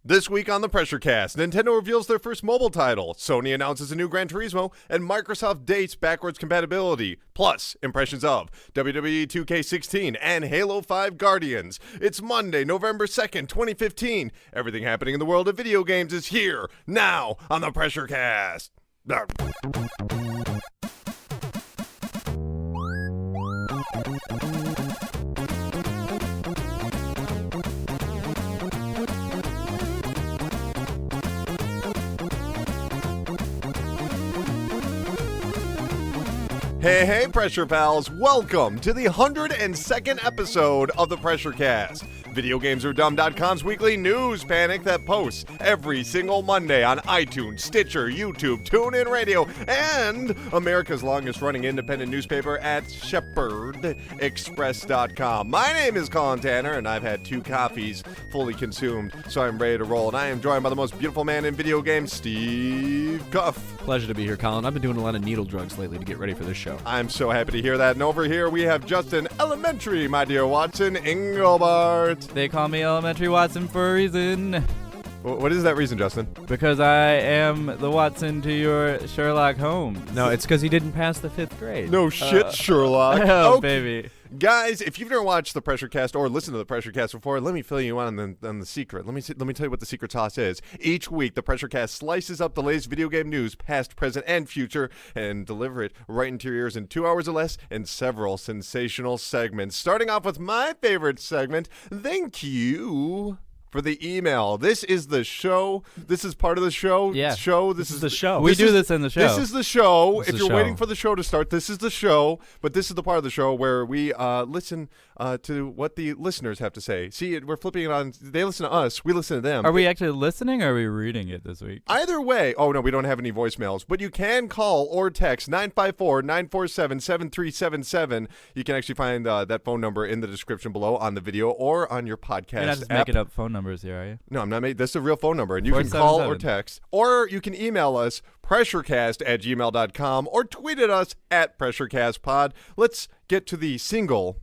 This week on the PRESSURECAST, Nintendo reveals their first mobile title, Sony announces a new Gran Turismo, and Microsoft dates backwards compatibility, plus impressions of WWE 2K16 and Halo 5 Guardians. It's Monday, November 2nd, 2015. Everything happening in the world of video games is here, now, on the PRESSURECAST. Hey, Pressure Pals, welcome to the 102nd episode of the PRESSURECAST, VideoGamesAreDumb.com's weekly news panic that posts every single Monday on iTunes, Stitcher, YouTube, TuneIn Radio, and America's longest-running independent newspaper at ShepherdExpress.com. My name is Colin Tanner, and I've had 2 coffees fully consumed, so I'm ready to roll, and I am joined by the most beautiful man in video games, Steve Cuff. Pleasure to be here, Colin. I've been doing a lot of needle drugs lately to get ready for this show. I'm so happy to hear that. And over here we have Justin Elementary, my dear Watson Engelbart. They call me Elementary Watson for a reason. What is that reason, Justin? Because I am the Watson to your Sherlock Holmes. No, it's because he didn't pass the 5th grade. No shit, Sherlock. Oh, Okay. baby. Guys, if you've never watched the PRESSURECAST or listened to the PRESSURECAST before, let me fill you in on the secret. Let me tell you what the secret sauce is. Each week, the PRESSURECAST slices up the latest video game news, past, present, and future, and deliver it right into your ears in 2 hours or less in several sensational segments. Starting off with my favorite segment, thank you for the email. This is the show. This is part of the show. Yeah. This is the show. We do this in the show. This is the show. This If is you're the show. waiting for the show to start, this is the show. But this is the part of the show where we listen to what the listeners have to say. See, we're flipping it on. They listen to us. We listen to them. Are we actually listening or are we reading it this week? Either way. Oh, no, we don't have any voicemails. But you can call or text 954-947-7377. You can actually find that phone number in the description below on the video or on your podcast You're not just app. making up phone numbers here, are you? No, I'm not making. This is a real phone number, and you can call or 477. text, or you can email us pressurecast@gmail.com or tweet at us at pressurecastpod. Let's get to the single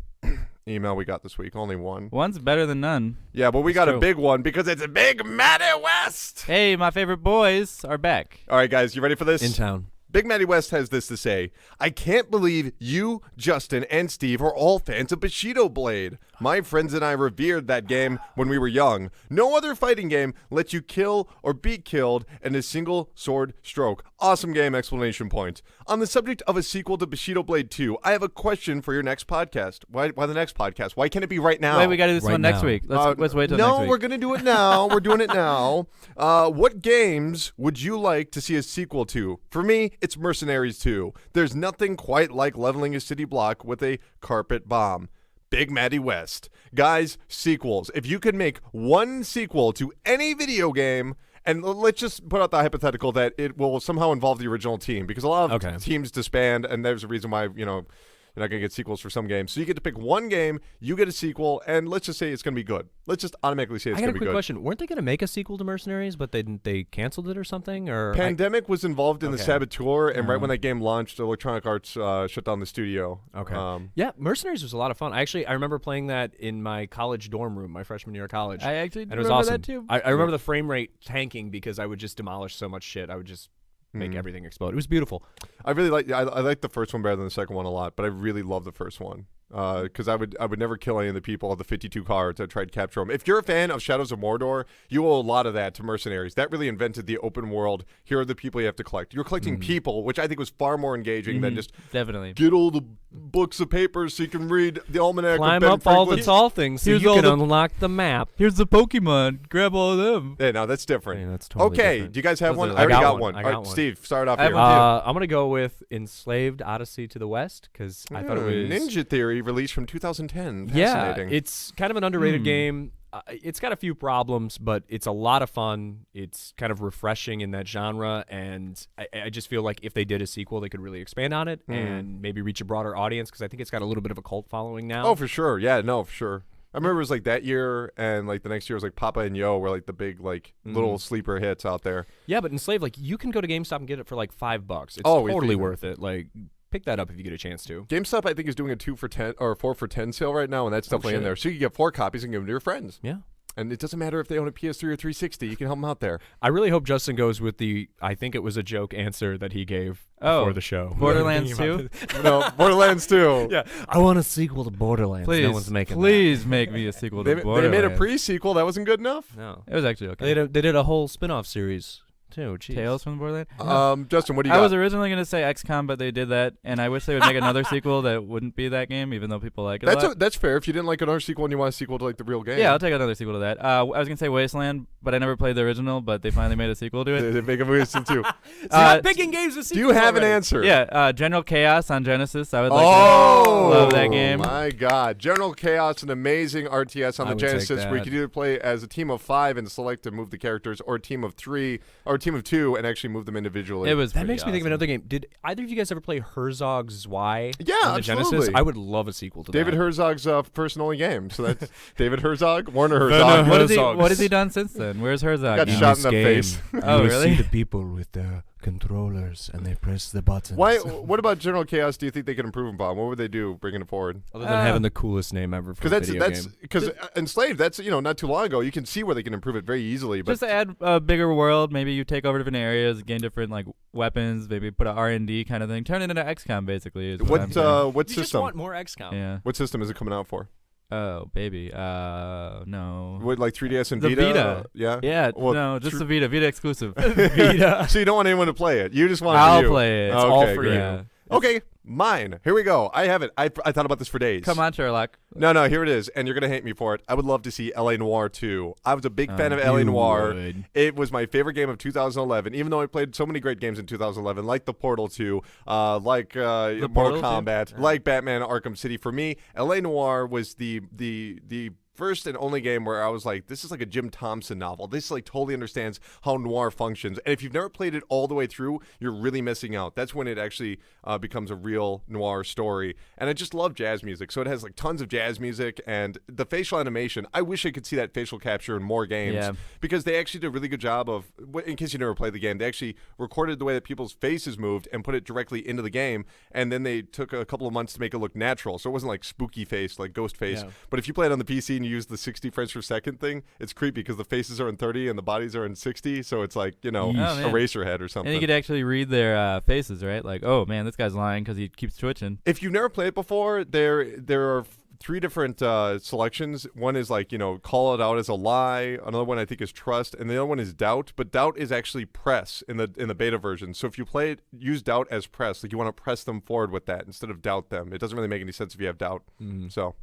email we got this week. Only one. One's better than none. Yeah, but we got a big one because it's a Big Matty West. Hey, my favorite boys are back. All right, guys, you ready for this? In town. Big Matty West has this to say. I can't believe you, Justin, and Steve are all fans of Bushido Blade. My friends and I revered that game when we were young. No other fighting game lets you kill or be killed in a single sword stroke. Awesome game, exclamation point. On the subject of a sequel to Bushido Blade 2, I have a question for your next podcast. Why the next podcast? Why can't it be right now? Wait, we got to do this Right one next now. week. Let's wait till next No, week. we're going to do it now. We're doing it now. What games would you like to see a sequel to? For me, it's Mercenaries 2. There's nothing quite like leveling a city block with a carpet bomb. Big Matty West. Guys, sequels. If you could make one sequel to any video game, and let's just put out the hypothetical that it will somehow involve the original team, because a lot of teams disband, and there's a reason why, you're not going to get sequels for some games. So you get to pick one game, you get a sequel, and let's just say it's going to be good. Let's just automatically say it's going to be good. I got a quick question. Weren't they going to make a sequel to Mercenaries, but they canceled it or something? Or Pandemic was involved in the saboteur, and right Uh-huh. when that game launched, Electronic Arts shut down the studio. Okay. Yeah, Mercenaries was a lot of fun. I remember playing that in my college dorm room, my freshman year of college. I actually and it was remember awesome. that too. I remember the frame rate tanking because I would just demolish so much shit. I would just make everything explode. It was beautiful. I really like the first one better than the second one a lot, but I really love the first one. Because I would never kill any of the people of the 52 cards. I tried to capture them. If you're a fan of Shadows of Mordor, you owe a lot of that to Mercenaries. That really invented the open world. Here are the people you have to collect. You're collecting people, which I think was far more engaging than just Definitely. get all the books of papers so you can read the almanac. Climb of Ben up all the Franklin's. tall things so Here's you all can the- unlock the map. Here's the Pokemon. Grab all of them. Yeah, no, that's different. Yeah, that's totally okay, different. do you guys have Those one? are I already I got got one. one. I All got right, one. Steve, start off I have here. one. I'm going to go with Enslaved Odyssey to the West because I thought it was... Ninja Theory, released from 2010. Yeah, Fascinating. it's kind of an underrated game. It's got a few problems, but it's a lot of fun. It's kind of refreshing in that genre, and I just feel like if they did a sequel, they could really expand on it and maybe reach a broader audience because I think it's got a little bit of a cult following now. Oh, for sure. Yeah, no, for sure. I remember it was like that year, and like the next year was like Papa and Yo were like the big like little sleeper hits out there. Yeah, but Enslaved, like you can go to GameStop and get it for like $5. It's Always totally decent. worth it. Like pick that up if you get a chance to. GameStop, I think, is doing a 2 for $10 or 4 for $10 sale right now, and that's definitely in shit. there. So you can get 4 copies and give them to your friends. Yeah. And it doesn't matter if they own a PS3 or 360. You can help them out there. I really hope Justin goes with I think it was a joke answer that he gave before the show. Borderlands 2? No, Borderlands 2. Yeah, I want a sequel to Borderlands. Please, no one's making please make me a sequel to They Borderlands. made a pre-sequel. That wasn't good enough? that. No. It was actually okay. They did a whole spin-off series, too. Jeez. Tales from Borderlands? Justin, what do you I got? was originally going to say XCOM, but they did that, and I wish they would make another sequel that wouldn't be that game, even though people like it a lot. That's fair. If you didn't like another sequel and you want a sequel to like the real game. Yeah, I'll take another sequel to that. I was going to say Wasteland, but I never played the original, but they finally made a sequel to it. They make a Wasteland too. Stop picking games with Do you sequels have an already. answer? Yeah, General Chaos on Genesis. I would like to love that game. My God. General Chaos, an amazing RTS on I the would take Genesis where you that. could either play as a team of 5 and select to move the characters, or a team of 3, or a team of 2 and actually move them individually. It was That pretty makes me think of awesome. another game. Did either of you guys ever play Herzog's Y? Yeah, on the Genesis? absolutely. I would love a sequel to David that. Herzog's first and only game. So that's David Herzog, Warner Werner Herzog. Herzog. What has he done since then? Where's Herzog? Got now? shot in the face. Oh, really? people with their controllers and they press the buttons. What about General Chaos do you think they could improve upon? What would they do bringing it forward? Other than having the coolest name ever for a Because video that's game. because Enslaved, that's not too long ago. You can see where they can improve it very easily. But Just to add a bigger world, maybe you take over different areas, gain different like weapons, maybe put a R&D kind of thing. Turn it into XCOM basically. Is what I'm saying. what You just system? want more XCOM. Yeah. What system is it coming out for? Oh, baby. No. What, like 3DS and The Vita? Vita. Yeah. Yeah, Well, no, just the Vita. Vita exclusive. Vita. So you don't want anyone to play it. You just want it I'll for you. play it. It's all Okay, for great. you. Yeah. Okay, mine. Here we go. I have it. I thought about this for days. Come on, Sherlock. No, here it is, and you're gonna hate me for it. I would love to see LA Noire 2. I was a big fan of LA You Noire. would. It was my favorite game of 2011, even though I played so many great games in 2011, like The Portal 2, like Mortal Portal 2? Kombat, like Batman Arkham City. For me, LA Noire was the first and only game where I was like, this is like a Jim Thompson novel. This like totally understands how noir functions. And if you've never played it all the way through, you're really missing out. That's when it actually becomes a real noir story. And I just love jazz music. So it has like tons of jazz music and the facial animation. I wish I could see that facial capture in more games because they actually did a really good job of, in case you never played the game, they actually recorded the way that people's faces moved and put it directly into the game. And then they took a couple of months to make it look natural. So it wasn't like spooky face, like ghost face. Yeah. But if you play it on the PC and you use the 60 frames per second thing, it's creepy because the faces are in 30 and the bodies are in 60. So it's like, Eraserhead or something. And you could actually read their faces, right? Like, oh man, this guy's lying because he keeps twitching. If you've never played it before, there are 3 different selections. One is like, call it out as a lie. Another one I think is trust, and the other one is doubt. But doubt is actually press in the beta version. So if you play it, use doubt as press. Like you want to press them forward with that instead of doubt them. It doesn't really make any sense if you have doubt. So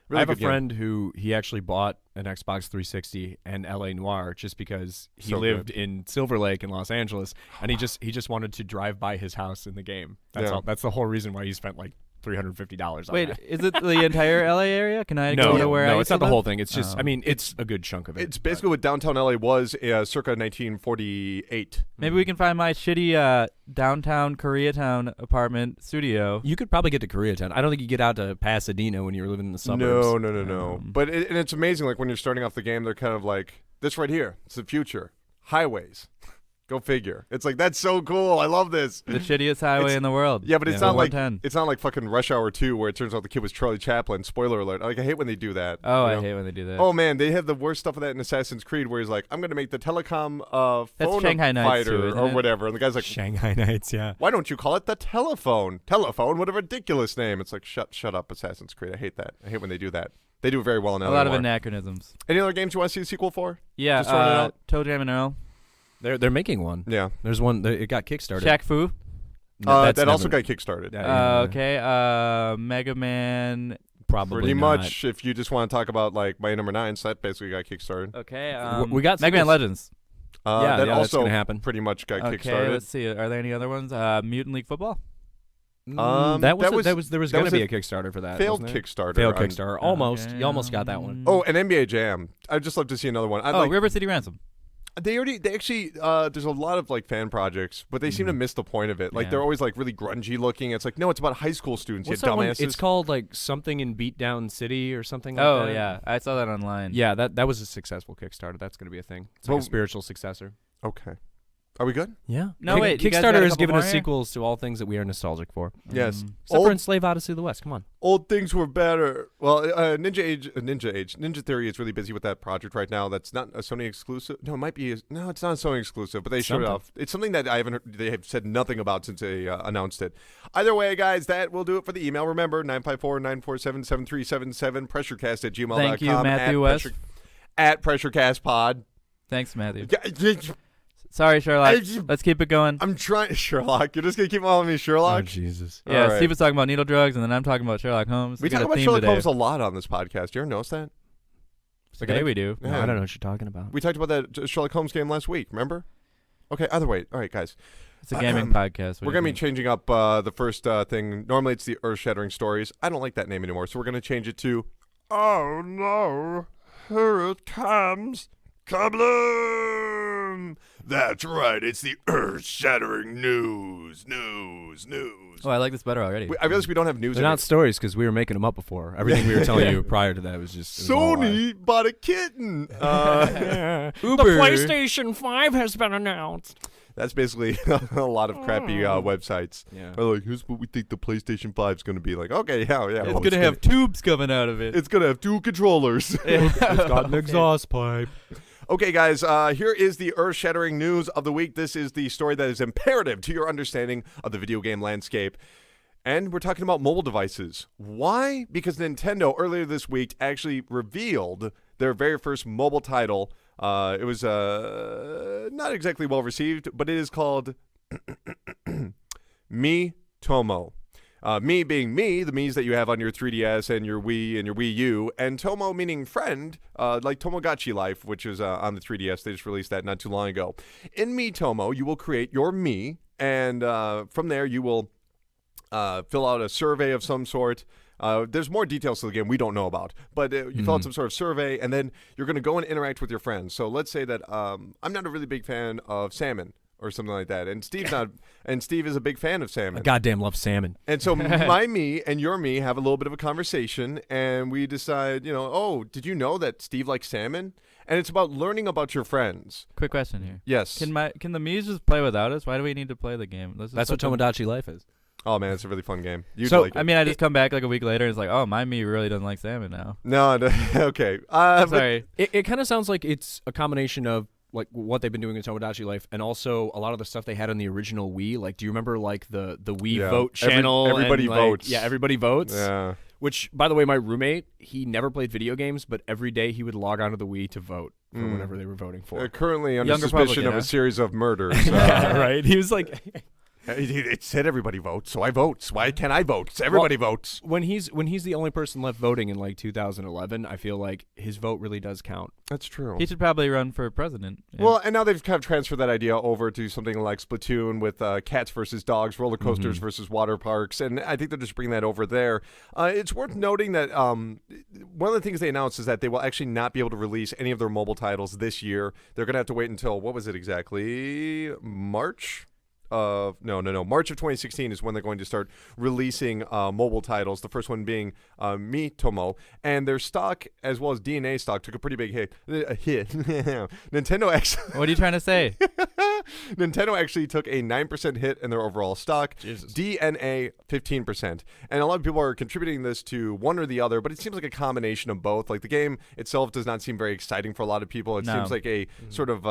really I have a good game. friend who he actually bought an Xbox 360 and LA Noire just because he So lived good. in Silver Lake in Los Angeles, and he just wanted to drive by his house in the game. That's Yeah. all. That's the whole reason why he spent like $350 on Wait, that. is it the entire LA area? Can I go to where I no, used it's to not the live? whole thing. It's just, Oh. I mean, it's a good chunk of it. It's basically what downtown LA was circa 1948. Maybe we can find my shitty downtown Koreatown apartment studio. You could probably get to Koreatown. I don't think you get out to Pasadena when you're living in the suburbs. No. But and it's amazing. Like when you're starting off the game, they're kind of like, this right here, it's the future. Highways. Go figure. It's like, that's so cool. I love this. The shittiest highway in the world. Yeah, but it's The not like 110. it's not like fucking Rush Hour 2 where it turns out the kid was Charlie Chaplin. Spoiler alert. Like I hate when they do that. Oh, you I know? hate when they do that. Oh man, they have the worst stuff of that in Assassin's Creed where he's like, I'm gonna make the telecom That's phone Shanghai Nights fighter too, isn't or it? whatever. And the guy's like, Shanghai Nights, yeah. why don't you call it the telephone? Telephone? What a ridiculous name. It's like, shut up, Assassin's Creed. I hate that. I hate when they do that. They do it very well in a lot of Noire. anachronisms. Any other games you want to see a sequel for? Yeah, Just throwing it out. Toe Jam and Earl. They're making one. Yeah. There's one. It got kickstarted. Shaq Fu. No, that's that also never- got kickstarted. Yeah. Okay. Mega Man. Probably Pretty not. much, if you just want to talk about like my number 9, so that basically got kickstarted. Okay. We got Mega Man sequels. Legends. Yeah, that that's also gonna happen. pretty much got Okay, kickstarted. let's see. Are there any other ones? Mutant League Football. There was that going was to be a a Kickstarter for that. failed wasn't it? Kickstarter. Failed on- Kickstarter. Almost. Okay, You almost got that one. Oh, an NBA Jam. I'd just love to see another one. I'd like, River City Ransom. they actually there's a lot of like fan projects, but they seem to miss the point of it. Like Yeah. they're always like really grungy looking. It's like, no, it's about high school students. What's You that one? dumbasses. It's called like something in Beatdown City or something like Oh that. yeah, I saw that online. Yeah, that was a successful Kickstarter. That's going to be a thing. It's like Well- a spiritual successor. Okay. Are we good? Yeah. No, wait, you guys got a Kickstarter has couple given more us here? sequels to all things that we are nostalgic for. Yes. Except for Enslave Odyssey of the West. Come on. Old things were better. Well, Ninja Theory is really busy with that project right now. That's not a Sony exclusive. No, it might be. No, it's not a Sony exclusive, but they showed it Something. off. It's something that I haven't heard. They have said nothing about since they announced it. Either way, guys, that will do it for the email. Remember, 954-947-7377, pressurecast@gmail.com. Thank you, Matthew West. At PressureCastPod. Thanks, Matthew. Yeah, Sorry, Sherlock. Let's keep it going. I'm trying, Sherlock. You're just gonna keep calling me Sherlock. Oh, Jesus. Yeah, All right. Steve was talking about needle drugs, and then I'm talking about Sherlock Holmes. We got talk a about theme Sherlock today. Holmes a lot on this podcast. You ever notice that? Today we do. No, I don't know what you're talking about. We talked about that Sherlock Holmes game last week. Remember? Okay. Either way. All right, guys. It's a gaming podcast. We're going to be changing up the first thing. Normally, it's the Earth-Shattering Stories. I don't like that name anymore, so we're going to change it to, oh, no, here it comes. Kabloom! That's right. It's the Earth-Shattering News. Oh, I like this better already. I realize we don't have news. They're not stories because we were making them up before. Everything we were telling you prior to that was just it was all Sony bought a kitten. Yeah. Uber. The PlayStation 5 has been announced. That's basically a lot of crappy websites. Yeah. They're like, here's what we think the PlayStation 5 is going to be like. Okay, yeah. It's well, going to have tubes coming out of it. It's going to have 2 controllers. It's got an exhaust pipe. Okay, guys, here is the earth-shattering news of the week. This is the story that is imperative to your understanding of the video game landscape. And we're talking about mobile devices. Why? Because Nintendo earlier this week actually revealed their very first mobile title. It was not exactly well received, but it is called Miitomo. Me being me, the Miis that you have on your 3DS and your Wii and your Wii U, and Tomo meaning friend, like Tomodachi Life, which is on the 3DS. They just released that not too long ago. In Miitomo, you will create your Mi, and from there you will fill out a survey of some sort. There's more details to the game we don't know about, but you fill out some sort of survey, and then you're going to go and interact with your friends. So let's say that I'm not a really big fan of salmon or something like that, and Steve's not, and Steve is a big fan of salmon. I goddamn love salmon. And so my me and your me have a little bit of a conversation, and we decide, oh, did you know that Steve likes salmon? And it's about learning about your friends. Quick question here. Yes. Can the Miis just play without us? Why do we need to play the game? That's what Tomodachi Life is. Oh, man, it's a really fun game. You'd So, like it. I mean, I just come back like a week later and it's like, oh, my Mii really doesn't like salmon now. No, okay. Sorry. It kind of sounds like it's a combination of like what they've been doing in Tomodachi Life, and also a lot of the stuff they had on the original Wii. Like, do you remember like the Wii Vote channel? Everybody and, like, votes. Yeah, everybody votes. Yeah. Which, by the way, my roommate, he never played video games, but every day he would log onto the Wii to vote for whatever they were voting for. Currently under Younger suspicion Republican, of a huh? series of murders. Right? He was like, It said everybody votes, so I vote. Why can't I vote? Everybody votes. when he's the only person left voting in like 2011, I feel like his vote really does count. That's true. He should probably run for president. Yeah. Well, and now they've kind of transferred that idea over to something like Splatoon with cats versus dogs, roller coasters versus water parks, and I think they're just bringing that over there. It's worth noting that one of the things they announced is that they will actually not be able to release any of their mobile titles this year. They're going to have to wait until, what was it exactly, March? March of 2016 is when they're going to start releasing mobile titles. The first one being Miitomo, and their stock as well as DNA stock took a pretty big hit. Nintendo actually. What are you trying to say? Nintendo actually took a 9% hit in their overall stock. Jesus. DNA 15%, and a lot of people are contributing this to one or the other, but it seems like a combination of both. Like the game itself does not seem very exciting for a lot of people. It No. seems like a sort of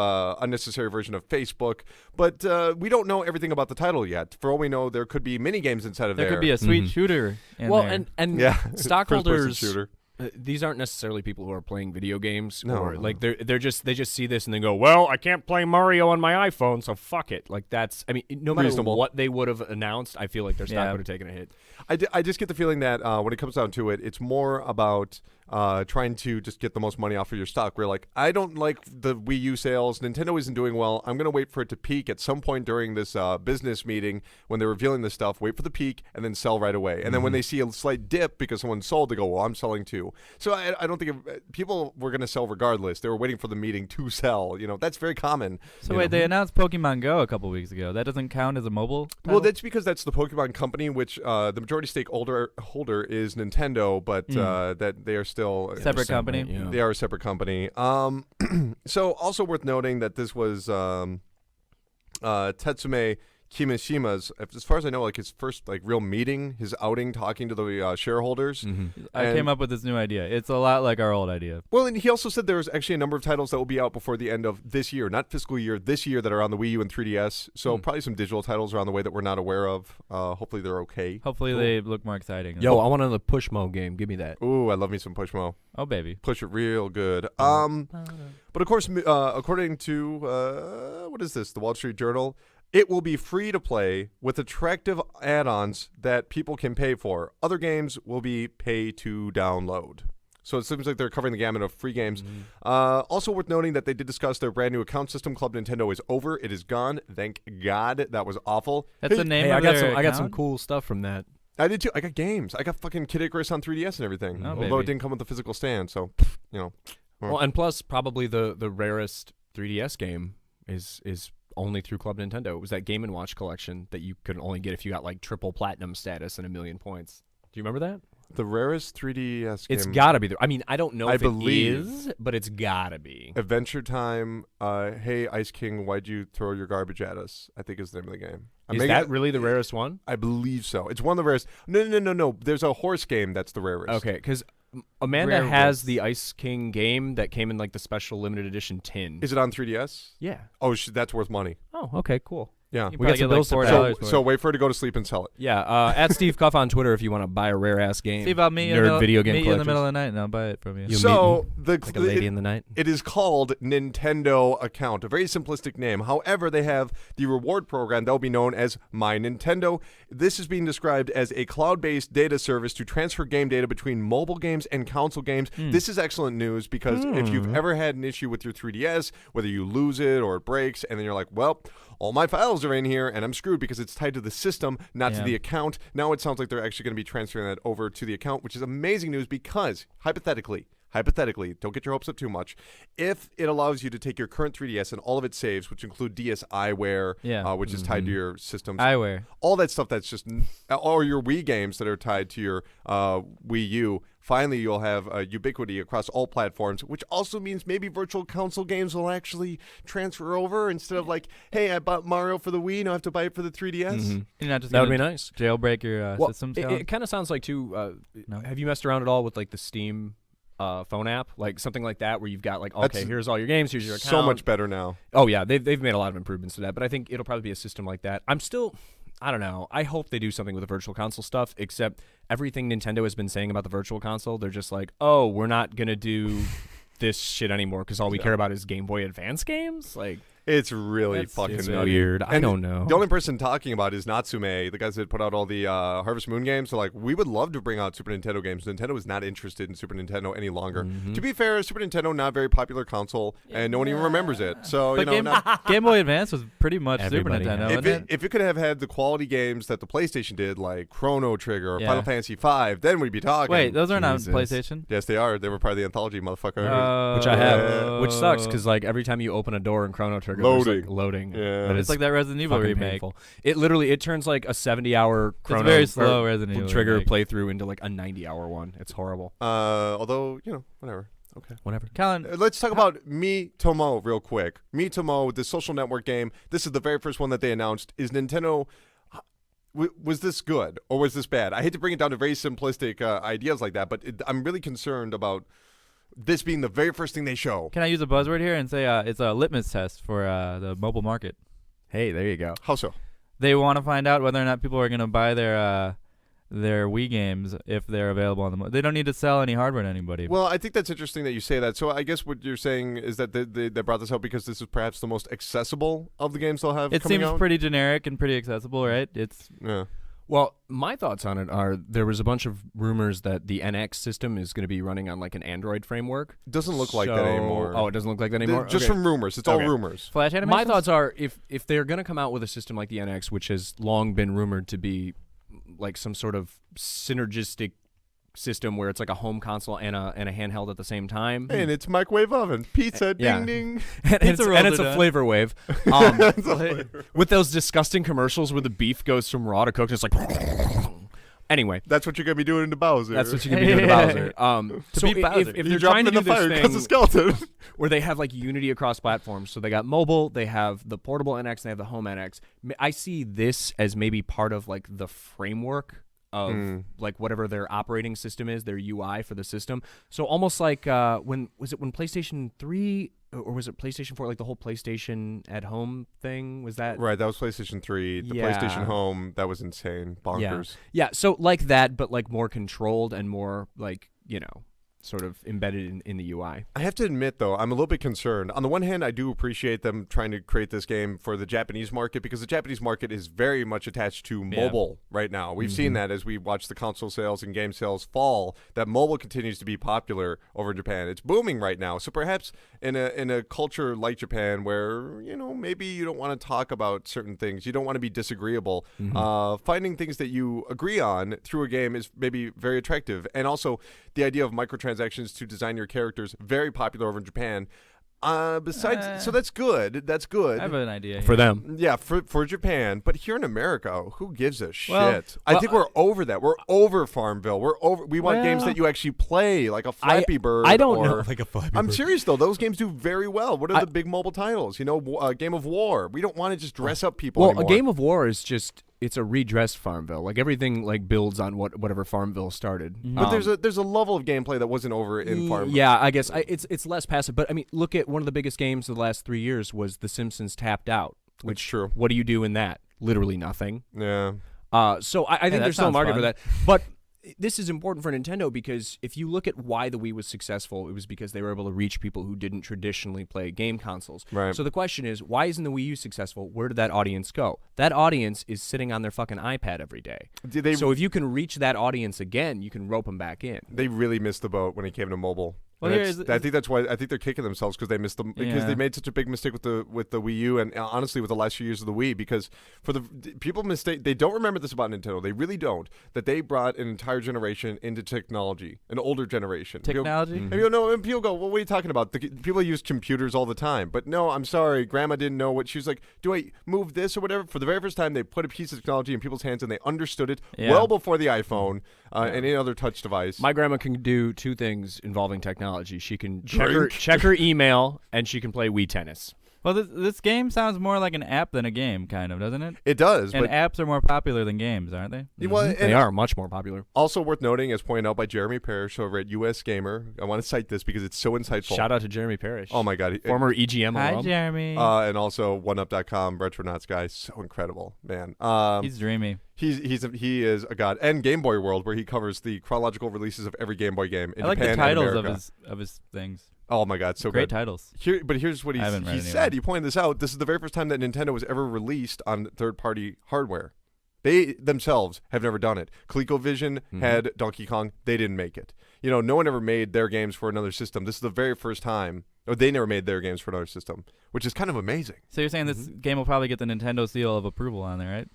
unnecessary version of Facebook, but we don't know everything about the title yet. For all we know, there could be mini games inside of There there. could be a sweet shooter in Well, there. and yeah, stockholders. First-person shooter. These aren't necessarily people who are playing video games, No, or no. like they just see this and they go, well, I can't play Mario on my iPhone, so fuck it. Like that's, I mean, no matter Reasonable. what they would have announced, I feel like their stock Yeah. would have taken a hit. I just get the feeling that when it comes down to it, it's more about trying to just get the most money off of your stock. We're like, I don't like the Wii U sales. Nintendo isn't doing well. I'm going to wait for it to peak at some point during this business meeting when they're revealing this stuff. Wait for the peak and then sell right away. And then when they see a slight dip because someone sold, they go, well, I'm selling too. So I don't think people were going to sell regardless. They were waiting for the meeting to sell. That's very common. So you wait, know. they announced Pokemon Go a couple weeks ago. That doesn't count as a mobile title? Well, that's because that's the Pokemon company, which the majority stakeholder is Nintendo, but that they are still Separate company. Yeah. They are a separate company. So also worth noting that this was Tetsume Kimishima's, as far as I know, like his first like real meeting, his outing, talking to the shareholders. Mm-hmm. I came up with this new idea. It's a lot like our old idea. Well, and he also said there's actually a number of titles that will be out before the end of this year, not fiscal year, this year, that are on the Wii U and 3DS. So probably some digital titles are on the way that we're not aware of. Hopefully they're okay. Hopefully they look more exciting. Yo, I want another Pushmo game. Give me that. Ooh, I love me some Pushmo. Oh, baby. Push it real good. But of course, according to what is this? The Wall Street Journal. It will be free to play with attractive add-ons that people can pay for. Other games will be pay to download. So it seems like they're covering the gamut of free games. Also worth noting that they did discuss their brand new account system. Club Nintendo is over. It is gone. Thank God. That was awful. That's the name Hey, of I got some cool stuff from that. I did too. I got games. I got fucking Kid Icarus on 3DS and everything. Oh, although baby. it didn't come with the physical stand. So, you know. Well, and plus, probably the rarest 3DS game is only through Club Nintendo. It was that Game & Watch collection that you could only get if you got like triple platinum status and 1 million points. Do you remember that? The rarest 3DS game. It's gotta be. I mean, I don't know if believe it is, but it's gotta be. Adventure Time. Hey, Ice King, why'd you throw your garbage at us? I think is the name of the game. Is that really the rarest one? I believe so. It's one of the rarest. No. There's a horse game that's the rarest. Okay, because Amanda has the Ice King game that came in like the special limited edition tin. Is it on 3DS? Yeah. Oh, that's worth money. Oh, okay, cool. Yeah. You We got probably some get like bills to pay. $4 for So it. wait for her to go to sleep and sell it. Yeah, at Steve Cuff on Twitter if you want to buy a rare ass game. Steve, I'll meet you Nerd video game meet you in the collectors. middle of the night and I'll buy it from you. You'll So like a lady in the night. it is called Nintendo Account, a very simplistic name. However, they have the reward program that will be known as My Nintendo. This is being described as a cloud-based data service to transfer game data between mobile games and console games. This is excellent news because if you've ever had an issue with your 3DS, whether you lose it or it breaks, and then you're like, well, all my files are in here and I'm screwed because it's tied to the system, not to the account. Now it sounds like they're actually going to be transferring that over to the account, which is amazing news because hypothetically, don't get your hopes up too much, if it allows you to take your current 3DS and all of its saves, which include DSiWare, which is tied to your systems, iWare. all that stuff that's just, or your Wii games that are tied to your Wii U, finally you'll have ubiquity across all platforms, which also means maybe virtual console games will actually transfer over instead of like, hey, I bought Mario for the Wii, now I have to buy it for the 3DS. You're not just That would gonna be nice. jailbreak your systems. It kind of sounds like too. Have you messed around at all with like the Steam phone app, like something like that, where you've got like, okay, here's all your games, here's your account. So much better now. Oh yeah, they've made a lot of improvements to that, but I think it'll probably be a system like that. I don't know. I hope they do something with the virtual console stuff, except everything Nintendo has been saying about the virtual console, they're just like, oh, we're not gonna do this shit anymore because all we care about is Game Boy Advance games. Like, It's really it's fucking nutty. weird. I And don't know. The only person talking about is Natsume, the guys that put out all the Harvest Moon games. So, like, we would love to bring out Super Nintendo games. Nintendo is not interested in Super Nintendo any longer. To be fair, Super Nintendo, not a very popular console, and no one even remembers it. So, But you know, Game Boy Advance was pretty much Everybody Super Nintendo. had wasn't if it could have had the quality games that the PlayStation did, like Chrono Trigger or Yeah. Final Fantasy V, then we'd be talking. Wait, those aren't on Jesus. PlayStation? Yes, they are. They were part of the anthology, motherfucker. Which I have, which sucks because like every time you open a door in Chrono Trigger, there's, like, loading. Yeah. But It's like that Resident Evil fucking remake. painful. It literally turns like a 70-hour Chrono very slow Resident Evil Trigger remake. playthrough into like a 90-hour one. It's horrible. Although, you know, whatever. Okay. Whatever. Colin, Let's talk about Miitomo real quick. Miitomo, the social network game. This is the very first one that they announced. Is Nintendo... Was this good or was this bad? I hate to bring it down to very simplistic ideas like that, but I'm really concerned about this being the very first thing they show. can I use a buzzword here and say it's a litmus test for the mobile market? Hey, there you go. How so? They want to find out whether or not people are going to buy their Wii games if they're available on the. They don't need to sell any hardware to anybody. Well, I think that's interesting that you say that. So I guess what you're saying is that they brought this up because this is perhaps the most accessible of the games they'll have it coming seems out? pretty generic and pretty accessible, right? It's Yeah. Well, my thoughts on it are there was a bunch of rumors that the NX system is going to be running on like an Android framework. Doesn't look like that anymore. Oh, it doesn't look like that anymore? Just Okay. from rumors. It's all Okay. rumors. Flash animation. My thoughts are if they're going to come out with a system like the NX, which has long been rumored to be like some sort of synergistic system where it's like a home console and a handheld at the same time. And it's microwave oven. Pizza, ding Yeah. ding. and it's rolls a are done. flavor wave. With those disgusting commercials where the beef goes from raw to cooked, it's like Anyway, That's what you're gonna be doing to Bowser. that's what you're gonna be doing to Bowser. So beat Bowser. if you they're drop trying him to in do the fire this because thing of skeleton. where they have like unity across platforms, so they got mobile, they have the portable NX, they have the home NX. I see this as maybe part of like the framework of like whatever their operating system is, their UI for the system. So almost like when PlayStation 3 or was it PlayStation 4, like the whole PlayStation at home thing? Was that Right, that was PlayStation 3. The PlayStation Home, that was insane. Bonkers. Yeah, so like that, but like more controlled and more like, you know, sort of embedded in the UI. I have to admit, though, I'm a little bit concerned. On the one hand, I do appreciate them trying to create this game for the Japanese market because the Japanese market is very much attached to mobile right now. We've seen that as we watch the console sales and game sales fall, that mobile continues to be popular over in Japan. It's booming right now. So perhaps in a culture like Japan where, you know, maybe you don't want to talk about certain things, you don't want to be disagreeable, finding things that you agree on through a game is maybe very attractive. And also the idea of microtransactions to design your characters, very popular over in Japan. Besides, so that's good. That's good. I have an idea For here. them. Yeah, for Japan. But here in America, who gives a shit? Well, I think we're over that. We're over Farmville. We want games Well, that you actually play, like a Flappy Bird. I don't or, know, like a Flappy I'm Bird. serious though. Those games do very well. What are the big mobile titles? You know, Game of War. We don't want to just dress up people Well, anymore. a Game of War is just it's a redressed Farmville. Like everything like builds on whatever Farmville started. But there's a level of gameplay that wasn't over in Farmville. Yeah, I guess it's less passive. But I mean, look at one of the biggest games of the last 3 years was The Simpsons Tapped Out. Which true. What do you do in that? Literally nothing. Yeah. So I think that there's still a sounds market fun. for that. But this is important for Nintendo because if you look at why the Wii was successful, it was because they were able to reach people who didn't traditionally play game consoles. Right. So the question is, why isn't the Wii U successful? Where did that audience go? That audience is sitting on their fucking iPad every day. So if you can reach that audience again, you can rope them back in. They really missed the boat when it came to mobile. Well, And here it's- is- I think that's why I think they're kicking themselves because they missed them because Yeah. they made such a big mistake with the Wii U and honestly with the last few years of the Wii because for the people mistake they don't remember this about Nintendo. They really don't that they brought an entire generation into technology, an older generation. Technology? And people know and people go, well, what are you talking about? People use computers all the time, but no, I'm sorry, Grandma didn't know what she was like. Do I move this or whatever? For the very first time, they put a piece of technology in people's hands and they understood it well before the iPhone and any other touch device. My grandma can do two things involving technology. She can Drink. check her email, and she can play Wii Tennis. Well, this game sounds more like an app than a game, kind of, doesn't it? It does, And but apps are more popular than games, aren't they? well, They are much more popular. Also worth noting, as pointed out by Jeremy Parrish over at US Gamer. I want to cite this because it's so insightful. Shout out to Jeremy Parrish. Oh my God. Former EGM Hi, alum. Jeremy. And also OneUp.com, Retronauts guy. So incredible, man. He's dreamy. He is a god. And Game Boy World, where he covers the chronological releases of every Game Boy game in I like Japan the titles and of America. his things. Oh my God, so Great good. titles. But here's what I haven't read he any of said. them. He pointed this out. This is the very first time that Nintendo was ever released on third-party hardware. They themselves have never done it. ColecoVision had Donkey Kong. They didn't make it. You know, no one ever made their games for another system. This is the very first time. Or they never made their games for another system, which is kind of amazing. So you're saying this game will probably get the Nintendo seal of approval on there, right?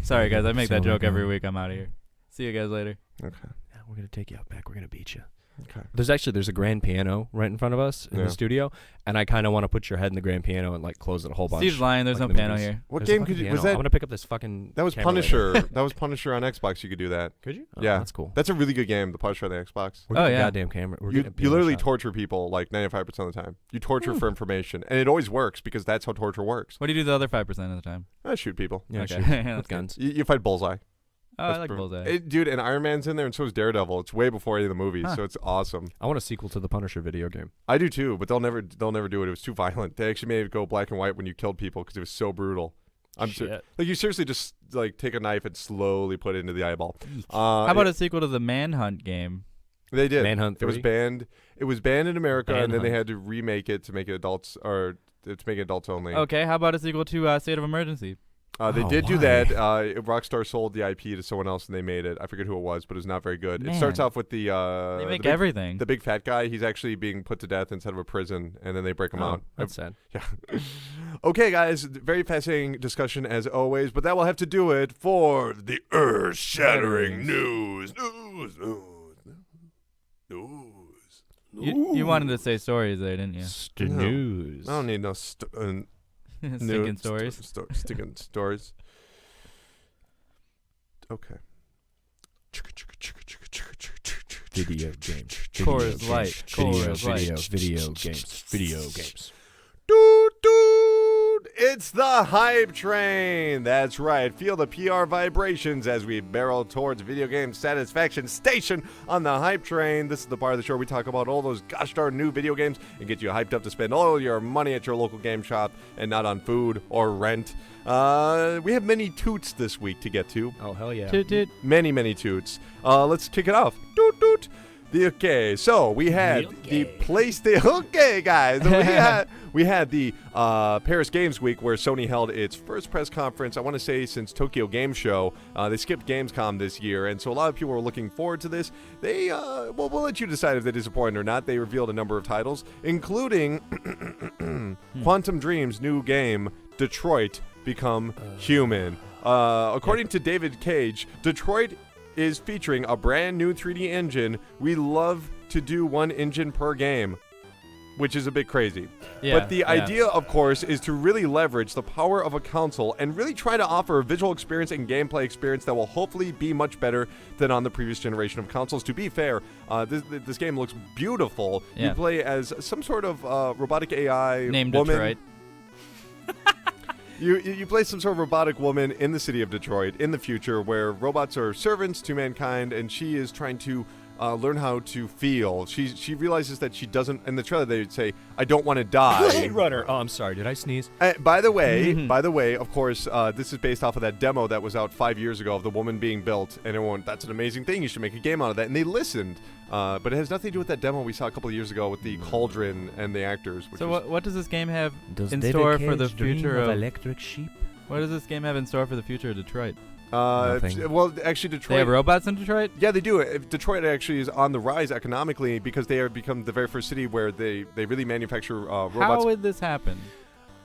Sorry, guys. I make that joke every week. I'm out of here. See you guys later. Okay. Yeah, we're gonna take you out back. We're gonna beat you. Okay. There's a grand piano right in front of us in Yeah. the studio, and I kind of want to put your head in the grand piano and like close it a whole bunch. Steve's lying. There's like no the piano movies. here. What There's a game fucking could you? piano. Was that? I'm gonna pick up this fucking. That was camera later. Punisher. That was Punisher on Xbox. You could do that. Could you? Oh, Yeah. that's cool. That's a really good game. The Punisher on the Xbox. We're Oh, getting a yeah. goddamn camera. We're You getting a piano literally shot. torture people like 95% of the time. You torture for information, and it always works because that's how torture works. What do you do the other 5% of the time? I shoot people. Yeah, Okay. shoot. That's With good. guns. You fight Bullseye. Oh, I That's like per- Bullseye. Dude, and Iron Man's in there, and so is Daredevil. It's way before any of the movies, Huh. so it's awesome. I want a sequel to the Punisher video game. I do too, but they'll never do it. It was too violent. They actually made it go black and white when you killed people because it was so brutal. Shit. Like you seriously just like take a knife and slowly put it into the eyeball. How about a sequel to the Manhunt game? They did. Manhunt It was 3? banned. It was banned in America, and then they Manhunt. had to remake it to make it adults or to make it adults only. Okay, how about a sequel to State of Emergency? They Oh, did do why? that. Rockstar sold the IP to someone else, and they made it. I forget who it was, but it was not very good. It starts Man. off with They the make big, everything. the big fat guy. He's actually being put to death inside of a prison, and then they break him Oh, out. that's sad. Yeah. Okay, guys. Very fascinating discussion as always, but that will have to do it for the earth-shattering news. You wanted to say stories there, didn't you? News. I don't need no Stinking stories. Stinking stories. Okay. Video games. Coors Light. Coors Light. Video games. Dude, it's the hype train. That's right. Feel the PR vibrations as we barrel towards video game satisfaction station on the hype train. This is the part of the show where we talk about all those gosh darn new video games and get you hyped up to spend all your money at your local game shop and not on food or rent. We have many toots this week to get to. Oh, hell yeah. Toot toot. Many toots. Let's kick it off. Toot toot. Okay, so we had the PlayStation. Okay, guys, we had the Paris Games Week where Sony held its first press conference. I want to say since Tokyo Game Show. They skipped Gamescom this year, and so a lot of people were looking forward to this. They, we'll let you decide if they're disappointed or not. They revealed a number of titles, including Quantum Dream's new game, Detroit Become Human. According to David Cage, Detroit is featuring a brand new 3D engine. We love to do one engine per game, which is a bit crazy. Yeah, but the idea, of course, is to really leverage the power of a console and really try to offer a visual experience and gameplay experience that will hopefully be much better than on the previous generation of consoles. To be fair, this game looks beautiful. Yeah. You play as some sort of robotic AI Named woman. Detroit. You play some sort of robotic woman in the city of Detroit in the future where robots are servants to mankind, and she is trying to learn how to feel. She realizes that she doesn't. In the trailer, they would say, "I don't want to die." Blade Runner. Oh, I'm sorry. Did I sneeze? By the way, of course, this is based off of that demo that was out 5 years ago of the woman being built, and everyone, that's an amazing thing. You should make a game out of that, and they listened. But it has nothing to do with that demo we saw a couple of years ago with the cauldron and the actors. So what does this game have Does in David store Cage for the dream future of of electric sheep? What does this game have in store for the future of Detroit? Nothing. Well, actually, Detroit. They have robots in Detroit? Yeah, they do. Detroit actually is on the rise economically because they have become the very first city where they really manufacture robots. How would this happen?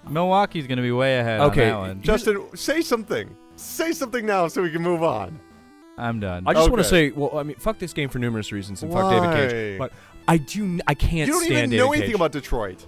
Milwaukee's going to be way ahead on that one. Justin, say something. Say something now so we can move on. I'm done. I just want to Okay. say, well, I mean, fuck this game for numerous reasons, and Why? fuck David Cage. But I can't You don't stand even David know Cage. anything about Detroit.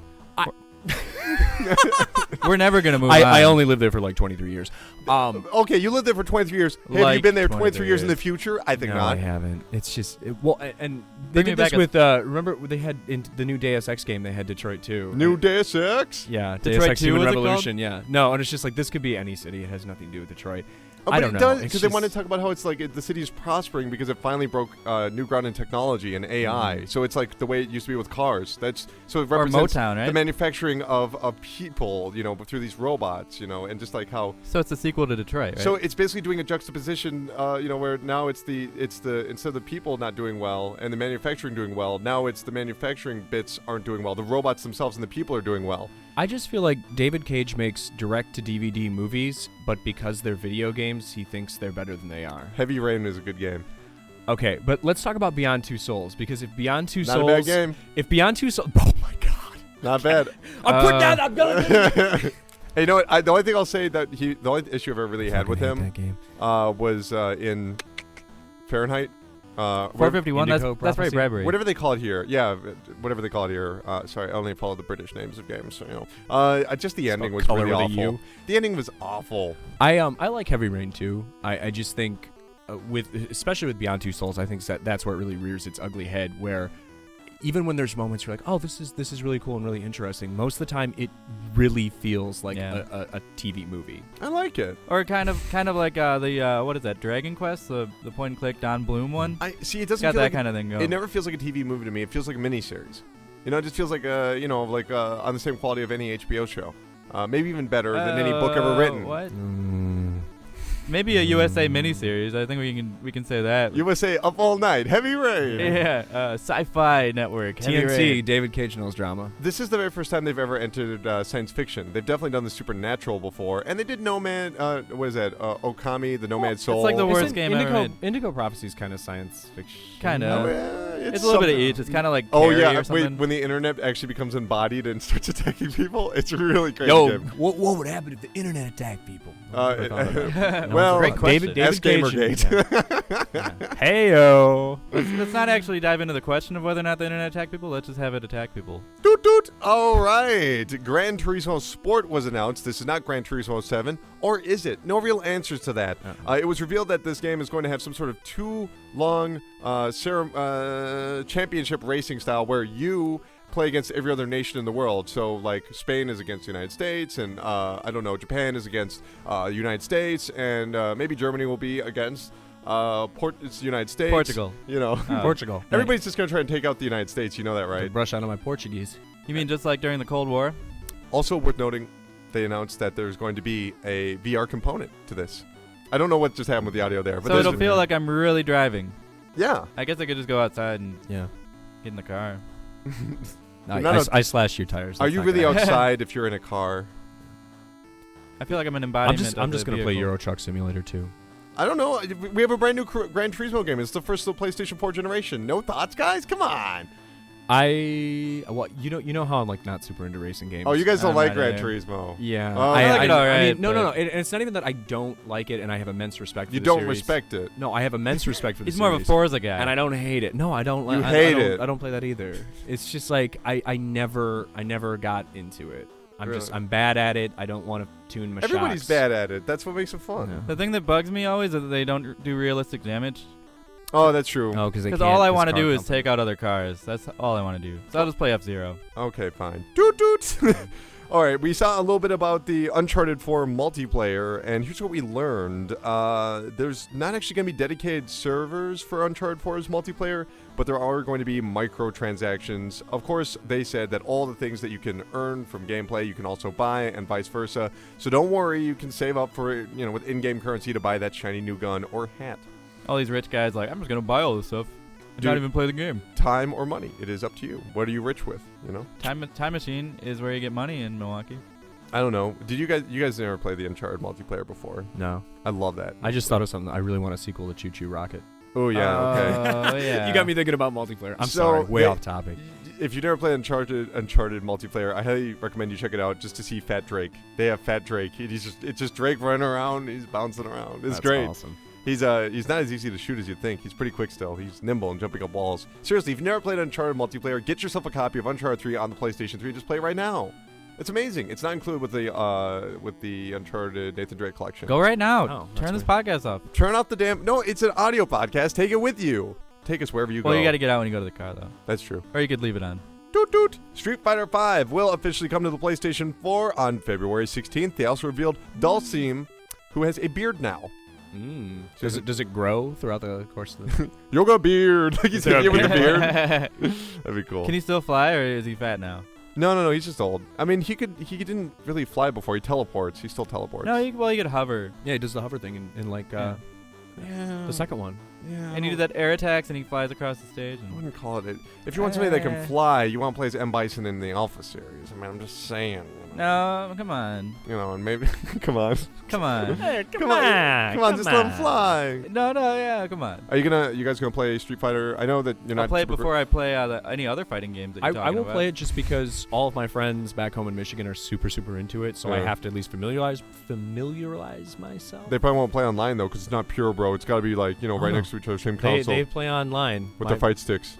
We're never going to move on. I only lived there for like 23 years. Okay, you lived there for 23 years. Have you Like been there 23 23 years in the years. future? I think no, not. I haven't. It's just and Bring they me did this back with remember they had in the new Deus Ex game they had Detroit too. New Deus Ex? Yeah, Detroit Deus Ex 2 Human was it called? Revolution. Yeah, no, and it's just like this could be any city. It has nothing to do with Detroit. Oh, I but don't it know. does It's because they want to just- talk about how it's like the city is prospering because it finally broke new ground in technology and AI. So it's like the way it used to be with cars. That's so it Or represents Motown, right? the manufacturing of people, through these robots, and just like how. So it's a sequel to Detroit, right? So it's basically doing a juxtaposition, where now it's the instead of the people not doing well and the manufacturing doing well, now it's the manufacturing bits aren't doing well. The robots themselves and the people are doing well. I just feel like David Cage makes direct-to-DVD movies, but because they're video games, he thinks they're better than they are. Heavy Rain is a good game. Okay, but let's talk about Beyond Two Souls, because if Beyond Two Not Souls... a bad game. If Beyond Two Souls... Oh my god. Not bad. I'm putting that... I'm gonna... Hey, you know what? The only thing I'll say that the only issue I've ever really had with him that game. was in Fahrenheit. 451, Indigo that's right, Prophecy? Bradbury. Whatever they call it here. Yeah, whatever they call it here. Sorry, I only follow the British names of games. So, just the ending was Color really with a awful. U. The ending was awful. I like Heavy Rain too. I just think especially with Beyond Two Souls, I think that's where it really rears its ugly head, where even when there's moments you're like, oh, this is really cool and really interesting, most of the time it really feels like a TV movie. I like it. Or kind of like the what is that, Dragon Quest, the point and click Don Bloom one? I see. It doesn't Got feel that like kind of thing going. It never feels like a TV movie to me. It feels like a miniseries. It just feels like on the same quality of any HBO show. Maybe even better than any book ever written. What? Maybe a USA miniseries. I think we can say that. USA Up All Night, Heavy Rain. Yeah, Sci-Fi Network. Heavy TNT, Rain. David Cage knows drama. This is the very first time they've ever entered science fiction. They've definitely done the supernatural before, and they did Nomad. What is that? Okami, the Nomad Soul. it's like the worst Isn't game ever made. Indigo Prophecy is kind of science fiction. Kind Oh, of. yeah, It's a little bit of something. each. It's kind of like Oh Carrie yeah, or wait, something. when the internet actually becomes embodied and starts attacking people, it's a really crazy Yo, game. what would happen if the internet attacked people? Well, Great question. David Ask Cage. Gamergate. Heyo. Let's not actually dive into the question of whether or not the internet attack people. Let's just have it attack people. Doot doot. All right. Gran Turismo Sport was announced. This is not Gran Turismo 7, or is it? No real answers to that. It was revealed that this game is going to have some sort of too long championship racing style where you play against every other nation in the world. So, like, Spain is against the United States, and I don't know, Japan is against the United States, and maybe Germany will be against it's the United States. Portugal. You know. Portugal. Everybody's just going to try and take out the United States. You know that, right? Brush out on my Portuguese. You mean just like during the Cold War? Also worth noting, they announced that there's going to be a VR component to this. I don't know what just happened with the audio there. But So it'll feel like I'm really driving. Yeah. I guess I could just go outside and Yeah. get in the car. I slash your tires. Are That's you not really gonna happen. outside if you're in a car? I feel like I'm an embodiment I'm of just the gonna play vehicle. Euro Truck Simulator 2. I don't know. We have a brand new Gran Turismo game. It's the first of the PlayStation 4 generation. No thoughts, guys? Come on. You know how I'm like not super into racing games. Oh, you guys don't I'm like not Gran either. Turismo. Yeah, Oh, I like it all right, mean, no, but- and it's not even that I don't like it, and I have immense respect for You the don't series. respect it. No, I have immense respect for the He's more of a series. Forza guy. And I don't hate it. No, I don't. You I hate don't, it. I don't play that either. It's just like I never got into it. Really? I'm bad at it. I don't want to tune my Everybody's shocks. bad at it. That's what makes it fun. Yeah. The thing that bugs me always is that they don't do realistic damage. Oh, that's true. Oh, because All I want to do is take out other cars. That's all I want to do. So I'll just play F-Zero. Okay, fine. Doot doot. All right, we saw a little bit about the Uncharted 4 multiplayer, and here's what we learned. There's not actually going to be dedicated servers for Uncharted 4's multiplayer, but there are going to be microtransactions. Of course, they said that all the things that you can earn from gameplay, you can also buy, and vice versa. So don't worry, you can save up for it, with in-game currency to buy that shiny new gun or hat. All these rich guys like, I'm just going to buy all this stuff. Dude. Not even play the game. Time or money, it is up to you. What are you rich with, Time Machine is where you get money in Milwaukee. I don't know. Did you guys never play the Uncharted multiplayer before? No, I love that. I just thought of something. I really want a sequel to Choo Choo Rocket. Oh, yeah, okay. Oh, yeah. You got me thinking about multiplayer. I'm So sorry, way they- off topic. If you never played Uncharted multiplayer, I highly recommend you check it out just to see Fat Drake. They have Fat Drake. It's just Drake running around. He's bouncing around. It's That's great. Awesome. He's not as easy to shoot as you'd think. He's pretty quick still. He's nimble and jumping up walls. Seriously, if you've never played Uncharted multiplayer, get yourself a copy of Uncharted 3 on the PlayStation 3. Just play it right now. It's amazing. It's not included with the Uncharted Nathan Drake collection. Go right now. Oh, Turn that's this podcast off. Turn off the damn. No, it's an audio podcast. Take it with you. Take us wherever you go. Well, you got to get out when you go to the car, though. That's true. Or you could leave it on. Doot doot. Street Fighter V will officially come to the PlayStation 4 on February 16th. They also revealed Dulcim, who has a beard now. Does it grow throughout the course of the? Yoga beard. Like he's hitting you with a beard. Can That'd be cool. he still fly, or is he fat now? No. He's just old. I mean, he didn't really fly before. He teleports. He still teleports. No, he could hover. Yeah, he does the hover thing in like yeah. the second one. Yeah. And he did that air attacks, and he flies across the stage. I And wouldn't call it. If you want somebody that can fly, you want to play as M. Bison in the Alpha series. I mean, I'm just saying. no, come on. And maybe. Come on. Come on. Hey, Come on. Just let him fly. No, yeah, come on. Are you guys gonna play Street Fighter? I know that you're not. I'll play it super before I play any other fighting games that you're I talking will about. play it just because all of my friends back home in Michigan are super into it, so I Yeah. have to at least familiarize myself. They probably won't play online though, because it's not pure, bro. It's got to be like right next to each other, same console They play online with their fight sticks.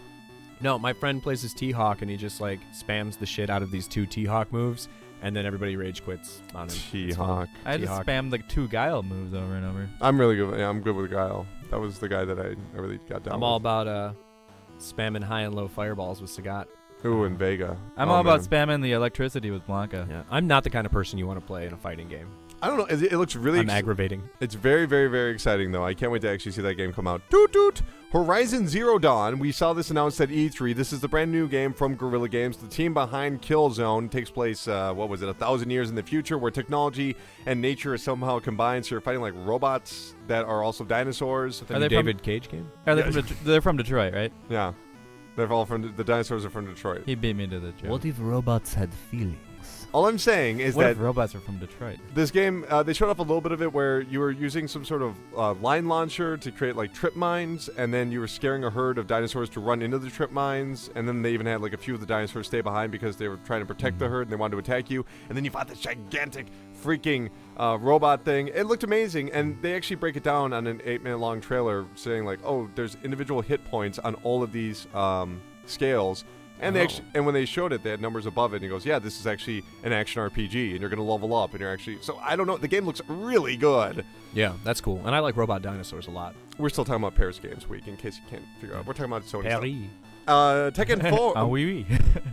No, my friend plays as T-Hawk, and he just like spams the shit out of these two T-Hawk moves, and then everybody rage quits on him. It's fun. T-Hawk. I just T-Hawk. spammed the two Guile moves over and over. I'm really good. Yeah, I'm good with Guile. That was the guy that I really got down. I'm all about spamming high and low fireballs with Sagat. Ooh, and Vega. I'm Oh, all about man. spamming the electricity with Blanca. Yeah, I'm not the kind of person you want to play in a fighting game. I don't know. It looks really. I'm aggravating. It's very, very, very exciting though. I can't wait to actually see that game come out. Doot doot. Horizon Zero Dawn. We saw this announced at E3. This is the brand new game from Guerrilla Games. The team behind Killzone. It takes place, 1,000 years in the future, where technology and nature is somehow combined. So you're fighting like robots that are also dinosaurs. The Are new they from- David Cage game? Are they Yeah. they're from Detroit, right? Yeah, they're all from the dinosaurs are from Detroit. He beat me to the joke. What if robots had feelings? All I'm saying is What that if robots are from Detroit? this game, they showed off a little bit of it where you were using some sort of line launcher to create like trip mines, and then you were scaring a herd of dinosaurs to run into the trip mines, and then they even had like a few of the dinosaurs stay behind because they were trying to protect the herd and they wanted to attack you, and then you fought this gigantic freaking robot thing. It looked amazing, and they actually break it down on an 8-minute long trailer saying like, oh, there's individual hit points on all of these scales. And they actually, and when they showed it, they had numbers above it. And he goes, "Yeah, this is actually an action RPG, and you're going to level up, and you're actually." So I don't know. The game looks really good. Yeah, that's cool. And I like robot dinosaurs a lot. We're still talking about Paris Games Week, in case you can't figure out. We're talking about Sony stuff. Paris. Tekken 4. Oh, oui.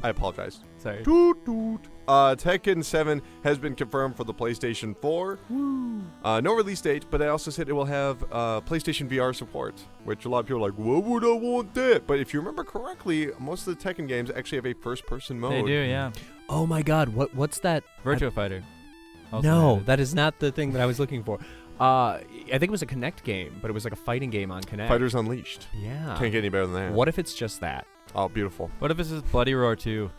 I apologize. Sorry. Toot toot. Tekken 7 has been confirmed for the PlayStation 4. No release date, but I also said it will have PlayStation VR support, which a lot of people are like, "What would I want that?" But if you remember correctly, most of the Tekken games actually have a first-person mode. They do, yeah. Oh my God, what's that? Virtua Fighter. Also No, had. that is not the thing that I was looking for. I think it was a Kinect game, but it was like a fighting game on Kinect. Fighters Unleashed. Yeah. Can't get any better than that. What if it's just that? Oh, beautiful. What if this is Bloody Roar 2?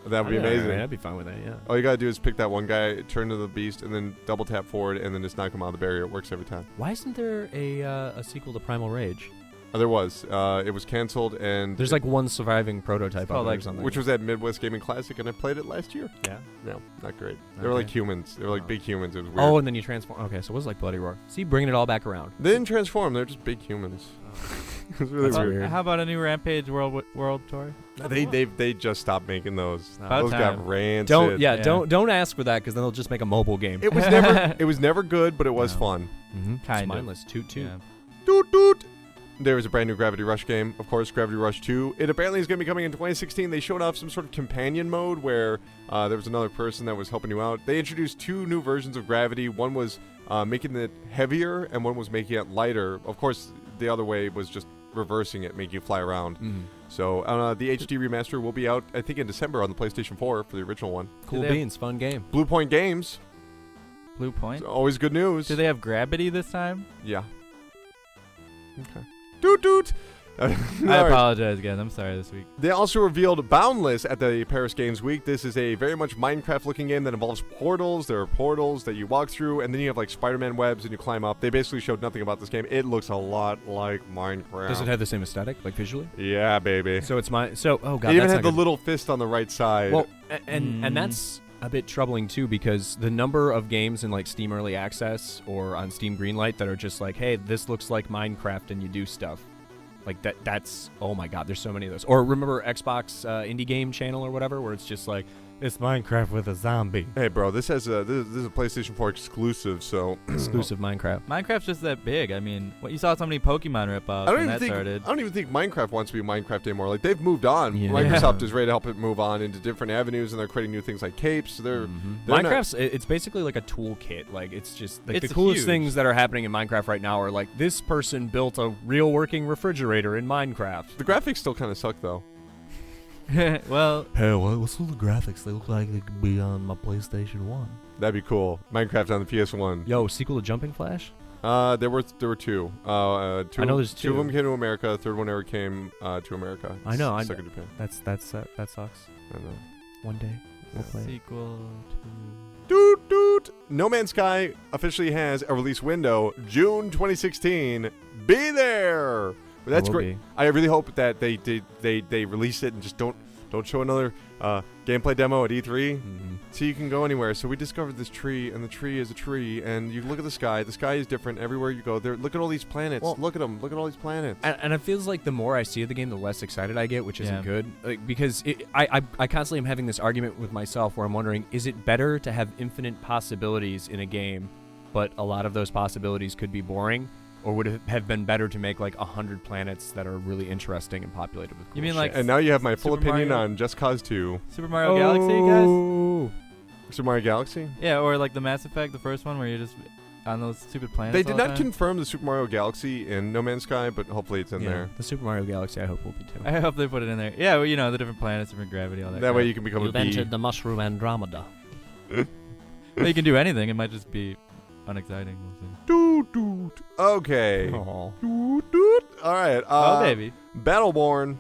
That would be Yeah, amazing. I'd be fine with that, yeah. All you gotta do is pick that one guy, turn to the beast, and then double tap forward, and then just knock him out of the barrier. It works every time. Why isn't there a sequel to Primal Rage? There was. It was canceled, and There's like one surviving prototype called, of it or like, something. which was at Midwest Gaming Classic, and I played it last year. Yeah. No, not great. They were like Okay. humans. They were like Oh. big humans. It was weird. Oh, and then you transform. Okay, so it was like Bloody Roar. See, bringing it all back around. They didn't transform. They're just big humans. It was really That's weird. weird. How about a new Rampage World Tour? They just stopped making those. About Those time. got rancid. Don't Yeah. don't ask for that because then they'll just make a mobile game. It was never good, but it was No. fun. Mm-hmm. Kind of. mindless. Toot toot. Yeah. Doot doot. There was a brand new Gravity Rush game, of course, Gravity Rush 2. It apparently is going to be coming in 2016. They showed off some sort of companion mode where there was another person that was helping you out. They introduced 2 new versions of Gravity. One was making it heavier, and one was making it lighter. Of course, the other way was just reversing it, making you fly around. Mm. So the HD remaster will be out, I think, in December on the PlayStation 4 for the original one. Cool Do they have- beans. Fun game. Blue Point Games, Blue Point. it's always good news. Do they have Gravity this time? Yeah. Okay. Doot doot. I Alright. apologize again. I'm sorry this week. They also revealed Boundless at the Paris Games Week. This is a very much Minecraft-looking game that involves portals. There are portals that you walk through, and then you have like Spider-Man webs, and you climb up. They basically showed nothing about this game. It looks a lot like Minecraft. Does it have the same aesthetic, like visually? Yeah, baby. So it's my. So oh god, It even that's had not the little fist on the right side. good. Well, and that's a bit troubling too because the number of games in like Steam Early Access or on Steam Greenlight that are just like, hey, this looks like Minecraft, and you do stuff. Like that's oh my god, there's so many of those. Or remember Xbox Indie Game Channel or whatever, where it's just like it's Minecraft with a zombie. Hey, bro, this is a PlayStation 4 exclusive, so Exclusive Minecraft. Minecraft's just that big. I mean, what you saw so many Pokemon rip-offs I when don't that even think started. I don't even think Minecraft wants to be Minecraft anymore. Like they've moved on. Yeah. Microsoft is ready to help it move on into different avenues, and they're creating new things like capes. They're not- Minecraft's it's basically like a toolkit. Like it's just like It's the coolest huge. things that are happening in Minecraft right now are like this person built a real working refrigerator in Minecraft. the graphics still kind of suck though. Well, Hey, what's all the graphics? They look like they could be on my PlayStation 1. That'd be cool. Minecraft on the PS1. Yo, sequel to Jumping Flash? There were 2. Two I know there's 2 of two. them came to America. The third one never came to America. I know, Stuck in Japan. That sucks. I don't know. One day we'll play. it. sequel to... Doot doot. No Man's Sky officially has a release window, June 2016. Be there. That's It will great. be. I really hope that they release it and just don't show another gameplay demo at E3. So you can go anywhere. So we discovered this tree, and the tree is a tree, and you look at the sky. The sky is different everywhere you go. There, look at all these planets. Well- Look at them. Look at all these planets. And it feels like the more I see of the game, the less excited I get, which isn't Yeah. good. Like, because I constantly am having this argument with myself where I'm wondering, is it better to have infinite possibilities in a game, but a lot of those possibilities could be boring? Or would it have been better to make like 100 planets that are really interesting and populated with cool You mean like shit? And now you have my full Super opinion Mario? on Just Cause 2. Super Mario Galaxy, guys? Oh. Super Mario Galaxy? Yeah, or like the Mass Effect, the first one where you're just on those stupid planets. They all did the not time. confirm the Super Mario Galaxy in No Man's Sky, but hopefully it's in Yeah, there. the Super Mario Galaxy I hope will be too. I hope they put it in there. Yeah, well, you know, the different planets, different gravity, all that. That way crap. you can become a You've bee. entered the mushroom Andromeda. Well, you can do anything. It might just be unexciting. We'll see. Doot doot. Okay. Aw. Doot doot. All right. Oh, baby. Battleborn.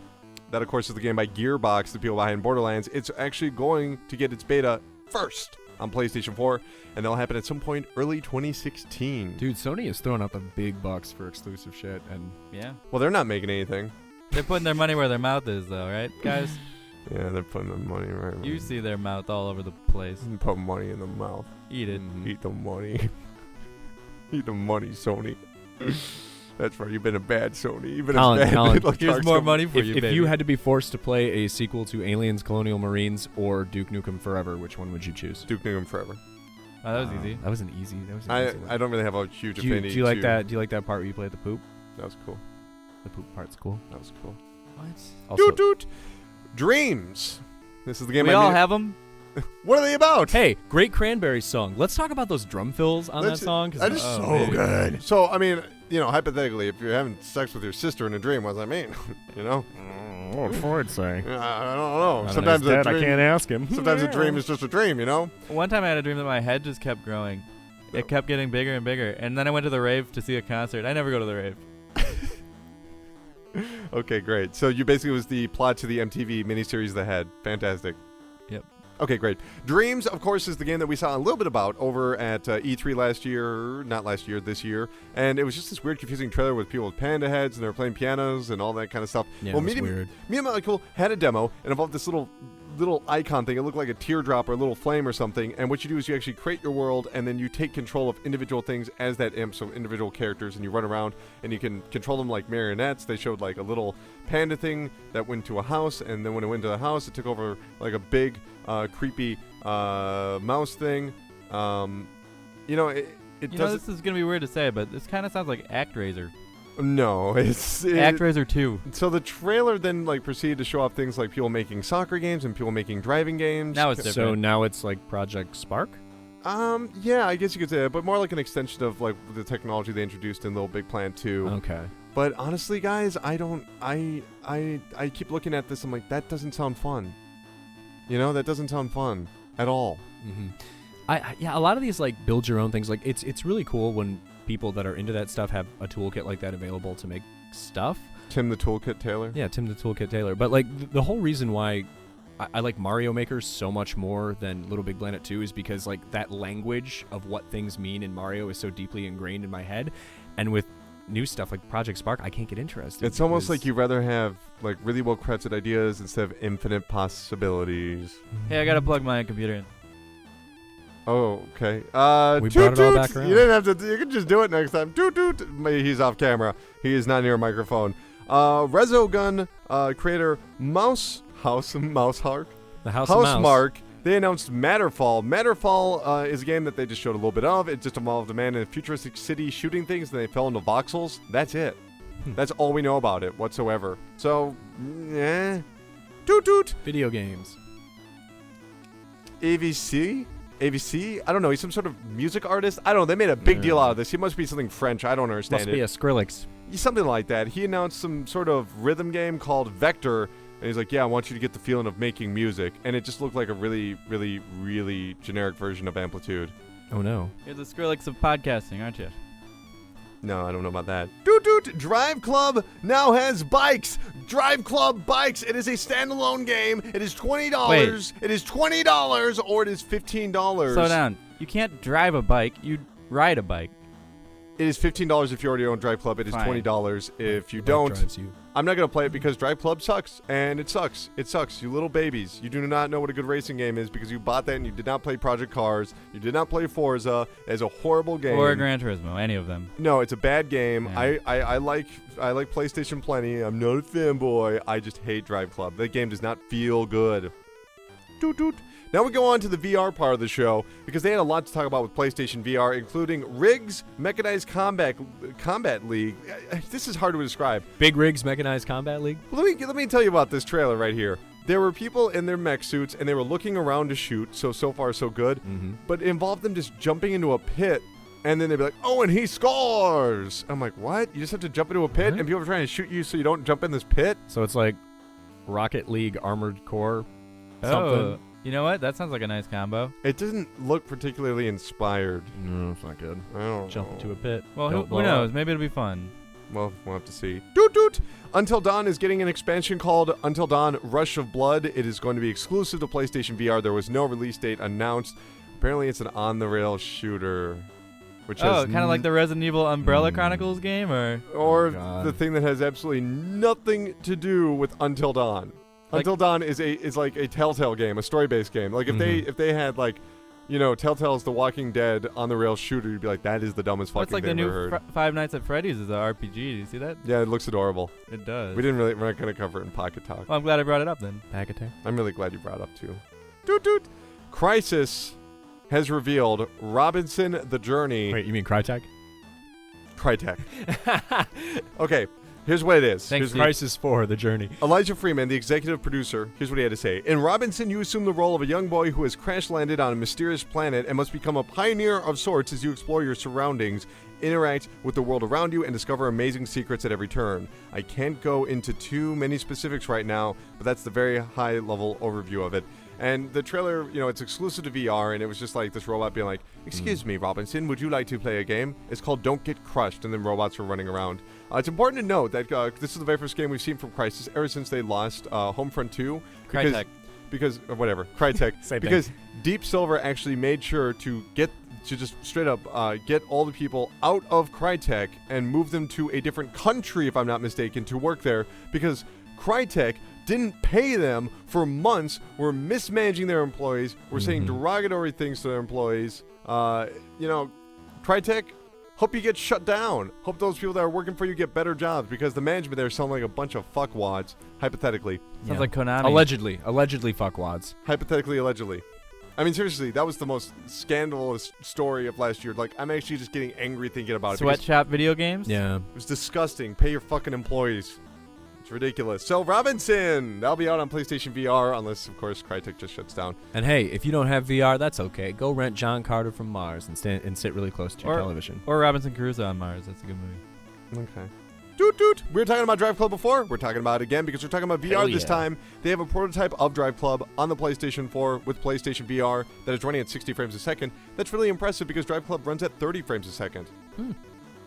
That, of course, is the game by Gearbox, the people behind Borderlands. It's actually going to get its beta 1st on PlayStation 4, and that'll happen at some point early 2016. Dude, Sony is throwing out the big bucks for exclusive shit, and Yeah. Well, they're not making anything. They're putting their money where their mouth is, though, right, guys? Yeah, they're putting the money right. You see their mouth all over the place. Put money in the mouth. Eat it. Eat the money. Eat the money, Sony. That's right. You've been a bad Sony. You've been Colin, a bad. Colin, like Here's Dark more Souls. money for you, if baby. you had to be forced to play a sequel to Aliens, Colonial Marines, or Duke Nukem Forever, which one would you choose? Duke Nukem Forever. Oh, that was easy. That was an easy. That was an easy one. I don't really have a huge Do you affinity. like to- that? Do you like that part where you play the poop? That was cool. The poop part's cool. That was cool. What? Doot doot. Dreams. This is the game. We I all needed- have them. What are they about? Hey, great Cranberries song. Let's talk about those drum fills on Let's- that song. 'Cause that is so baby. good. So I mean, hypothetically, if you're having sex with your sister in a dream, what does that mean? What would Ford say? I don't know. Sometimes a dream. ask him. Sometimes a dream is just a dream. One time I had a dream that my head just kept growing. It kept getting bigger and bigger. And then I went to the rave to see a concert. I never go to the rave. Okay, great. So you basically was the plot to the MTV miniseries The Head. Fantastic. Yep. Okay, great. Dreams, of course, is the game that we saw a little bit about over at E3 last year. Not last year, this year. And it was just this weird, confusing trailer with people with panda heads, and they were playing pianos and all that kind of stuff. Yeah, well, it was weird. Me and Michael had a demo, and involved this little icon thing. It looked like a teardrop or a little flame or something. And what you do is you actually create your world, and then you take control of individual things as that imp, so individual characters, and you run around, and you can control them like marionettes. They showed like a little panda thing that went to a house, and then when it went to the house, it took over like a big, creepy mouse thing. It doesn't. This is going to be weird to say, but this kind of sounds like ActRaiser. No, it's ActRaiser 2. So the trailer then proceeded to show off things like people making soccer games and people making driving games. Now it's different. So now it's like Project Spark? Yeah, I guess you could say that, but more like an extension of like the technology they introduced in Little Big Planet 2. Okay. But honestly, guys, I keep looking at this. I'm like, that doesn't sound fun. That doesn't sound fun at all. Mm-hmm. A lot of these like build your own things. Like it's really cool when people that are into that stuff have a toolkit like that available to make stuff. Tim the Toolkit Taylor. Yeah, Tim the Toolkit Taylor. But like the whole reason why I like Mario Maker so much more than Little Big Planet 2 is because like that language of what things mean in Mario is so deeply ingrained in my head, and with new stuff like Project Spark, I can't get interested. It's almost like you'd rather have like really well crafted ideas instead of infinite possibilities. Hey, I got to plug my computer in. Oh, okay. We toot brought it all toot. back around. You didn't have to. You can just do it next time. Toot toot. He's off camera. He is not near a microphone. Resogun creator Mousehark. The House of Mouse. Housemark. They announced Matterfall. Matterfall is a game that they just showed a little bit of. It just involved a man in a futuristic city shooting things, and they fell into voxels. That's it. That's all we know about it whatsoever. So, yeah. Toot toot. Video games. AVC? I don't know. He's some sort of music artist. I don't know. They made a big deal out of this. He must be something French. I don't understand Must it. be a Skrillex. Something like that. He announced some sort of rhythm game called Vector, and he's like, yeah, I want you to get the feeling of making music. And it just looked like a really, really, really generic version of Amplitude. Oh no. You're the Skrillex of podcasting, aren't you? No, I don't know about that. Doot doot! Drive Club now has bikes! Drive Club Bikes! It is a standalone game. It is $20. Wait. It is $20 or it is $15. Slow down. You can't drive a bike. You ride a bike. It is $15 if you already own Drive Club. It is Fine. $20 if you Bike don't. drives you. I'm not going to play it because Drive Club sucks, and it sucks. It sucks. You little babies. You do not know what a good racing game is because you bought that and you did not play Project Cars. You did not play Forza. It's a horrible game. Or Gran Turismo, any of them. No, it's a bad game. Yeah. I like PlayStation plenty. I'm not a fanboy. I just hate Drive Club. That game does not feel good. Doot doot. Now we go on to the VR part of the show because they had a lot to talk about with PlayStation VR, including Rigs Mechanized Combat League. This is hard to describe. Big Rigs Mechanized Combat League. Let me tell you about this trailer right here. There were people in their mech suits and they were looking around to shoot. So far so good. Mm-hmm. But it involved them just jumping into a pit. And then they'd be like, oh, and he scores. I'm like, what? You just have to jump into a pit What? and people are trying to shoot you so you don't jump in this pit? So it's like Rocket League Armored Core. Oh, Something. you know what? That sounds like a nice combo. It doesn't look particularly inspired. No, it's not good. I don't Jump know. into a pit. Well, Don't who blow knows? up. Maybe it'll be fun. Well, we'll have to see. Doot doot! Until Dawn is getting an expansion called Until Dawn Rush of Blood. It is going to be exclusive to PlayStation VR. There was no release date announced. Apparently, it's an on-the-rail shooter. Which kind of like the Resident Evil Umbrella Chronicles game, or the thing that has absolutely nothing to do with Until Dawn. Until Dawn is like a Telltale game, a story-based game. Like if they had like, Telltale's The Walking Dead on the rail shooter, you'd be like, that is the dumbest fucking thing I've ever heard. It's like the new Five Nights at Freddy's is an RPG. Do you see that? Yeah, it looks adorable. It does. We're not gonna cover it in Pocket Talk. Well, I'm glad I brought it up then. Packet Talk. I'm really glad you brought it up too. Doot doot. Crysis has revealed Robinson the Journey. Wait, you mean Crytek? Crytek. Okay, here's what it is. Thanks, Here's Crysis 4, The Journey. Elijah Freeman, the executive producer, here's what he had to say. In Robinson, you assume the role of a young boy who has crash-landed on a mysterious planet and must become a pioneer of sorts as you explore your surroundings, interact with the world around you, and discover amazing secrets at every turn. I can't go into too many specifics right now, but that's the very high-level overview of it. And the trailer, it's exclusive to VR, and it was just like this robot being like, excuse me, Robinson, would you like to play a game? It's called Don't Get Crushed, and then robots are running around. It's important to note that this is the very first game we've seen from Crysis ever since they lost Homefront 2. Crytek. Crytek. Because Deep Silver actually made sure to just straight up get all the people out of Crytek and move them to a different country, if I'm not mistaken, to work there, because Crytek didn't pay them for months, were mismanaging their employees, were saying derogatory things to their employees. Crytek, hope you get shut down. Hope those people that are working for you get better jobs, because the management there sound like a bunch of fuckwads, hypothetically. Sounds like Konami. Allegedly fuckwads. Hypothetically, allegedly. I mean, seriously, that was the most scandalous story of last year. Like, I'm actually just getting angry thinking about it. Sweatshop video games? Yeah. It was disgusting. Pay your fucking employees. It's ridiculous. So, Robinson, that'll be out on PlayStation VR, unless, of course, Crytek just shuts down. And hey, if you don't have VR, that's okay. Go rent John Carter from Mars and sit really close to your television. Or Robinson Crusoe on Mars. That's a good movie. Okay. Doot doot. We were talking about Drive Club before. We're talking about it again because we're talking about VR this time. They have a prototype of Drive Club on the PlayStation 4 with PlayStation VR that is running at 60 frames a second. That's really impressive because Drive Club runs at 30 frames a second.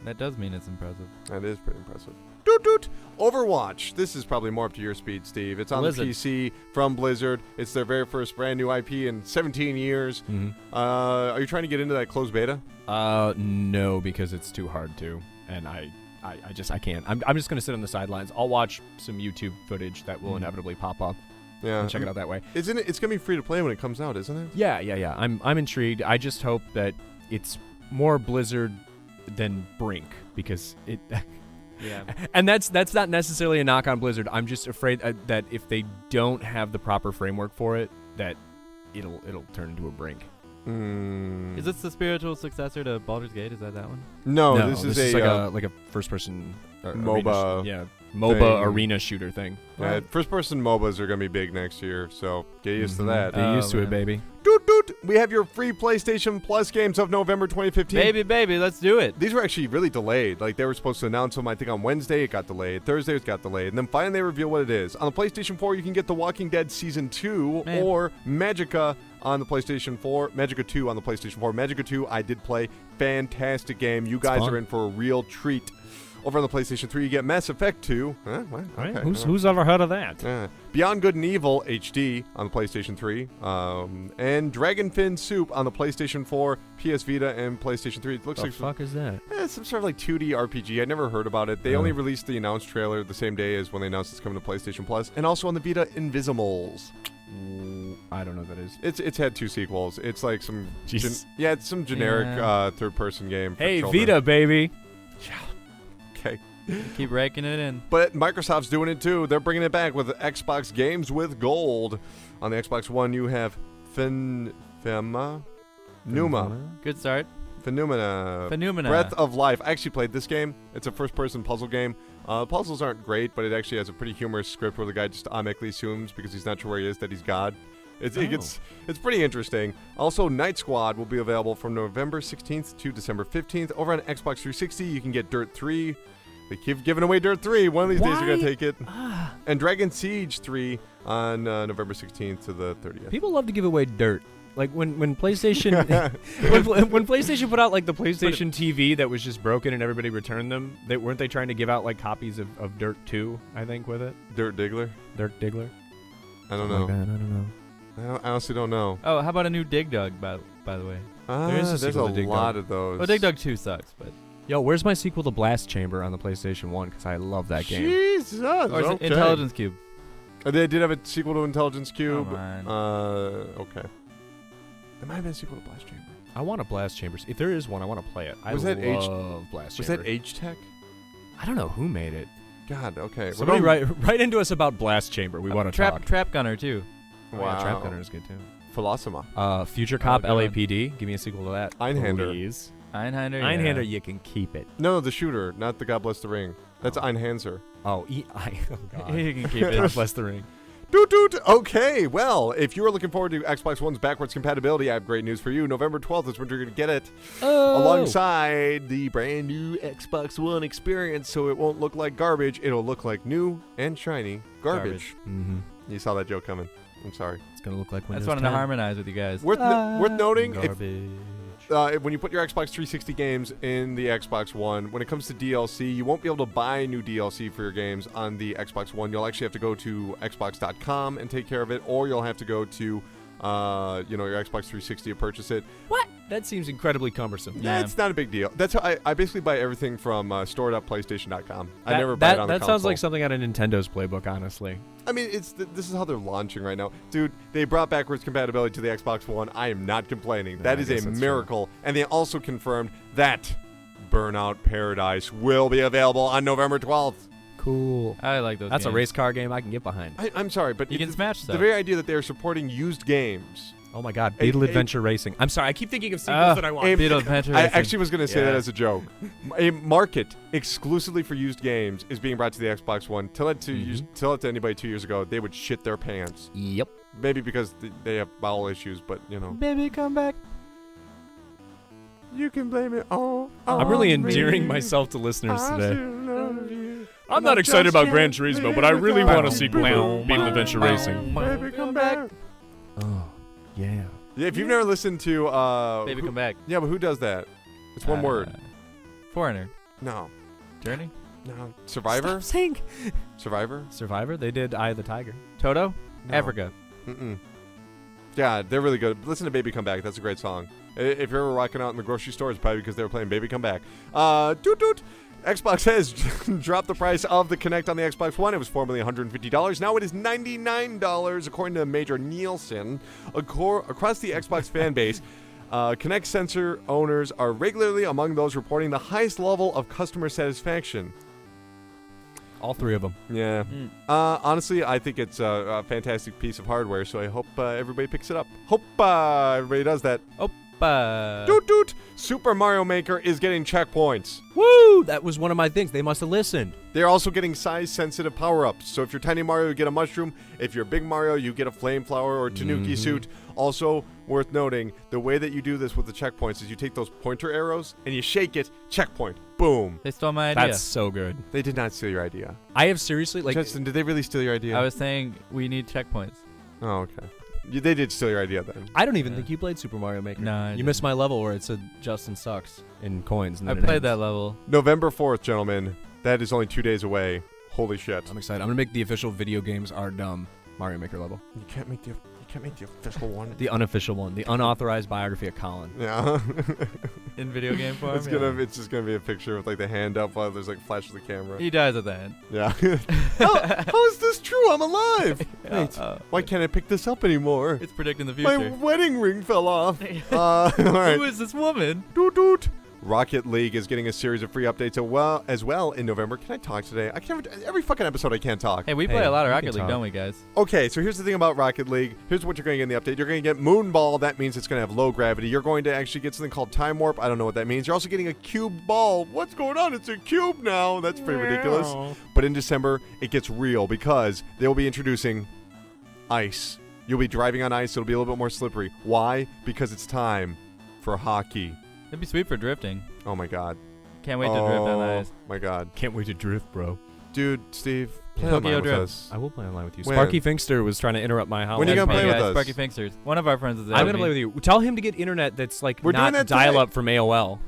That does mean it's impressive. That is pretty impressive. Doot doot. Overwatch. This is probably more up to your speed, Steve. It's on the PC from Blizzard. It's their very first brand new IP in 17 years. Are you trying to get into that closed beta? No, because it's too hard to, and I can't. I'm just gonna sit on the sidelines. I'll watch some YouTube footage that will inevitably pop up. Yeah, and check it out that way. Isn't it? It's gonna be free to play when it comes out, isn't it? Yeah. I'm intrigued. I just hope that it's more Blizzard than Brink, because it. Yeah. And that's not necessarily a knock on Blizzard. I'm just afraid that if they don't have the proper framework for it, that it'll turn into a Brink. Is this the spiritual successor to Baldur's Gate? Is that one? No, this is like a first-person MOBA. MOBA arena shooter thing. Yeah, first-person MOBAs are gonna be big next year, so get used to that. Get used to it, baby. Doot doot. We have your free PlayStation Plus games of November 2015. Baby, let's do it. These were actually really delayed. Like, they were supposed to announce them, I think, on Wednesday. It got delayed. Thursday, it got delayed. And then finally, they reveal what it is. On the PlayStation 4, you can get The Walking Dead Season 2 or Magica on the PlayStation 4. Magica 2 on the PlayStation 4. Magica 2, I did play. Fantastic game. You guys are in for a real treat. Over on the PlayStation 3, you get Mass Effect 2. Okay. Who's ever heard of that? Beyond Good and Evil HD on the PlayStation 3. And Dragonfin Soup on the PlayStation 4, PS Vita, and PlayStation 3. It looks like fuck is that? It's some sort of like 2D RPG. I never heard about it. They only released the announced trailer the same day as when they announced it's coming to PlayStation Plus. And also on the Vita, Invisimals. I don't know what that is. It's had 2 sequels. It's like some it's some generic third-person game for Hey, children. Vita, baby. Yeah. Okay. Keep raking it in. But Microsoft's doing it too. They're bringing it back with Xbox Games with Gold. On the Xbox One, you have Numa. Good start. Phenomena. Breath of Life. I actually played this game. It's a first-person puzzle game. Puzzles aren't great, but it actually has a pretty humorous script where the guy just automatically assumes, because he's not sure where he is, that he's God. It's pretty interesting. Also, Night Squad will be available from November 16th to December 15th. Over on Xbox 360, you can get Dirt 3. They keep giving away Dirt 3. One of these days, you're going to take it. And Dragon Siege 3 on November 16th to the 30th. People love to give away dirt. Like when PlayStation when PlayStation put out like the PlayStation TV that was just broken and everybody returned them, weren't they trying to give out like copies of Dirt 2, I think, with it? Dirt Diggler? Dirt Diggler? I don't know. Like that, I don't know. I honestly don't know. Oh, how about a new Dig Dug, by the way? There is a There's sequel a to Dig lot Dug. of those. Well, Dig Dug 2 sucks, but... Yo, where's my sequel to Blast Chamber on the PlayStation 1? Because I love that game. Jesus. Or is it Okay. Intelligence Cube? They did have a sequel to Intelligence Cube. Come on. Okay. There might have been a sequel to Blast Chamber. I want a Blast Chamber. If there is one, I want to play it. Was that love Blast Was Chamber. that Age Tech? I don't know who made it. God, okay. Somebody write into us about Blast Chamber. We want to talk. Trap Gunner, too. Oh, yeah, Trap Gunner is good, too. Philosoma. Future Cop good one. LAPD. Give me a sequel to that. Einhander. Please. Einhander, Einhander, yeah. you can keep it. No, the shooter, not the God Bless the Ring. That's Oh. Einhanzer. Oh, oh God. You can keep God it. bless the ring. Doot. Okay, well, if you are looking forward to Xbox One's backwards compatibility, I have great news for you. November 12th is when you're going to get it alongside the brand new Xbox One experience, so it won't look like garbage. It'll look like new and shiny garbage. Mm-hmm. You saw that joke coming. I'm sorry. It's gonna look like I Windows just wanted to 10. harmonize with you guys. Worth noting, if Garbage. when you put your Xbox 360 games in the Xbox One, when it comes to DLC, you won't be able to buy new DLC for your games on the Xbox One. You'll actually have to go to Xbox.com and take care of it, or you'll have to go to, your Xbox 360 to purchase it. What? That seems incredibly cumbersome. Yeah, it's not a big deal. That's how I basically buy everything from store.playstation.com. I never buy it on the That console. sounds like something out of Nintendo's playbook, honestly. I mean, this is how they're launching right now. Dude, they brought backwards compatibility to the Xbox One. I am not complaining. Yeah, That I is guess a that's miracle. And they also confirmed that Burnout Paradise will be available on November 12th. Cool. I like those That's a games. race car game I can get behind. I'm sorry, but You can smash stuff. the very idea that they're supporting used games. Oh my God, Beetle a- Adventure Racing. I'm sorry, I keep thinking of sequels that I want. Beetle Adventure I Racing. actually was going to say that Yeah. as a joke. A market exclusively for used games is being brought to the Xbox One. Tell it to anybody 2 years ago, they would shit their pants. Yep. Maybe because they have bowel issues, but Baby, come back. You can blame it all. I'm really on me. endearing myself to listeners I today. still love you. I'm not excited about Gran Turismo, but I really want a sequel to Beetle Adventure Racing. Baby, come back. Oh, yeah. Yeah, if you've never listened to Baby, come back. yeah, but who does that? It's one word. Foreigner. No, Journey. no. Survivor. Stop saying. Survivor. Survivor. They did Eye of the Tiger. Toto. No. Africa. Mm-mm. Yeah, they're really good. Listen to Baby Come Back. That's a great song. If you're ever rocking out in the grocery store, it's probably because they were playing Baby Come Back. Doot doot. Xbox has dropped the price of the Kinect on the Xbox One. It was formerly $150. Now it is $99, according to Major Nielsen. Across the Xbox fan base, Kinect sensor owners are regularly among those reporting the highest level of customer satisfaction. All three of them. Yeah. Honestly, I think it's a fantastic piece of hardware, so I hope everybody picks it up. Hope everybody does that. Doot doot! Super Mario Maker is getting checkpoints. Woo! That was one of my things. They must have listened. They're also getting size-sensitive power-ups. So if you're Tiny Mario, you get a mushroom. If you're Big Mario, you get a flame flower or Tanuki suit. Also, worth noting, the way that you do this with the checkpoints is you take those pointer arrows and you shake it, checkpoint, boom. They stole my idea. That's so good. They did not steal your idea. I have seriously Justin, did they really steal your idea? I was saying we need checkpoints. Oh, okay. They did steal your idea then. I don't even Yeah. think you played Super Mario Maker. No, I you didn't. missed my level where it said Justin sucks in coins. And I then it played ends. that level. November 4th, gentlemen. That is only 2 days away. Holy shit. I'm excited. I'm gonna make the official video games are dumb Mario Maker level. You can't make the official one. The unofficial one. The unauthorized biography of Colin. Yeah. In video game form. It's just gonna be a picture with like the hand up while there's like flash of the camera. He dies at the end. Yeah. how is this true? I'm alive. Wait, why can't I pick this up anymore? It's predicting the My future. wedding ring fell off. All right. Who is this woman? Doot doot. Rocket League is getting a series of free updates as well in November. Can I talk today? I can't. Every fucking episode I can't talk. Hey, we play Hey, a lot of we Rocket can League, talk. don't we, guys? Okay, so here's the thing about Rocket League. Here's what you're going to get in the update. You're going to get Moonball. That means it's going to have low gravity. You're going to actually get something called Time Warp. I don't know what that means. You're also getting a cube ball. What's going on? It's a cube now. That's pretty ridiculous. But in December, it gets real because they will be introducing ice. You'll be driving on ice. It'll be a little bit more slippery. Why? Because it's time for hockey. It'd be sweet for drifting. Oh, my God. Can't wait to drift on ice. My God. Can't wait to drift, bro. Dude, Steve, play Tokyo online with Drift. us. I will play online with you. When? Sparky Finkster was trying to interrupt my house. When are you That's gonna me, play with guys, us? Sparky Finksters. One of our friends is there. I'm gonna play with you. Tell him to get internet that's like We're doing not that today. dial up from AOL.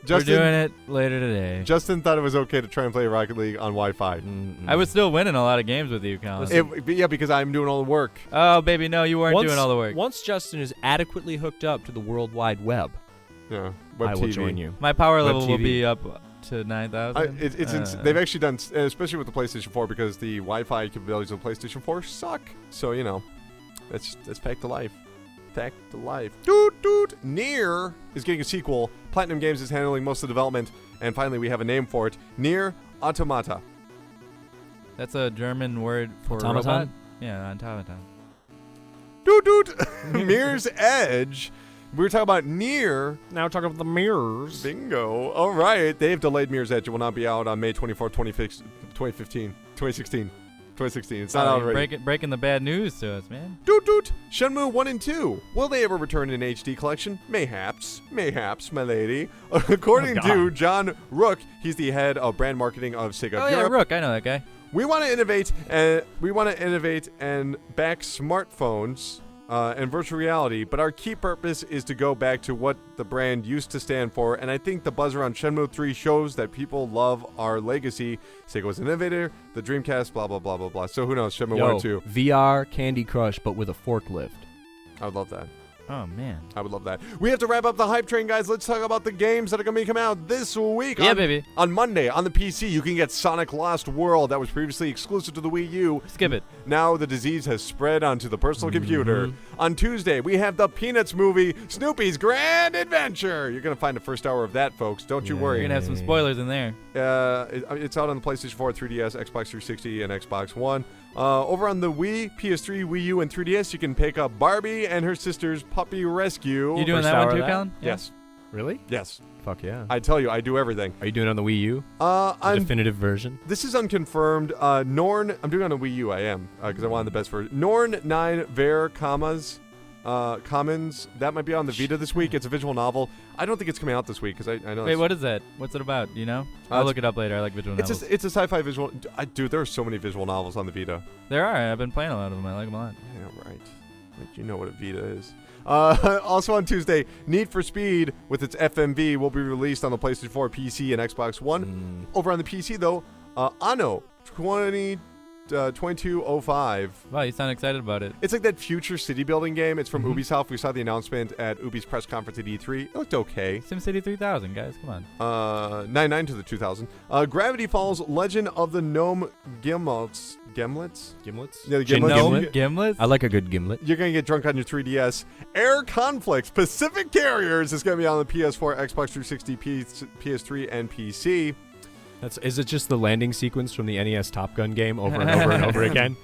We're doing it later today. Justin thought it was okay to try and play Rocket League on Wi-Fi. I was still winning a lot of games with you, Colin. Yeah, because I'm doing all the work. Oh, baby, no, you weren't doing all the work. Once Justin is adequately hooked up to the World Wide Web, Yeah, Web I TV. will join you. My power Web level will TV. be up to 9,000. They've actually done, especially with the PlayStation 4, because the Wi-Fi capabilities of the PlayStation 4 suck. So that's fact of life. Fact of life. Doot. Nier is getting a sequel. Platinum Games is handling most of the development, and finally we have a name for it: Nier Automata. That's a German word for Automaton? robot. Yeah, automaton. Doot. Mirror's Edge. We were talking about Nier. Now talking about the mirrors. Bingo. All right. They've delayed Mirror's Edge. It will not be out on May 24th, 2016. It's not out already. Breaking the bad news to us, man. Doot. Shenmue 1 and 2. Will they ever return in HD collection? Mayhaps, my lady. According to John Rook, he's the head of brand marketing of Sega Oh yeah, Europe. Rook, I know that guy. We want to innovate, and back smartphones and virtual reality, but our key purpose is to go back to what the brand used to stand for, and I think the buzz around Shenmue 3 shows that people love our legacy. Sega was an innovator, the Dreamcast, blah, blah, blah, blah, blah. So who knows, Shenmue 1 and 2. VR Candy Crush, but with a forklift. I would love that. Oh man. I would love that. We have to wrap up the hype train, guys. Let's talk about the games that are going to be coming out this week. Yeah, baby. On Monday, on the PC, you can get Sonic Lost World. That was previously exclusive to the Wii U. Skip it. Now the disease has spread onto the personal computer. On Tuesday, we have the Peanuts movie, Snoopy's Grand Adventure. You're going to find the first hour of that, folks. Don't you You're worry. gonna have some spoilers in there. It's out on the PlayStation 4, 3DS, Xbox 360, and Xbox One. Over on the Wii, PS3, Wii U, and 3DS, you can pick up Barbie and her sister's Puppy Rescue. You doing First that hour one too, of that? Colin? Yeah. Yes. Really? Yes. Fuck yeah. I tell you, I do everything. Are you doing it on the Wii U? The Definitive version? This is unconfirmed. Norn, I'm doing it on the Wii U, I am, because I wanted the best version. Norn 9 Ver Commons, that might be on the Vita this week. It's a visual novel. I don't think it's coming out this week, because I know Wait, it's, what is that? What's it about? You know? I'll look it up later. I like visual novels. it's a sci-fi visual. Dude, there are so many visual novels on the Vita. There are. I've been playing a lot of them. I like them a lot. Yeah, right. Like, you know what a Vita is. Also on Tuesday, Need for Speed with its FMV will be released on the PlayStation 4, PC, and Xbox One. Over on the PC, though, Anno 2205. Wow, you sound excited about it. It's like that future city building game. It's from Ubisoft. We saw the announcement at Ubi's press conference at E3. It looked okay. SimCity 3000, guys. Come on. 99 to the 2000. Gravity Falls Legend of the Gnome Gimlets. Gimlets? Gimlets? Yeah, the Gimlet? Gimlets? I like a good gimlet. You're going to get drunk on your 3DS. Air Conflict Pacific Carriers is going to be on the PS4, Xbox 360, PS3, and PC. Is it just the landing sequence from the NES Top Gun game over and over and over again?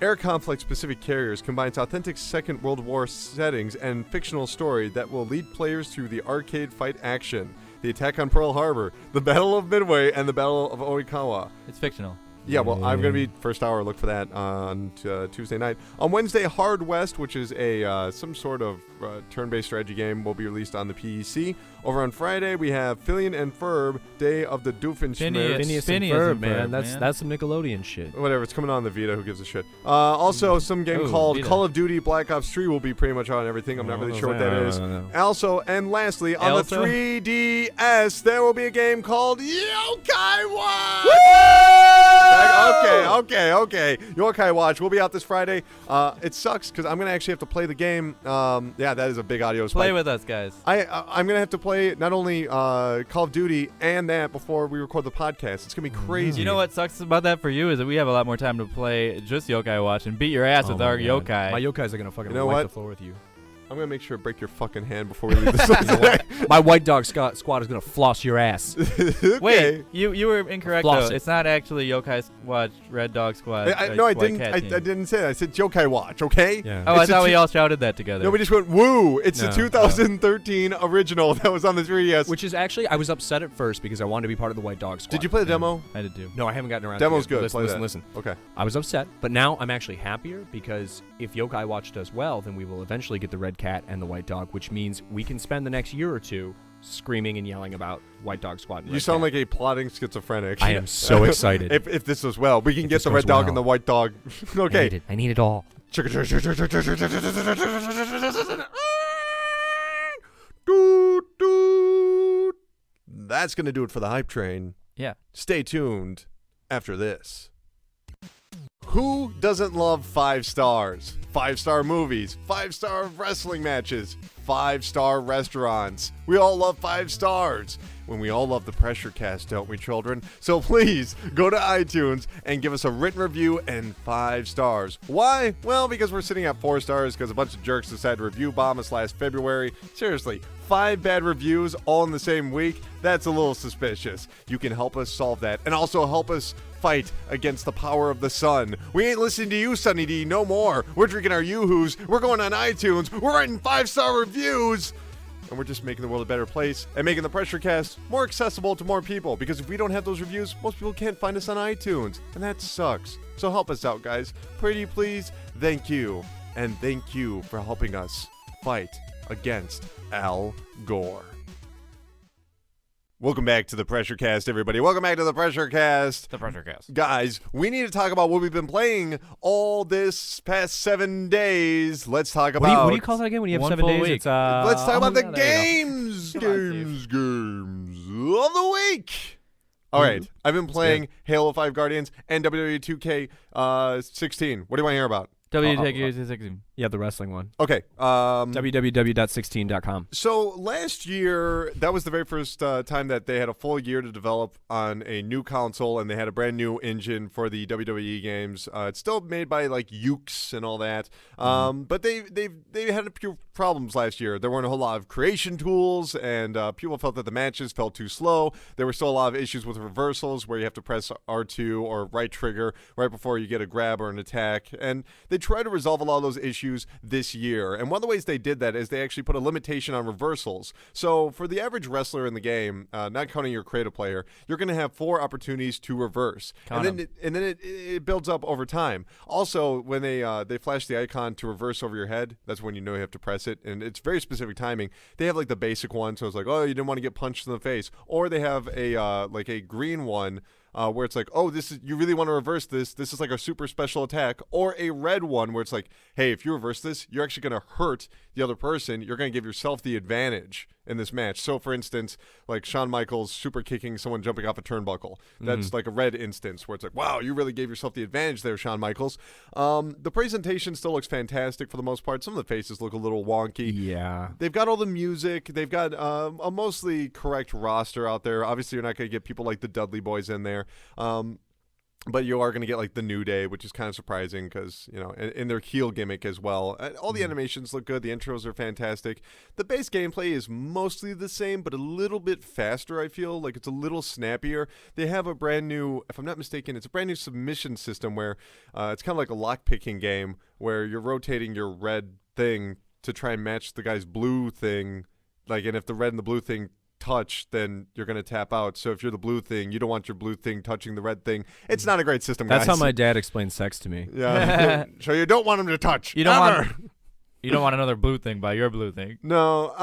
Air Conflict Pacific Carriers combines authentic Second World War settings and fictional story that will lead players through the arcade fight action, the attack on Pearl Harbor, the Battle of Midway, and the Battle of Oikawa. It's fictional. Yeah, well, I'm going to be first hour. Look for that on Tuesday night. On Wednesday, Hard West, which is a some sort of turn-based strategy game, will be released on the PC. Over on Friday, we have Filion and Ferb, Day of the Doofenshmirtz. Phineas and Ferb, man. That's some Nickelodeon shit. Whatever, it's coming on the Vita. Who gives a shit? Also, some game called Vita. Call of Duty Black Ops 3 will be pretty much on everything. I'm not really sure what that is. Also, and lastly, on the 3DS, there will be a game called Yokai Watch. Okay. Yokai Watch will be out this Friday. It sucks because I'm going to actually have to play the game. Yeah, that is a big audio spike. Play with us, guys. I'm going to have to play not only Call of Duty and that before we record the podcast. It's going to be crazy. You know what sucks about that for you is that we have a lot more time to play just Yokai Watch and beat your ass with our yokai. My yokais are going to fucking wipe what? the floor with you. I'm going to make sure to break your fucking hand before we leave this. My white dog squad is going to floss your ass. Okay. Wait, you were incorrect Floss though. it. It's not actually Yokai Watch, Red Dog Squad. No, I White didn't. Cat I Team. didn't say that. I said Yokai Watch. Okay. Yeah. Oh, I It's a thought we two- all shouted that together. No, we just went woo. It's the No. 2013 original that was on the 3DS. Which is actually, I was upset at first because I wanted to be part of the white dog squad. Did you play the demo? I did too. No, I haven't gotten around Demo's to it. good. Listen, Play listen, that. listen. Okay. I was upset, but now I'm actually happier because if Yokai Watch does well, then we will eventually get the red cat and the white dog, which means we can spend the next year or two screaming and yelling about White Dog Squad. And You Red sound Cat. like a plotting schizophrenic. I am so excited. If this goes well, we can If get this the red goes dog well. and the white dog. Okay. I need it all. That's going to do it for the hype train. Yeah. Stay tuned after this. Who doesn't love 5 stars? 5-star movies, 5-star wrestling matches, 5-star restaurants. We all love 5 stars. When we all love the Pressure Cast, don't we, children? So please go to iTunes and give us a written review and 5 stars. Why? Well, because we're sitting at 4 stars because a bunch of jerks decided to review bomb us last February. Seriously, 5 bad reviews all in the same week? That's a little suspicious. You can help us solve that and also help us fight against the power of the sun. We ain't listening to you, Sunny D, no more. We're drinking our Yoo-Hoos. We're going on iTunes. We're writing 5-star reviews. And we're just making the world a better place and making the Pressure Cast more accessible to more people. Because if we don't have those reviews, most people can't find us on iTunes. And that sucks. So help us out, guys. Pretty please. Thank you. And thank you for helping us fight against Al Gore. Welcome back to the Pressure Cast, everybody. Welcome back to the Pressure Cast. The Pressure Cast. Guys, we need to talk about what we've been playing all this past 7 days. Let's talk about... What do you call that again when you have One 7 full days? week. It's, Let's talk about the yeah, there you go. games Come on, of the week. All right, I've been playing Halo 5 Guardians and WWE 2K16. What do you want to hear about? WTK16. Yeah, the wrestling one. Okay. www.16.com. So last year, that was the very first time that they had a full year to develop on a new console, and they had a brand new engine for the WWE games. It's still made by like Ukes and all that, but they had a few problems last year. There weren't a whole lot of creation tools, and people felt that the matches felt too slow. There were still a lot of issues with reversals, where you have to press R2 or right trigger right before you get a grab or an attack, and they tried to resolve a lot of those issues this year. And one of the ways they did that is they actually put a limitation on reversals. So for the average wrestler in the game, not counting your creative player, you're going to have 4 opportunities to reverse. And then it builds up over time. Also, when they flash the icon to reverse over your head, that's when you know you have to press it. And it's very specific timing. They have like the basic one, so it's like, oh, you didn't want to get punched in the face. Or they have a like a green one, where it's like, oh, this is, you really want to reverse this. This is like a super special attack. Or a red one where it's like, hey, if you reverse this, you're actually going to hurt the other person. You're going to give yourself the advantage in this match. So, for instance, like Shawn Michaels super kicking someone jumping off a turnbuckle. That's like a red instance where it's like, wow, you really gave yourself the advantage there, Shawn Michaels. The presentation still looks fantastic for the most part. Some of the faces look a little wonky. Yeah. They've got all the music. They've got a mostly correct roster out there. Obviously, you're not going to get people like the Dudley Boys in there. But you are going to get like the New Day, which is kind of surprising because, you know, in their heel gimmick as well. All the animations look good. The intros are fantastic. The base gameplay is mostly the same, but a little bit faster, I feel. Like it's a little snappier. They have a brand new, if I'm not mistaken, it's a brand new submission system where it's kind of like a lock-picking game where you're rotating your red thing to try and match the guy's blue thing. Like, and if the red and the blue thing touch, then you're going to tap out. So if you're the blue thing, you don't want your blue thing touching the red thing. It's not a great system, guys. That's how my dad explains sex to me. Yeah. So you don't want them to touch. You don't ever. want You don't want another blue thing by your blue thing. No,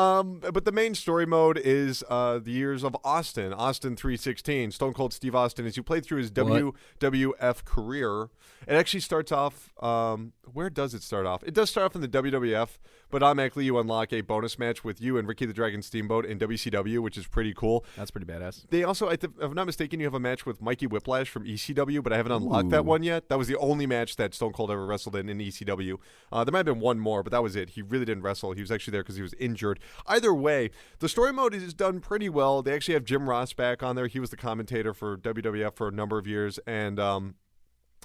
but the main story mode is the years of Austin 3:16. Stone Cold Steve Austin, as you play through his WWF career. It actually starts off, where does it start off? It does start off in the WWF, but automatically you unlock a bonus match with you and Ricky the Dragon Steamboat in WCW, which is pretty cool. That's pretty badass. They also, if I'm not mistaken, you have a match with Mikey Whiplash from ECW, but I haven't unlocked that one yet. That was the only match that Stone Cold ever wrestled in ECW. There might have been one more, but that was it. He really didn't wrestle. He was actually there because he was injured. Either way, the story mode is done pretty well. They actually have Jim Ross back on there. He was the commentator for WWF for a number of years, and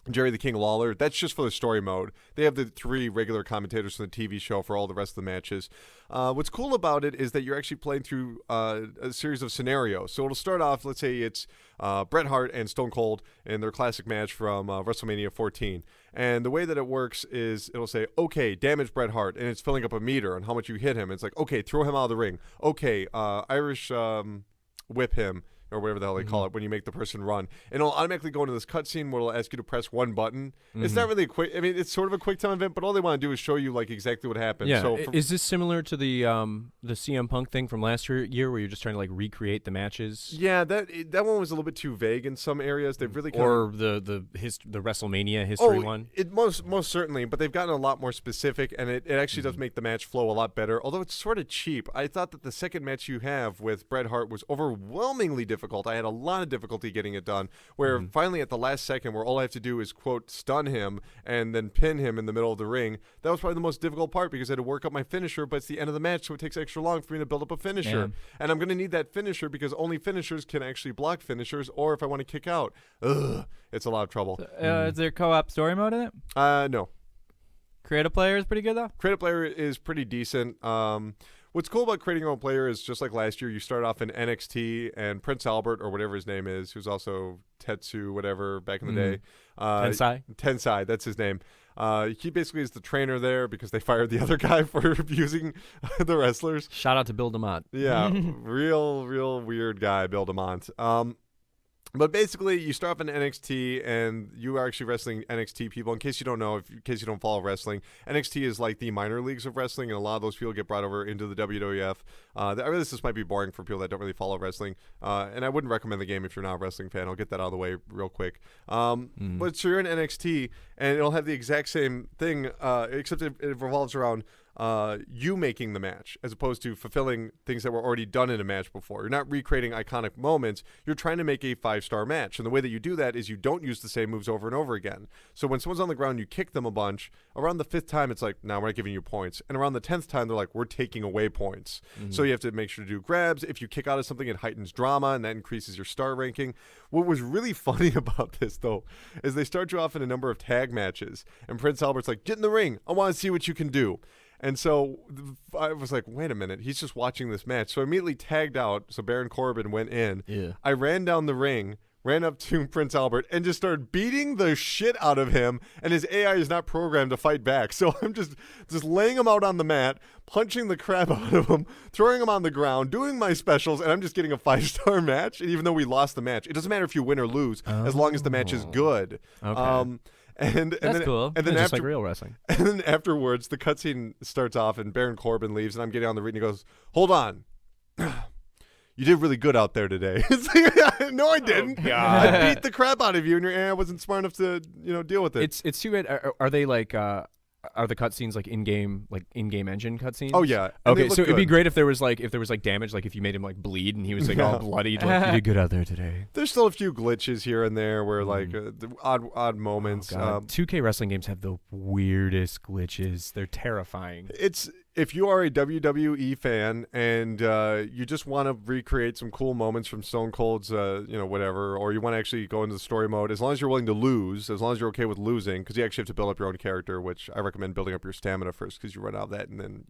Jerry the King Lawler. That's just for the story mode. They have the 3 regular commentators from the TV show for all the rest of the matches. What's cool about it is that you're actually playing through a series of scenarios. So it'll start off, let's say it's Bret Hart and Stone Cold in their classic match from WrestleMania 14. And the way that it works is it'll say, okay, damage Bret Hart, and it's filling up a meter on how much you hit him. It's like, okay, throw him out of the ring. Okay, Irish whip him. or whatever the hell they call it when you make the person run. And it'll automatically go into this cutscene where it'll ask you to press one button. It's not really a quick. I mean, it's sort of a quick time event, but all they want to do is show you like exactly what happened. Yeah. So Is this similar to the CM Punk thing from last year where you're just trying to like recreate the matches? Yeah, that one was a little bit too vague in some areas. They've really or the WrestleMania history one. It most certainly, but they've gotten a lot more specific, and it actually does make the match flow a lot better. Although it's sort of cheap. I thought that the second match you have with Bret Hart was overwhelmingly difficult. I had a lot of difficulty getting it done. Where finally at the last second, where all I have to do is quote stun him and then pin him in the middle of the ring. That was probably the most difficult part because I had to work up my finisher, but it's the end of the match, so it takes extra long for me to build up a finisher. Man. And I'm going to need that finisher because only finishers can actually block finishers, or if I want to kick out. Ugh, it's a lot of trouble. Is there co-op story mode in it? No. Creative player is pretty good though. Creative player is pretty decent. What's cool about creating your own player is just like last year, you start off in NXT, and Prince Albert, or whatever his name is, who's also Tetsu, whatever, back in the day. Tensai, that's his name. He basically is the trainer there because they fired the other guy for abusing the wrestlers. Shout out to Bill DeMott. Yeah, real weird guy, Bill DeMont. But basically, you start off in NXT, and you are actually wrestling NXT people. In case you don't know, in case you don't follow wrestling, NXT is like the minor leagues of wrestling, and a lot of those people get brought over into the WWF. I realize this might be boring for people that don't really follow wrestling, and I wouldn't recommend the game if you're not a wrestling fan. I'll get that out of the way real quick. But so you're in NXT, and it'll have the exact same thing, except it revolves around you making the match as opposed to fulfilling things that were already done in a match before. You're not recreating iconic moments. You're trying to make a 5-star match. And the way that you do that is you don't use the same moves over and over again. So when someone's on the ground, you kick them a bunch. Around the 5th time, it's like, no, we're not giving you points. And around the 10th time, they're like, we're taking away points. So you have to make sure to do grabs. If you kick out of something, it heightens drama, and that increases your star ranking. What was really funny about this, though, is they start you off in a number of tag matches. And Prince Albert's like, get in the ring. I want to see what you can do. And so I was like, wait a minute, he's just watching this match. So I immediately tagged out, so Baron Corbin went in. Yeah. I ran down the ring, ran up to Prince Albert, and just started beating the shit out of him, and his AI is not programmed to fight back. So I'm just laying him out on the mat, punching the crap out of him, throwing him on the ground, doing my specials, and I'm just getting a 5-star match. And even though we lost the match, it doesn't matter if you win or lose, as long as the match is good. Okay. And That's then, cool. And then just after, like real wrestling. And then afterwards, the cutscene starts off, and Baron Corbin leaves, and I'm getting on the ring, and he goes, "Hold on, you did really good out there today." It's like, no, I didn't. I beat the crap out of you, and your AI wasn't smart enough to deal with it. It's too bad. Are they like? Are the cutscenes like in-game engine cutscenes? Oh yeah. Okay, so it'd be great if there was like damage, like if you made him like bleed and he was like all bloodied. Like, you did good out there today. There's still a few glitches here and there where like the odd moments. 2K wrestling games have the weirdest glitches. They're terrifying. If you are a WWE fan and you just want to recreate some cool moments from Stone Cold's, whatever, or you want to actually go into the story mode, as long as you're willing to lose, as long as you're okay with losing, because you actually have to build up your own character, which I recommend building up your stamina first, because you run out of that, and then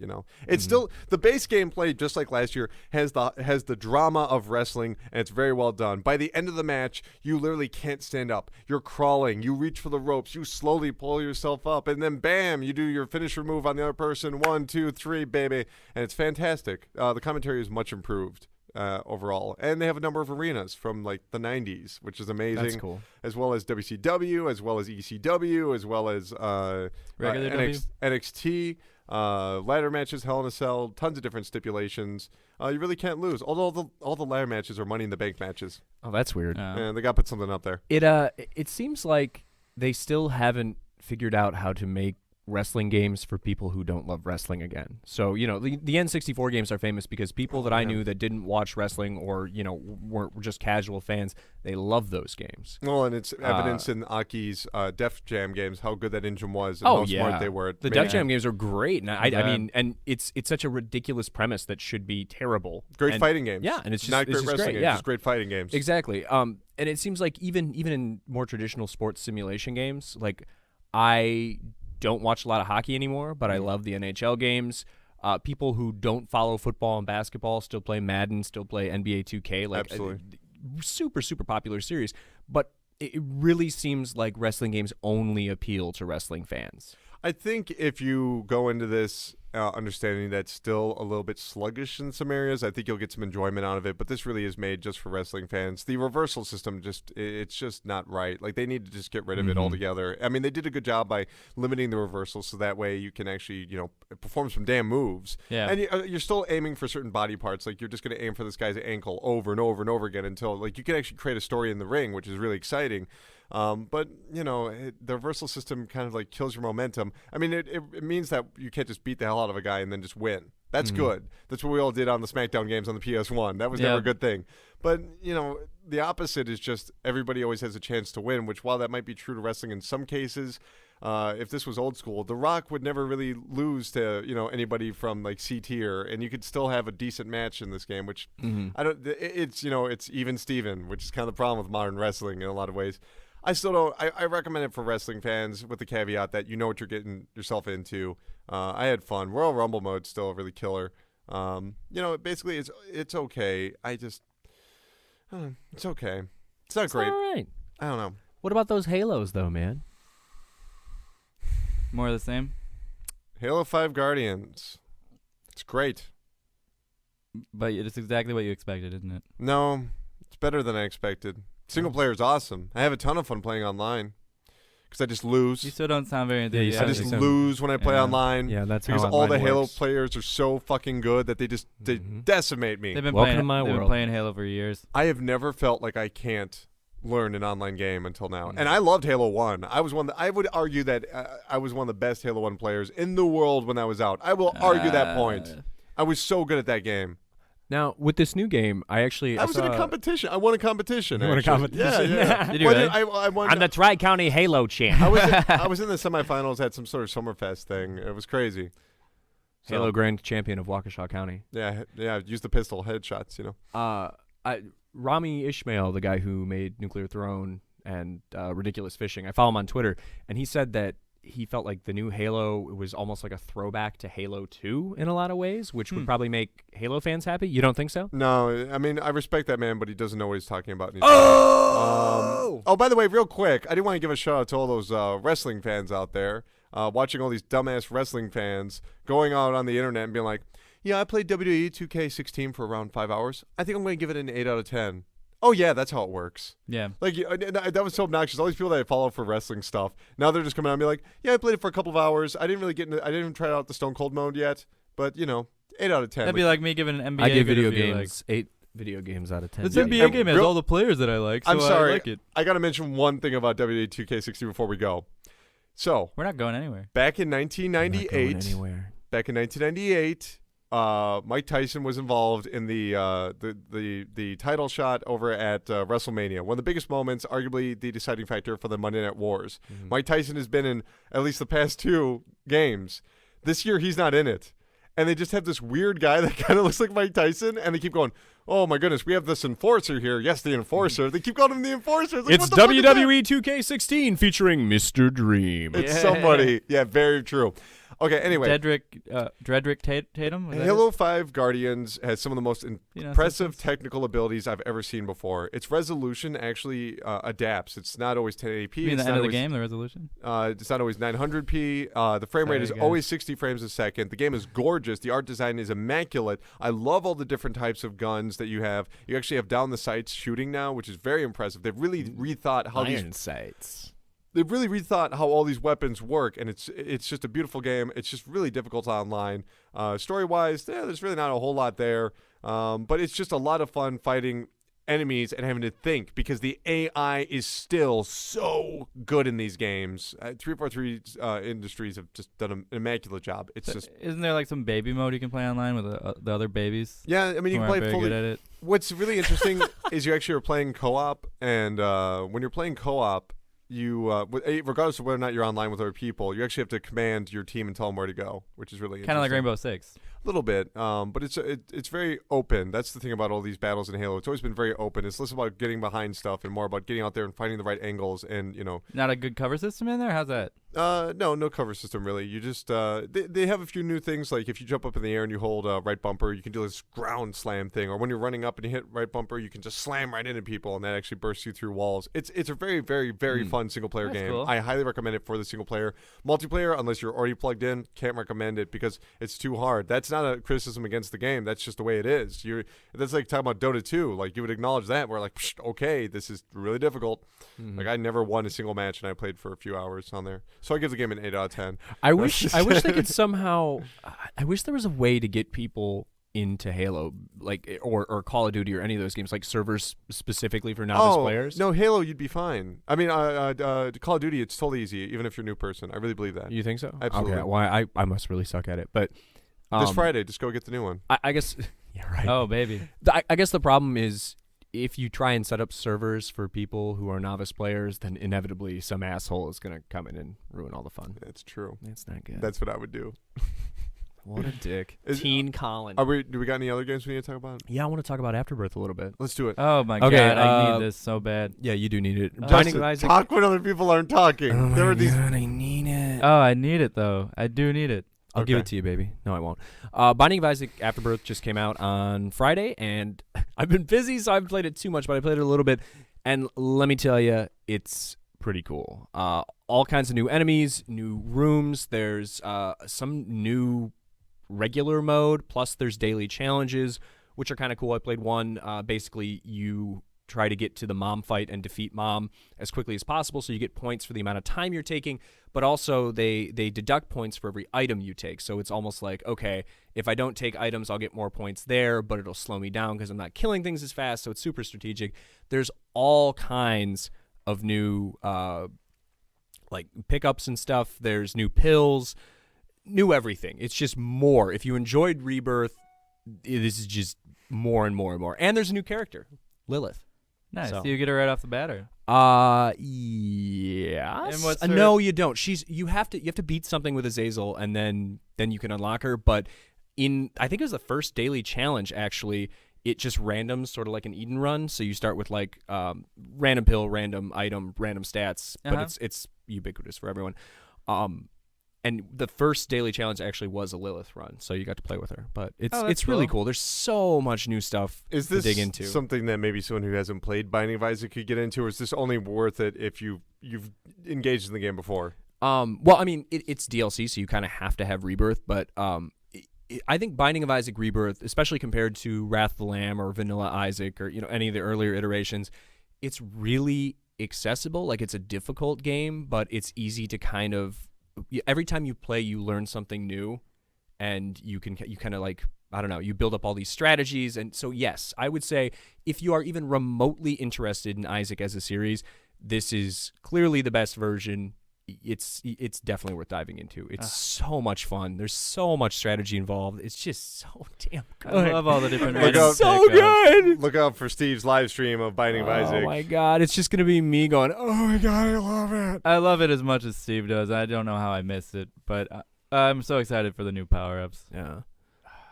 it's still the base gameplay, just like last year, has the drama of wrestling, and it's very well done. By the end of the match, you literally can't stand up. You're crawling. You reach for the ropes. You slowly pull yourself up, and then bam, you do your finisher move on the other person. 1, 2, 3, baby, and it's fantastic. The commentary is much improved overall, and they have a number of arenas from like the 90s, which is amazing. That's cool. As well as WCW, as well as ECW, as well as NXT, ladder matches, Hell in a Cell, tons of different stipulations. You really can't lose. Although all the ladder matches are Money in the Bank matches. Oh, that's weird. And they got to put something up there. It seems like they still haven't figured out how to make wrestling games for people who don't love wrestling again. So, the N64 games are famous because people that I knew that didn't watch wrestling or, were just casual fans, they love those games. Well, and it's evidence in Aki's Def Jam games how good that engine was and how smart they were. The Def Jam games are great. And I mean, and it's such a ridiculous premise that should be terrible. Great fighting games. Yeah, and it's just not great wrestling great. games, Yeah. just great fighting games. Exactly. And it seems like even in more traditional sports simulation games, like I don't watch a lot of hockey anymore, but I love the NHL games. People who don't follow football and basketball still play Madden, still play NBA 2K. Like, absolutely. Super, super popular series. But it really seems like wrestling games only appeal to wrestling fans. I think if you go into this understanding that it's still a little bit sluggish in some areas. I think you'll get some enjoyment out of it, but this really is made just for wrestling fans. The reversal system it's just not right. Like, they need to just get rid of it altogether. I mean, they did a good job by limiting the reversal so that way you can actually, perform some damn moves. Yeah. And you're still aiming for certain body parts. Like, you're just going to aim for this guy's ankle over and over and over again until, like, you can actually create a story in the ring, which is really exciting. But, the reversal system kind of, like, kills your momentum. I mean, it means that you can't just beat the hell out of a guy and then just win. That's good. That's what we all did on the SmackDown games on the PS1. That was never a good thing. But, the opposite is just everybody always has a chance to win, which while that might be true to wrestling in some cases, if this was old school, The Rock would never really lose to, anybody from, like, C tier, and you could still have a decent match in this game, which it's even Steven, which is kind of the problem with modern wrestling in a lot of ways. I still don't. I recommend it for wrestling fans with the caveat that you know what you're getting yourself into. I had fun. Royal Rumble mode's still really killer. Basically it's okay. It's okay. It's not great. All right. I don't know. What about those Halos, though, man? More of the same. Halo 5 Guardians. It's great. But it's exactly what you expected, isn't it? No, it's better than I expected. Single player is awesome. I have a ton of fun playing online because I just lose. You still don't sound very you enthusiastic. I just lose when I play online. Yeah, that's because how all the online Halo works. players are so fucking good that they decimate me. They've been Welcome playing, to my they've world. been playing Halo for years. I have never felt like I can't learn an online game until now. And I loved Halo 1. I would argue that I was one of the best Halo 1 players in the world when I was out. I will argue that point. I was so good at that game. Now, with this new game, I was in a competition. I won a competition. You won a actually. competition? Yeah. Did you really? I won. I'm the Tri-County Halo champ. I was in the semifinals at some sort of Summerfest thing. It was crazy. So, Halo Grand Champion of Waukesha County. Yeah. Use the pistol headshots. Rami Ishmael, the guy who made Nuclear Throne and Ridiculous Fishing, I follow him on Twitter, and he said that he felt like the new Halo was almost like a throwback to Halo 2 in a lot of ways, which would probably make Halo fans happy. You don't think so? No, I mean, I respect that man, but he doesn't know what he's talking about. Oh! By the way, real quick, I do want to give a shout out to all those wrestling fans out there, watching all these dumbass wrestling fans going out on the internet and being like, yeah, I played WWE 2K16 for around 5 hours. I think I'm going to give it an 8 out of 10. Oh, yeah, that's how it works. Yeah. Like, that was so obnoxious. All these people that I follow for wrestling stuff, now they're just coming out and be like, yeah, I played it for a couple of hours. I didn't even try out the Stone Cold mode yet, but, 8 out of 10. That'd be like me giving an NBA. I give video review, games 8 video games out of 10. This Yeah, NBA game has all the players that I like, so I'm sorry. I like it. I got to mention one thing about WWE 2K16 before we go. So, We're not going anywhere. back in Not 1998, going anywhere. Mike Tyson was involved in the title shot over at WrestleMania. One of the biggest moments, arguably the deciding factor for the Monday Night Wars. Mike Tyson has been in at least the past 2 games. This year, he's not in it. And they just have this weird guy that kind of looks like Mike Tyson, and they keep going, oh my goodness, we have this enforcer here. Yes, the enforcer. They keep calling him the enforcer. It's, like, It's what the fuck is that? WWE 2K16 featuring Mr. Dream. It's somebody. Yeah, very true. Okay, anyway. Dredrick Tatum? Was that Halo it? 5 Guardians has some of the most impressive technical abilities I've ever seen before. Its resolution actually adapts. It's not always 1080p. You mean it's the not end of the always, game, the resolution? It's not always 900p. The frame rate is Sorry, guys. always 60 frames a second. The game is gorgeous. The art design is immaculate. I love all the different types of guns that you have. You actually have down the sights shooting now, which is very impressive. They've really rethought how Iron sights. They've really rethought how all these weapons work, and it's just a beautiful game. It's just really difficult online. Story-wise, there's really not a whole lot there, but it's just a lot of fun fighting enemies and having to think because the AI is still so good in these games. 343 Industries have just done an immaculate job. It's just Isn't there like some baby mode you can play online with the other babies? yeah. I mean, you Who can aren't play very fully. good at it. What's really interesting is you actually are playing co-op, and when you're playing co-op, you regardless of whether or not you're online with other people, you actually have to command your team and tell them where to go, which is really Kind of like interesting. Rainbow Six. little bit. But it's very open. That's the thing about all these battles in Halo. It's always been very open. It's less about getting behind stuff and more about getting out there and finding the right angles and Not a good cover system in there? How's that? No cover system really. You just they have a few new things, like if you jump up in the air and you hold right bumper, you can do this ground slam thing, or when you're running up and you hit right bumper, you can just slam right into people and that actually bursts you through walls. It's a very, very, very fun single player That's game. cool. I highly recommend it for the single player. Multiplayer, unless you're already plugged in, can't recommend it because it's too hard. That's not a criticism against the game. That's just the way it is. That's like talking about Dota 2. Like you would acknowledge that. We're like, okay, this is really difficult. Like I never won a single match and I played for a few hours on there. So I give the game an 8 out of 10. I wish they could somehow. I wish there was a way to get people into Halo, like or Call of Duty or any of those games, like servers specifically for novice players. No, Halo, you'd be fine. I mean, Call of Duty, it's totally easy, even if you're a new person. I really believe that. You think so? Absolutely. Okay, well, I must really suck at it, but This Friday, just go get the new one. I guess. Yeah, right. Oh, baby. I guess the problem is if you try and set up servers for people who are novice players, then inevitably some asshole is going to come in and ruin all the fun. That's true. That's not good. That's what I would do. What a dick. Is- Teen Colin. Do we got any other games we need to talk about? Yeah, I want to talk about Afterbirth a little bit. Let's do it. Oh, my Okay, God. I uh, need this so bad. Yeah, you do need it. Justin, Binding of Isaac. Talk when other people aren't talking. There were these. God, I need it. Oh, I need it, though. I do need it. I'll give Okay. it to you, baby. No, I won't. Binding of Isaac Afterbirth just came out on Friday, and I've been busy, so I haven't played it too much, but I played it a little bit. And let me tell you, it's pretty cool. All kinds of new enemies, new rooms. There's some new regular mode, plus there's daily challenges, which are kind of cool. I played one. Basically, you try to get to the mom fight and defeat mom as quickly as possible, so you get points for the amount of time you're taking, but also they deduct points for every item you take. So it's almost like, okay, if I don't take items, I'll get more points there, but it'll slow me down because I'm not killing things as fast, so it's super strategic. There's all kinds of new like pickups and stuff. There's new pills, new everything. It's just more. If you enjoyed Rebirth, this is just more and more and more. And there's a new character, Lilith. Nice. So- Do you get her right off the bat, or? Yes. And what's her- No, you don't. You have to beat something with Azazel, and then you can unlock her. But I think it was the first daily challenge, actually, it just randoms, sort of like an Eden run. So you start with like random pill, random item, random stats, but it's ubiquitous for everyone. And the first daily challenge actually was a Lilith run, so you got to play with her. But it's really cool. There's so much new stuff Is to this dig into. something that maybe someone who hasn't played Binding of Isaac could get into, or is this only worth it if you've engaged in the game before? Well, I mean, it's DLC, so you kind of have to have Rebirth, but I think Binding of Isaac Rebirth, especially compared to Wrath of the Lamb or Vanilla Isaac or any of the earlier iterations, it's really accessible. Like, it's a difficult game, but it's easy to kind of every time you play, you learn something new, and you kind of like, I don't know, you build up all these strategies. And so, yes, I would say if you are even remotely interested in Isaac as a series, this is clearly the best version. It's definitely worth diving into. It's so much fun. There's so much strategy involved. It's just so damn good. I love all the different. Look random out. So pickups. good. Look out for Steve's live stream of Binding of Isaac. Oh my god, it's just gonna be me going, oh my god, I love it. I love it as much as Steve does. I don't know how I missed it, but I'm so excited for the new power-ups. Yeah.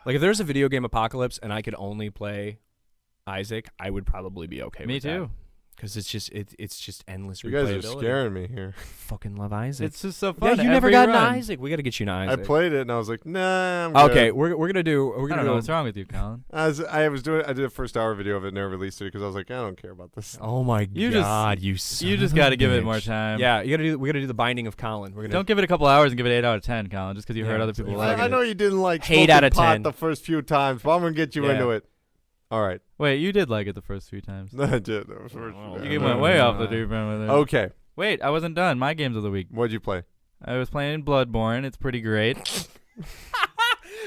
Like, if there's a video game apocalypse and I could only play Isaac, I would probably be okay Me with too. that. Because it's just endless You guys are replayability. scaring me here. Fucking love Isaac. It's just so yeah, fun. you never Every got run. an Isaac. We got to get you an I Isaac. played it and I was like, nah, I'm good. Okay, we're gonna do. We're I gonna don't know do. what's wrong with you, Colin. I did a first hour video of it and never released it because I was like, I don't care about this. Oh my You just- god, you just got to give it more time. Yeah, we gotta do the Binding of Colin. We're gonna Don't give it a couple hours and give it 8 out of 10, Colin, just because you Yeah, heard other it's people like- like I it. know you didn't like 8 smoking out of pot 10. the first few times, but I'm going to get you Yeah. into it. All right. Wait, you did like it the first 3 times. I did. That was first. Oh, You went way off the deep end with it. Okay. Wait, I wasn't done. My games of the week. What'd you play? I was playing Bloodborne. It's pretty great.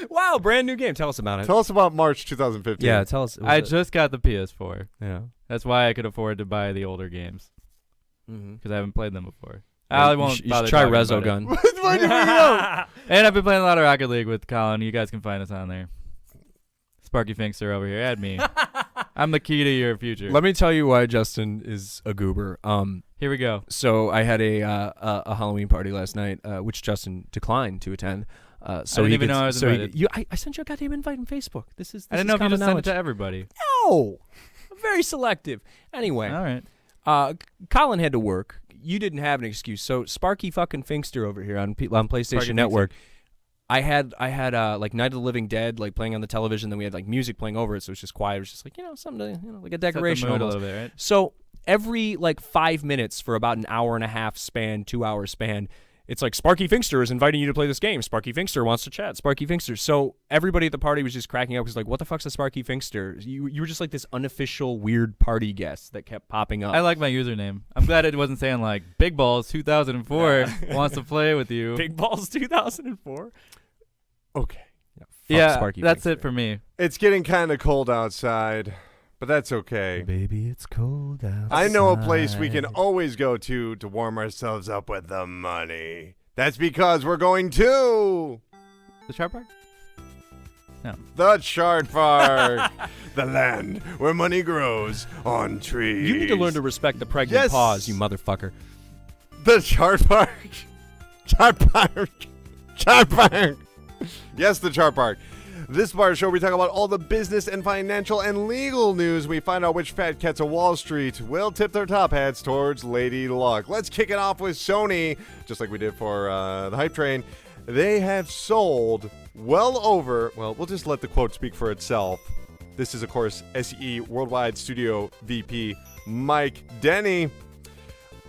Wow, brand new game. Tell us about it. Tell us about March 2015. Yeah, tell us. I just got the PS4. yeah. That's why I could afford to buy the older games, Mm-hmm. because I haven't played them before. I won't You should bother try talking Rezo about it. Gun. Why did we know? And I've been playing a lot of Rocket League with Colin. You guys can find us on there. Sparky Finkster over here. Add me. I'm the key to your future. Let me tell you why Justin is a goober. Here we go. So I had a Halloween party last night, which Justin declined to attend. So I didn't he even gets- know I was so he- invited. I sent you a goddamn invite on Facebook. This is I didn't know if you common just sent it knowledge. to everybody. No, I'm very selective. Anyway, All right. Colin had to work. You didn't have an excuse. So Sparky fucking Finkster over here on PlayStation Sparky Network. I had like Night of the Living Dead like playing on the television. Then we had like music playing over it, so it was just quiet. It was just like something to, like a decoration Set the mood a almost. little bit, right? So every like 5 minutes for about an hour and a half span, 2 hour span, it's like Sparky Finkster is inviting you to play this game. Sparky Finkster wants to chat. Sparky Finkster. So everybody at the party was just cracking up because like, what the fuck's a Sparky Finkster? You were just like this unofficial weird party guest that kept popping up. I like my username. I'm glad it wasn't saying like Big Balls 2004 wants to play with you. Big Balls 2004. Okay. Fuck Yeah, Sparky that's Finkster. it for me. It's getting kind of cold outside, but that's okay. Baby, it's cold outside. I know a place we can always go to warm ourselves up with the money. That's because we're going to The Sharp Park? the Chart Park, the land where money grows on trees. You need to learn to respect the pregnant Yes. pause, you motherfucker. The Chart Park. Chart Park. Chart Park. Yes, the Chart Park. This part of the show, we talk about all the business and financial and legal news. We find out which fat cats of Wall Street will tip their top hats towards Lady Luck. Let's kick it off with Sony, just like we did for the Hype Train. They have sold well over, well, we'll just let the quote speak for itself. This is, of course, SE Worldwide Studio VP Mike Denny.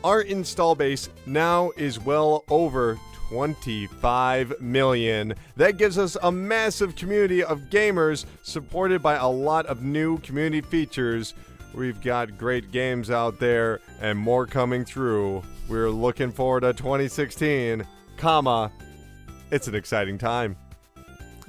Our install base now is well over 25 million. That gives us a massive community of gamers supported by a lot of new community features. We've got great games out there and more coming through. We're looking forward to 2016, comma, it's an exciting time.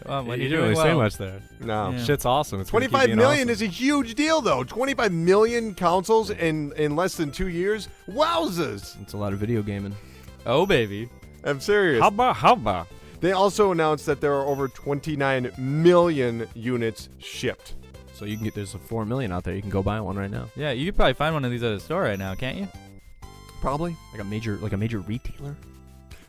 Well, You you're didn't doing really say well. much there. No. Yeah. Shit's awesome. It's gonna keep 25 being million awesome. is a huge deal, though. 25 million consoles in less than 2 years? Wowzers! It's a lot of video gaming. Oh, baby. I'm serious. How about? They also announced that there are over 29 million units shipped. So you can get there's a 4 million out there. You can go buy one right now. Yeah, you could probably find one of these at a store right now, can't you? Probably. Like a major retailer.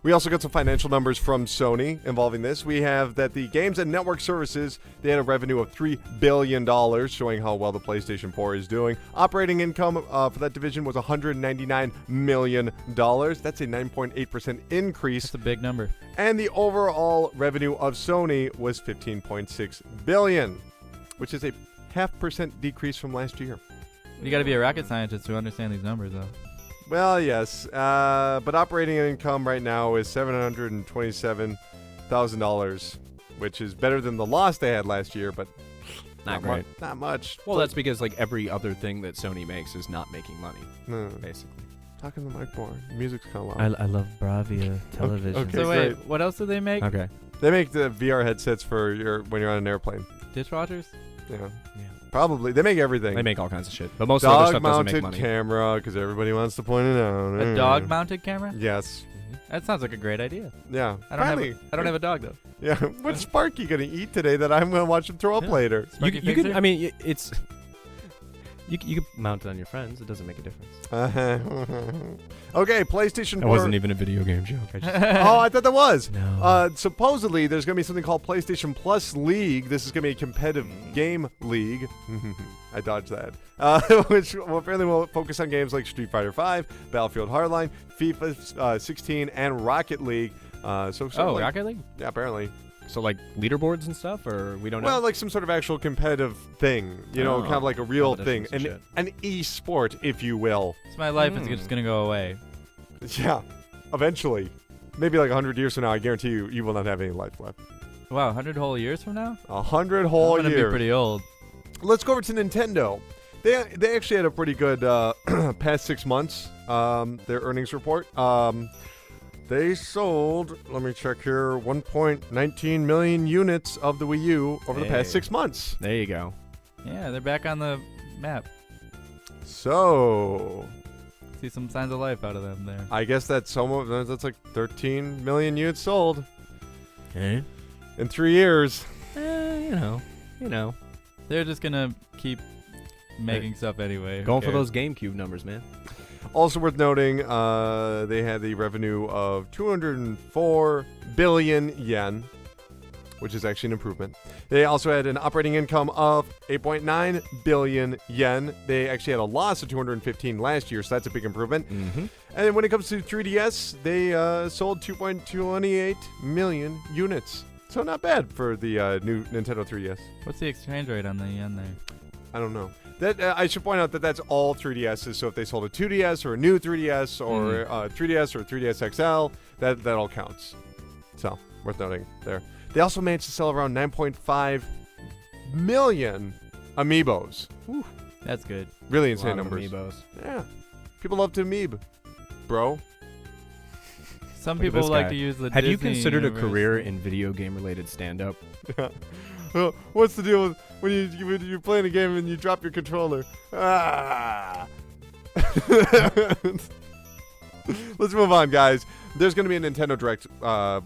We also got some financial numbers from Sony involving this. We have that the games and network services, they had a revenue of $3 billion, showing how well the PlayStation 4 is doing. Operating income for that division was $199 million. That's a 9.8% increase. That's a big number. And the overall revenue of Sony was $15.6 billion, which is a 0.5% decrease from last year. You got to be a rocket scientist to understand these numbers, though. Well, yes, but operating income right now is $727,000, which is better than the loss they had last year, but Not great. Not much. Well, that's because like every other thing that Sony makes is not making money, No. basically. Talking to the mic more. Music's kind of loud. I love Bravia television. okay. So wait, great. what else do they make? Okay. They make the VR headsets for when you're on an airplane. Dishwashers? Yeah. Probably. They make everything. They make all kinds of shit, but most of the other stuff doesn't make Dog-mounted money. camera, because everybody wants to point it out. A dog-mounted camera? Yes. That sounds like a great idea. Yeah. I don't Finally. have a dog though. Yeah. What's Sparky gonna eat today that I'm gonna watch him throw up Yeah. later? Sparky You can. Fixer? I mean, it's. You can mount it on your friends. It doesn't make a difference. Okay, PlayStation 4. That wasn't even a video game joke. I just, Oh, I thought that was. No. Supposedly, there's going to be something called PlayStation Plus League. This is going to be a competitive game league. I dodged that. Which apparently will focus on games like Street Fighter V, Battlefield Hardline, FIFA 16, and Rocket League. Rocket League? Yeah, apparently. so like leaderboards and stuff, or we don't know. Well, like some sort of actual competitive thing. You know, Oh, kind of like a real thing. competitions An and e-sport, if you will. So my life is just gonna go away. Yeah, eventually. Maybe like 100 years from now, I guarantee you will not have any life left. Wow, 100 whole years from now? 100 whole I'm gonna years. be pretty old. Let's go over to Nintendo. They actually had a pretty good past 6 months. Their earnings report. They sold, let me check here, 1.19 million units of the Wii U over the past Hey. 6 months. there you go. Yeah, they're back on the map. So See some signs of life out of them there. I guess that's that's like 13 million units sold Okay. in 3 years. You know, They're just gonna keep making stuff anyway. Who going for cares? those GameCube numbers, man. Also worth noting, they had the revenue of 204 billion yen. which is actually an improvement. They also had an operating income of 8.9 billion yen. They actually had a loss of 215 last year, so that's a big improvement. Mm-hmm. And when it comes to 3DS, they sold 2.28 million units. So not bad for the new Nintendo 3DS. What's the exchange rate on the yen there? I don't know. That I should point out that that's all 3DSs. So if they sold a 2DS or a new 3DS or 3DS or 3DS XL, that all counts. So worth noting there. They also managed to sell around 9.5 million amiibos. Whew. That's good. Really A insane lot of numbers. amiibos. Yeah. People love to amiib, bro. Some Look at people this like guy. to use the Have you Disney considered universe. a career in video game related stand-up? What's the deal with when you're playing a game and you drop your controller? Ah. Let's move on, guys. There's going to be a Nintendo Direct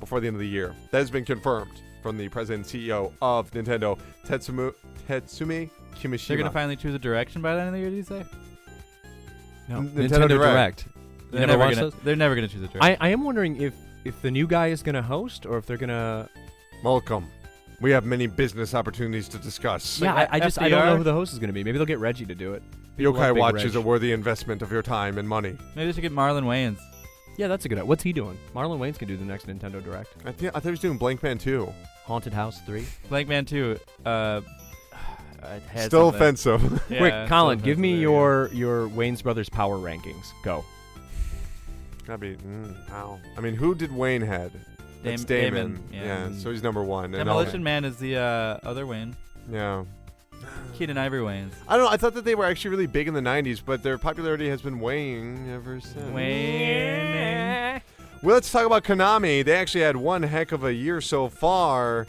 before the end of the year. That has been confirmed from the president and CEO of Nintendo, Tatsumi Kimishima. They're gonna finally choose a direction by the end of the year. Did you say? No, Nintendo Direct. They're never never watched gonna. those? They're never gonna choose a direction. I am wondering if the new guy is going to host or if they're going to... Welcome. We have many business opportunities to discuss. Yeah, Like I don't know FDR? who the host is going to be. Maybe they'll get Reggie to do it. People love Yokai Big Watch Reg. is a worthy investment of your time and money. Maybe they should get Marlon Wayans. Yeah, that's a good idea. What's he doing? Marlon Wayans can do the next Nintendo Direct. I thought he was doing Blank Man 2. Haunted House 3. Blank Man 2. It had Still something. offensive. Yeah, Quick, still Colin, give me offensive, your Wayne's Brothers power rankings. Go. Gotta be. Wow. I mean, who did Wayne had? That's Damon. Yeah. So he's number one. And Demolition Man is the other Wayne. Yeah. Keaton Ivory Wayans. I don't know. I thought that they were actually really big in the 90s, but their popularity has been waning ever since. Wayne. Well, let's talk about Konami. They actually had one heck of a year so far.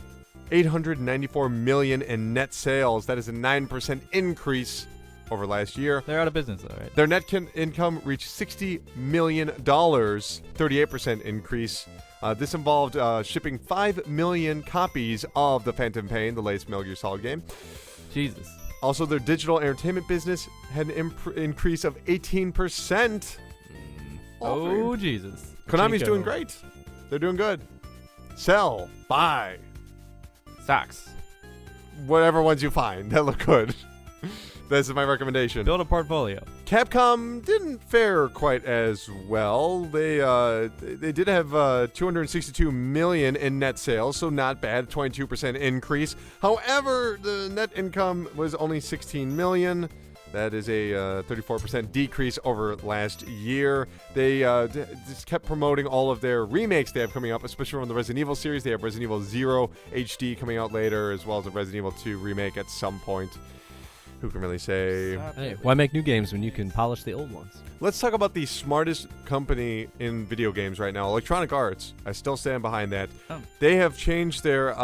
894 million in net sales. That is a 9% increase over last year. They're out of business though, right? Their net income reached $60 million, 38% increase. This involved shipping 5 million copies of The Phantom Pain, the latest Metal Gear Solid game. Jesus. Also, their digital entertainment business had an increase of 18%. Oh, Jesus. Konami's Chico. doing great. They're doing good. Sell, buy, Socks. whatever ones you find that look good. This is my recommendation. Build a portfolio. Capcom didn't fare quite as well. They did have 262 million in net sales, so not bad, 22% increase. However, the net income was only 16 million. That is a 34% decrease over last year. They just kept promoting all of their remakes they have coming up, especially from the Resident Evil series. They have Resident Evil 0 HD coming out later, as well as a Resident Evil 2 remake at some point. Who can really say? Hey, why make new games when you can polish the old ones? Let's talk about the smartest company in video games right now, Electronic Arts. I still stand behind that. Oh. They have changed their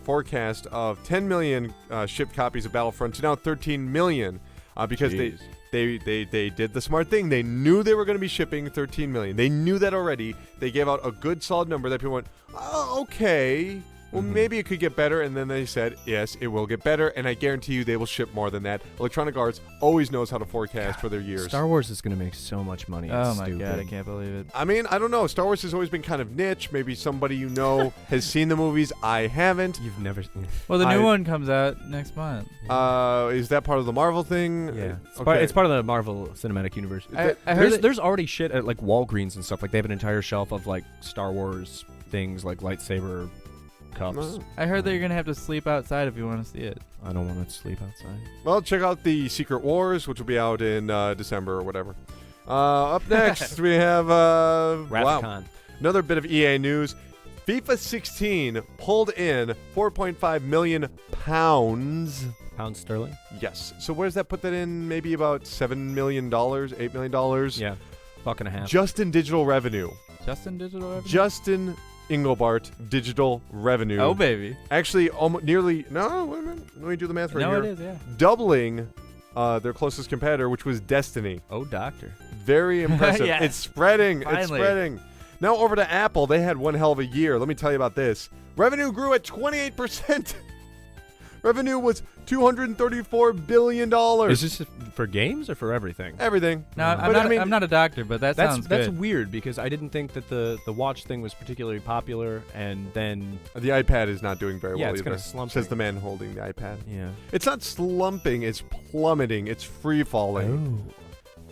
forecast of 10 million shipped copies of Battlefront to now 13 million because Jeez. they did the smart thing. They knew they were going to be shipping 13 million. They knew that already. They gave out a good solid number that people went, oh, okay. Well, maybe it could get better, and then they said, yes, it will get better, and I guarantee you they will ship more than that. Electronic Arts always knows how to forecast for their years. Star Wars is going to make so much money. Oh It's my stupid. god, I can't believe it. I mean, I don't know. Star Wars has always been kind of niche. Maybe somebody you know has seen the movies. I haven't. You've never seen Well, the new I- one comes out next month. Is that part of the Marvel thing? Yeah. It's, Okay. it's part of the Marvel Cinematic Universe. I heard There's, that- there's already shit at like Walgreens and stuff. Like they have an entire shelf of like Star Wars things, like lightsaber cups. Oh. I heard that you're gonna have to sleep outside if you want to see it. I don't want to sleep outside. Well, check out the Secret Wars, which will be out in December or whatever. Up next, we have wow, Rathacon. another bit of EA news. FIFA 16 pulled in 4.5 million pounds. Pound sterling. Yes. So where does that put that in? Maybe about $7 million, $8 million? Yeah. Buck and a half. Just in digital revenue. Justin Digital Revenue? Justin Engelbart digital revenue. Oh, baby. Actually, almost nearly. No, wait a minute. Let me do the math right No, here. it is, yeah. Doubling their closest competitor, which was Destiny. Oh, doctor. Very impressive. Yes. It's spreading. It's Finally. spreading. Now over to Apple. They had one hell of a year. Let me tell you about this. Revenue grew at 28%. Revenue was $234 billion. Is this for games or for everything? Everything. No, But I'm not a doctor, but that sounds That's good. weird because I didn't think that the watch thing was particularly popular, and then The iPad is not doing very yeah, well it's either. kind of slumping. Says the man holding the iPad. Yeah. It's not slumping, it's plummeting, it's free falling. Oh.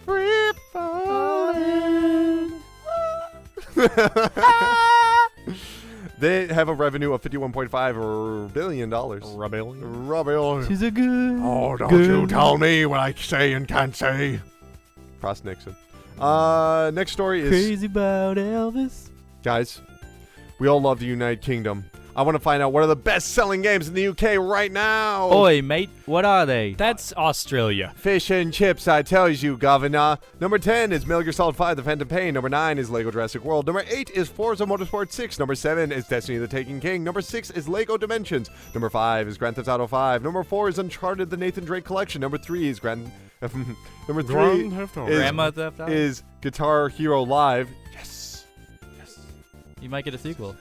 Free falling. They have a revenue of $51.5 billion. Rebellion. She's a good. Oh, don't good. you tell me what I say and can't say. Cross Nixon. Next story is... Crazy about Elvis. Guys, we all love the United Kingdom. I want to find out what are the best-selling games in the UK right now. Oi, mate, what are they? That's Australia. Fish and chips, I tell you, governor. Number 10 is Metal Gear Solid 5, The Phantom Pain. Number 9 is Lego Jurassic World. Number 8 is Forza Motorsport 6. Number 7 is Destiny the Taken King. Number 6 is Lego Dimensions. Number 5 is Grand Theft Auto 5. Number 4 is Uncharted the Nathan Drake Collection. Number 3 is Number 3 Grandma Theft Auto? is Guitar Hero Live. Yes. You might get a sequel.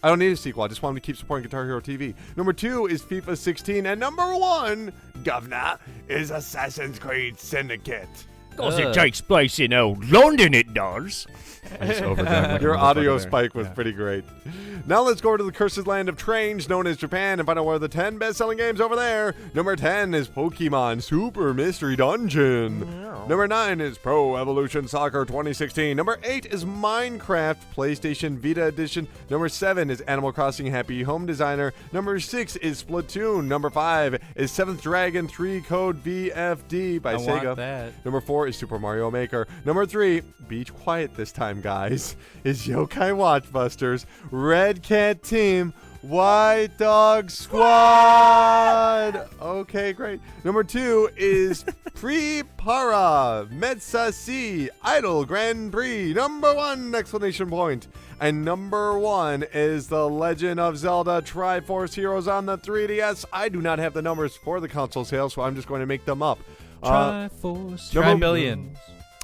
I don't need a sequel. I just want them to keep supporting Guitar Hero TV. Number 2 is FIFA 16. And number 1, governor, is Assassin's Creed Syndicate. Because it takes place in old London, it does. Your audio spike was pretty great. Now let's go to the cursed land of trains known as Japan and find out what are the 10 best-selling games over there. Number 10 is Pokemon Super Mystery Dungeon. Number 9 is Pro Evolution Soccer 2016. Number 8 is Minecraft PlayStation Vita Edition. Number 7 is Animal Crossing Happy Home Designer. Number 6 is Splatoon. Number 5 is 7th Dragon 3 Code VFD by I Sega. want that. Number 4 is Super Mario Maker. Number 3, be quiet this time, guys, is Yokai Watchbusters, Red Cat Team, White Dog Squad. Okay, great. Number 2 is Pre-Para, Metsa C, Idol Grand Prix. Number 1, exclamation point. And number 1 is The Legend of Zelda Triforce Heroes on the 3DS. I do not have the numbers for the console sales, so I'm just going to make them up. Triforce. number- Tri-million.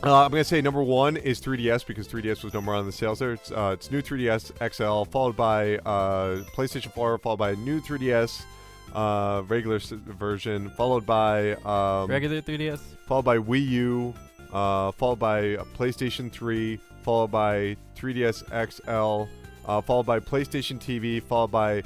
I'm going to say number 1 is 3DS because 3DS was number 1 on the sales there. It's new 3DS XL, followed by PlayStation 4, followed by new 3DS regular version, followed by Regular 3DS. followed by Wii U, followed by PlayStation 3, followed by 3DS XL, followed by PlayStation TV, followed by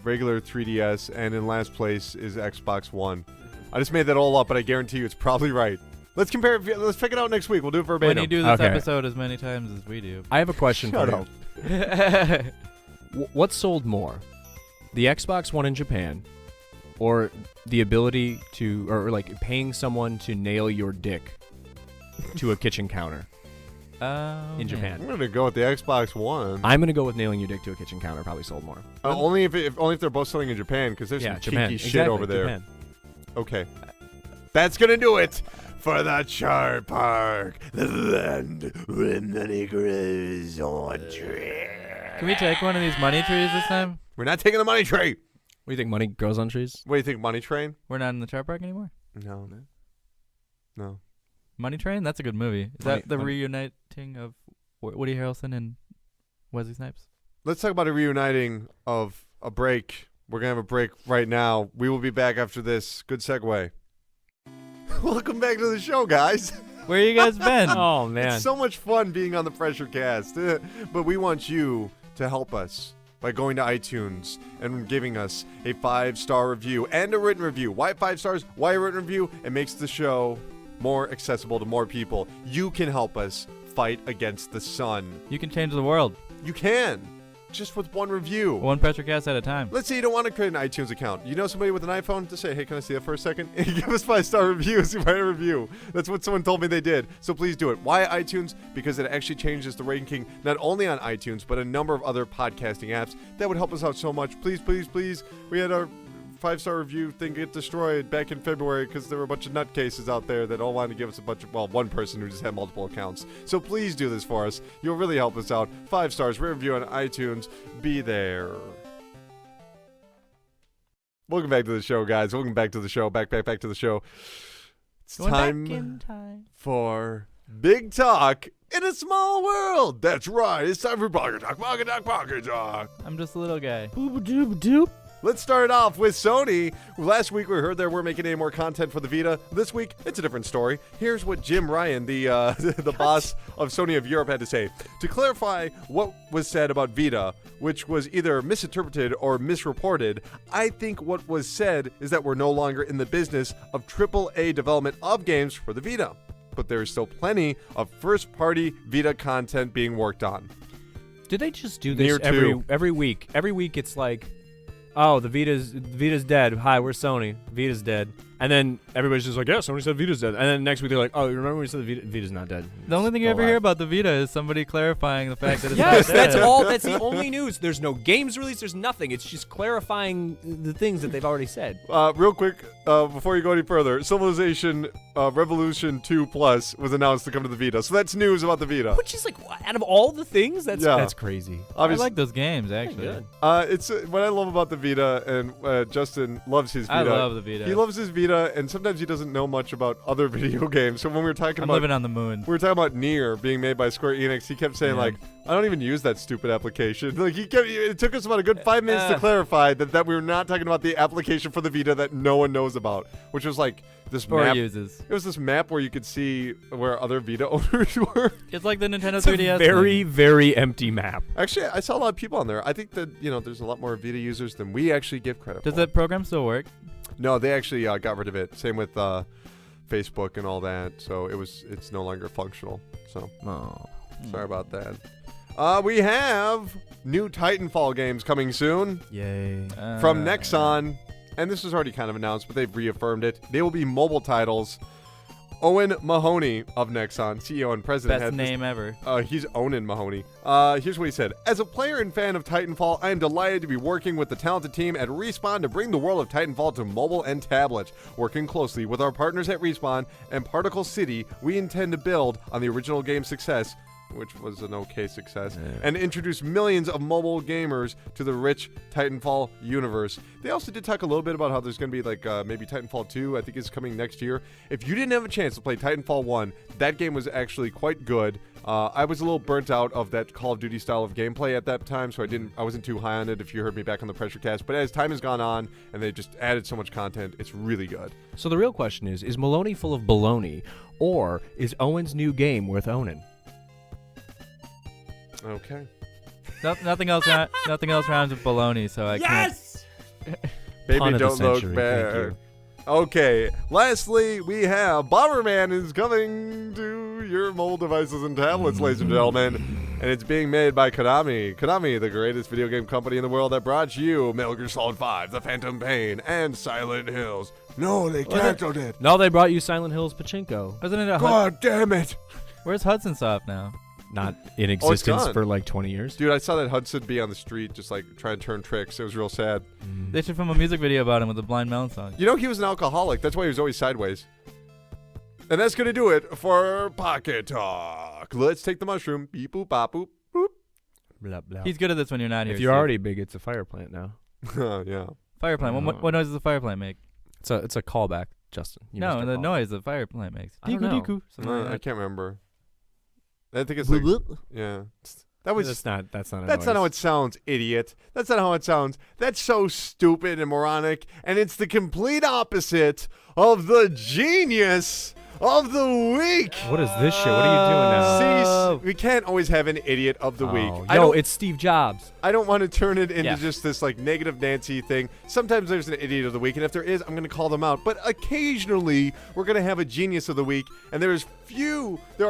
regular 3DS, and in last place is Xbox One. I just made that all up, but I guarantee you it's probably right. Let's compare. Let's check it out next week. We'll do it verbatim. When you do this Okay. episode as many times as we do. I have a question Shut for up. you. What sold more? The Xbox One in Japan or the ability to, or like paying someone to nail your dick to a kitchen counter in Japan? I'm gonna go with the Xbox One. I'm going to go with nailing your dick to a kitchen counter. Probably sold more. Only if they're both selling in Japan, because there's some Japan. cheeky shit Exactly, over there. Japan. Okay, that's gonna do it for the Char Park, the land where money grows on trees. Can we take one of these money trees this time? We're not taking the money train. What do you think? Money grows on trees? What do you think, money train? We're not in the Char Park anymore? No. Money Train? That's a good movie. Is Money- that the Money- reuniting of Woody Harrelson and Wesley Snipes? Let's talk about a reuniting of a break. We're gonna have a break right now. We will be back after this. Good segue. Welcome back to the show, guys. Where you guys been? Oh, man. It's so much fun being on the Pressure Cast. But we want you to help us by going to iTunes and giving us a 5-star review and a written review. Why 5 stars? Why a written review? It makes the show more accessible to more people. You can help us fight against the sun. You can change the world. You can. Just with one review. One PRESSURECAST at a time. Let's say you don't want to create an iTunes account. You know somebody with an iPhone? Just say, hey, can I see that for a second? Give us 5-star reviews. Write a review. That's what someone told me they did. So please do it. Why iTunes? Because it actually changes the ranking not only on iTunes, but a number of other podcasting apps. That would help us out so much. Please, please, please. We had our 5-star review thing get destroyed back in February because there were a bunch of nutcases out there that all wanted to give us a bunch of, well, one person who just had multiple accounts. So please do this for us. You'll really help us out. 5 stars, review on iTunes. Be there. Welcome back to the show, guys. Welcome back to the show. Back to the show. It's Going time back in time. for Big Talk in a Small World. That's right. It's time for Pocket Talk, Pocket Talk, Pocket Talk. I'm just a little guy. Boop-a-doop-a-doop. Let's start off with Sony. Last week we heard they weren't making any more content for the Vita. This week, it's a different story. Here's what Jim Ryan, the the boss of Sony of Europe, had to say. To clarify what was said about Vita, which was either misinterpreted or misreported, I think what was said is that we're no longer in the business of AAA development of games for the Vita. But there is still plenty of first-party Vita content being worked on. Did they just do this every week? Every week it's like, oh, the Vita's dead. Hi, we're Sony. Vita's dead. And then everybody's just like, yeah, Sony said Vita's dead. And then next week they're like, oh, you remember when we said the Vita's not dead? The only thing you ever hear about the Vita is somebody clarifying the fact that it's yes, not dead. that's all. That's the only news. There's no games released. There's nothing. It's just clarifying the things that they've already said. Real quick, before you go any further, Civilization Revolution 2 Plus was announced to come to the Vita. So that's news about the Vita. Which is like, out of all the things, that's crazy. I like those games, actually. Good. It's what I love about the Vita, and Justin loves his Vita. I love the Vita. He loves his Vita, and sometimes he doesn't know much about other video games. So when we were talking about living on the moon, we were talking about Nier being made by Square Enix. He kept saying like, I don't even use that stupid application. Like it took us about a good 5 minutes to clarify that we were not talking about the application for the Vita that no one knows about, which was like this map. Uses. It was this map where you could see where other Vita owners were. It's like the Nintendo It's 3DS. A very, very empty map. Actually, I saw a lot of people on there. I think that there's a lot more Vita users than we actually give credit for. Does that program still work? No, they actually got rid of it. Same with Facebook and all that. So it's no longer functional. So sorry about that. We have new Titanfall games coming soon. Yay. From Nexon. And this was already kind of announced, but they've reaffirmed it. They will be mobile titles. Owen Mahoney of Nexon, CEO and president. Best name ever. He's Owen Mahoney. Here's what he said. As a player and fan of Titanfall, I am delighted to be working with the talented team at Respawn to bring the world of Titanfall to mobile and tablet. Working closely with our partners at Respawn and Particle City, we intend to build on the original game's success, which was an okay success, and introduce millions of mobile gamers to the rich Titanfall universe. They also did talk a little bit about how there's going to be like maybe Titanfall 2, I think is coming next year. If you didn't have a chance to play Titanfall 1, that game was actually quite good. I was a little burnt out of that Call of Duty style of gameplay at that time, so I wasn't too high on it if you heard me back on the PRESSURECAST. But as time has gone on and they just added so much content, it's really good. So the real question is Maloney full of baloney, or is Owen's new game worth owning? Okay. Nothing else rhymes with baloney, so I can't. Baby, don't look bad. Okay. Lastly, we have Bomberman is coming to your mobile devices and tablets, ladies and gentlemen. And it's being made by Konami. Konami, the greatest video game company in the world that brought you Metal Gear Solid 5, The Phantom Pain, and Silent Hills. No, they canceled it. No, they brought you Silent Hills Pachinko. Wasn't it God damn it. Where's Hudson Soft now? Not in existence for like 20 years. Dude, I saw that Hudson be on the street just like trying to turn tricks. It was real sad. They should film a music video about him with the Blind Melon song. He was an alcoholic. That's why he was always sideways. And that's going to do it for Pocket Talk. Let's take the mushroom. Beep, boop, bop, boop, boop. Blah, blah. He's good at this when you're not here. If you're already big, it's a fire plant now. Yeah. Fire plant. What noise does a fire plant make? It's a callback, Justin. No, the noise the fire plant makes. I don't know. I can't remember. I think it's yeah. That's not how it sounds, idiot. That's not how it sounds. That's so stupid and moronic, and it's the complete opposite of the genius of the week. What is this shit? What are you doing now? See, we can't always have an idiot of the week. No, it's Steve Jobs. I don't want to turn it into just this like negative Nancy thing. Sometimes there's an idiot of the week, and if there is, I'm going to call them out. But occasionally, we're going to have a genius of the week, and there are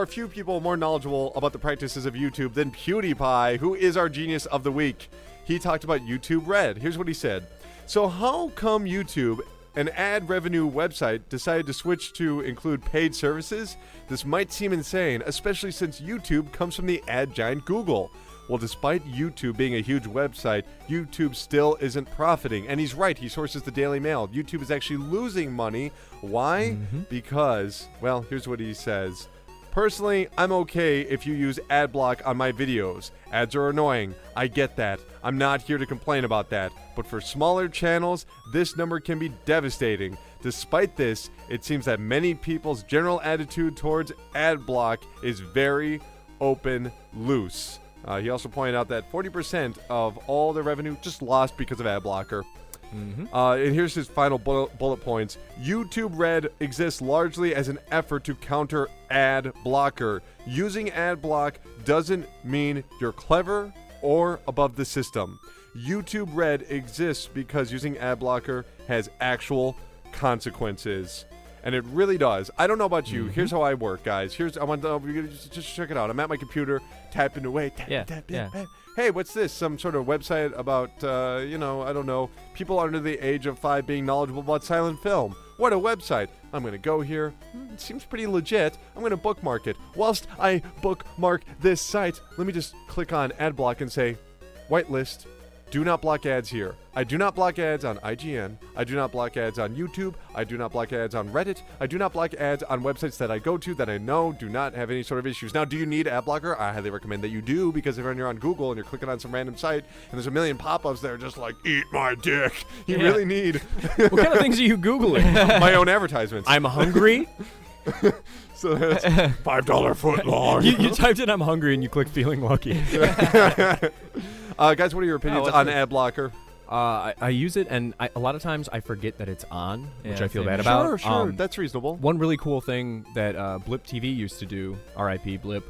few people more knowledgeable about the practices of YouTube than PewDiePie, who is our genius of the week. He talked about YouTube Red. Here's what he said. So how come YouTube, an ad revenue website, decided to switch to include paid services? This might seem insane, especially since YouTube comes from the ad giant Google. Well, despite YouTube being a huge website, YouTube still isn't profiting. And he's right. He sources the Daily Mail. YouTube is actually losing money. Why? Because, well, here's what he says. Personally, I'm okay if you use AdBlock on my videos. Ads are annoying. I get that. I'm not here to complain about that. But for smaller channels, this number can be devastating. Despite this, it seems that many people's general attitude towards AdBlock is very open, loose. He also pointed out that 40% of all their revenue just lost because of AdBlocker. And here's his final bullet points. YouTube Red exists largely as an effort to counter ad blocker. Using AdBlock doesn't mean you're clever or above the system. YouTube Red exists because using ad blocker has actual consequences. And it really does. I don't know about you. Here's how I work, guys. I want to just check it out. I'm at my computer, tapping away. Tap. Hey, what's this? Some sort of website about, I don't know, people under the age of 5 being knowledgeable about silent film. What a website. I'm going to go here. It seems pretty legit. I'm going to bookmark it. Whilst I bookmark this site, let me just click on AdBlock and say, whitelist. Do not block ads here. I do not block ads on IGN. I do not block ads on YouTube. I do not block ads on Reddit. I do not block ads on websites that I go to that I know do not have any sort of issues. Now, do you need ad blocker? I highly recommend that you do, because if you're on Google and you're clicking on some random site and there's a million pop-ups that are just like, eat my dick, you really need... What kind of things are you Googling? My own advertisements. I'm hungry? So that's $5 foot long. You typed in I'm hungry and you clicked feeling lucky. Guys, what are your opinions on ad blocker? I use it, and a lot of times I forget that it's on, which I feel bad Sure, about. sure. That's reasonable. One really cool thing that Blip TV used to do, R.I.P. Blip,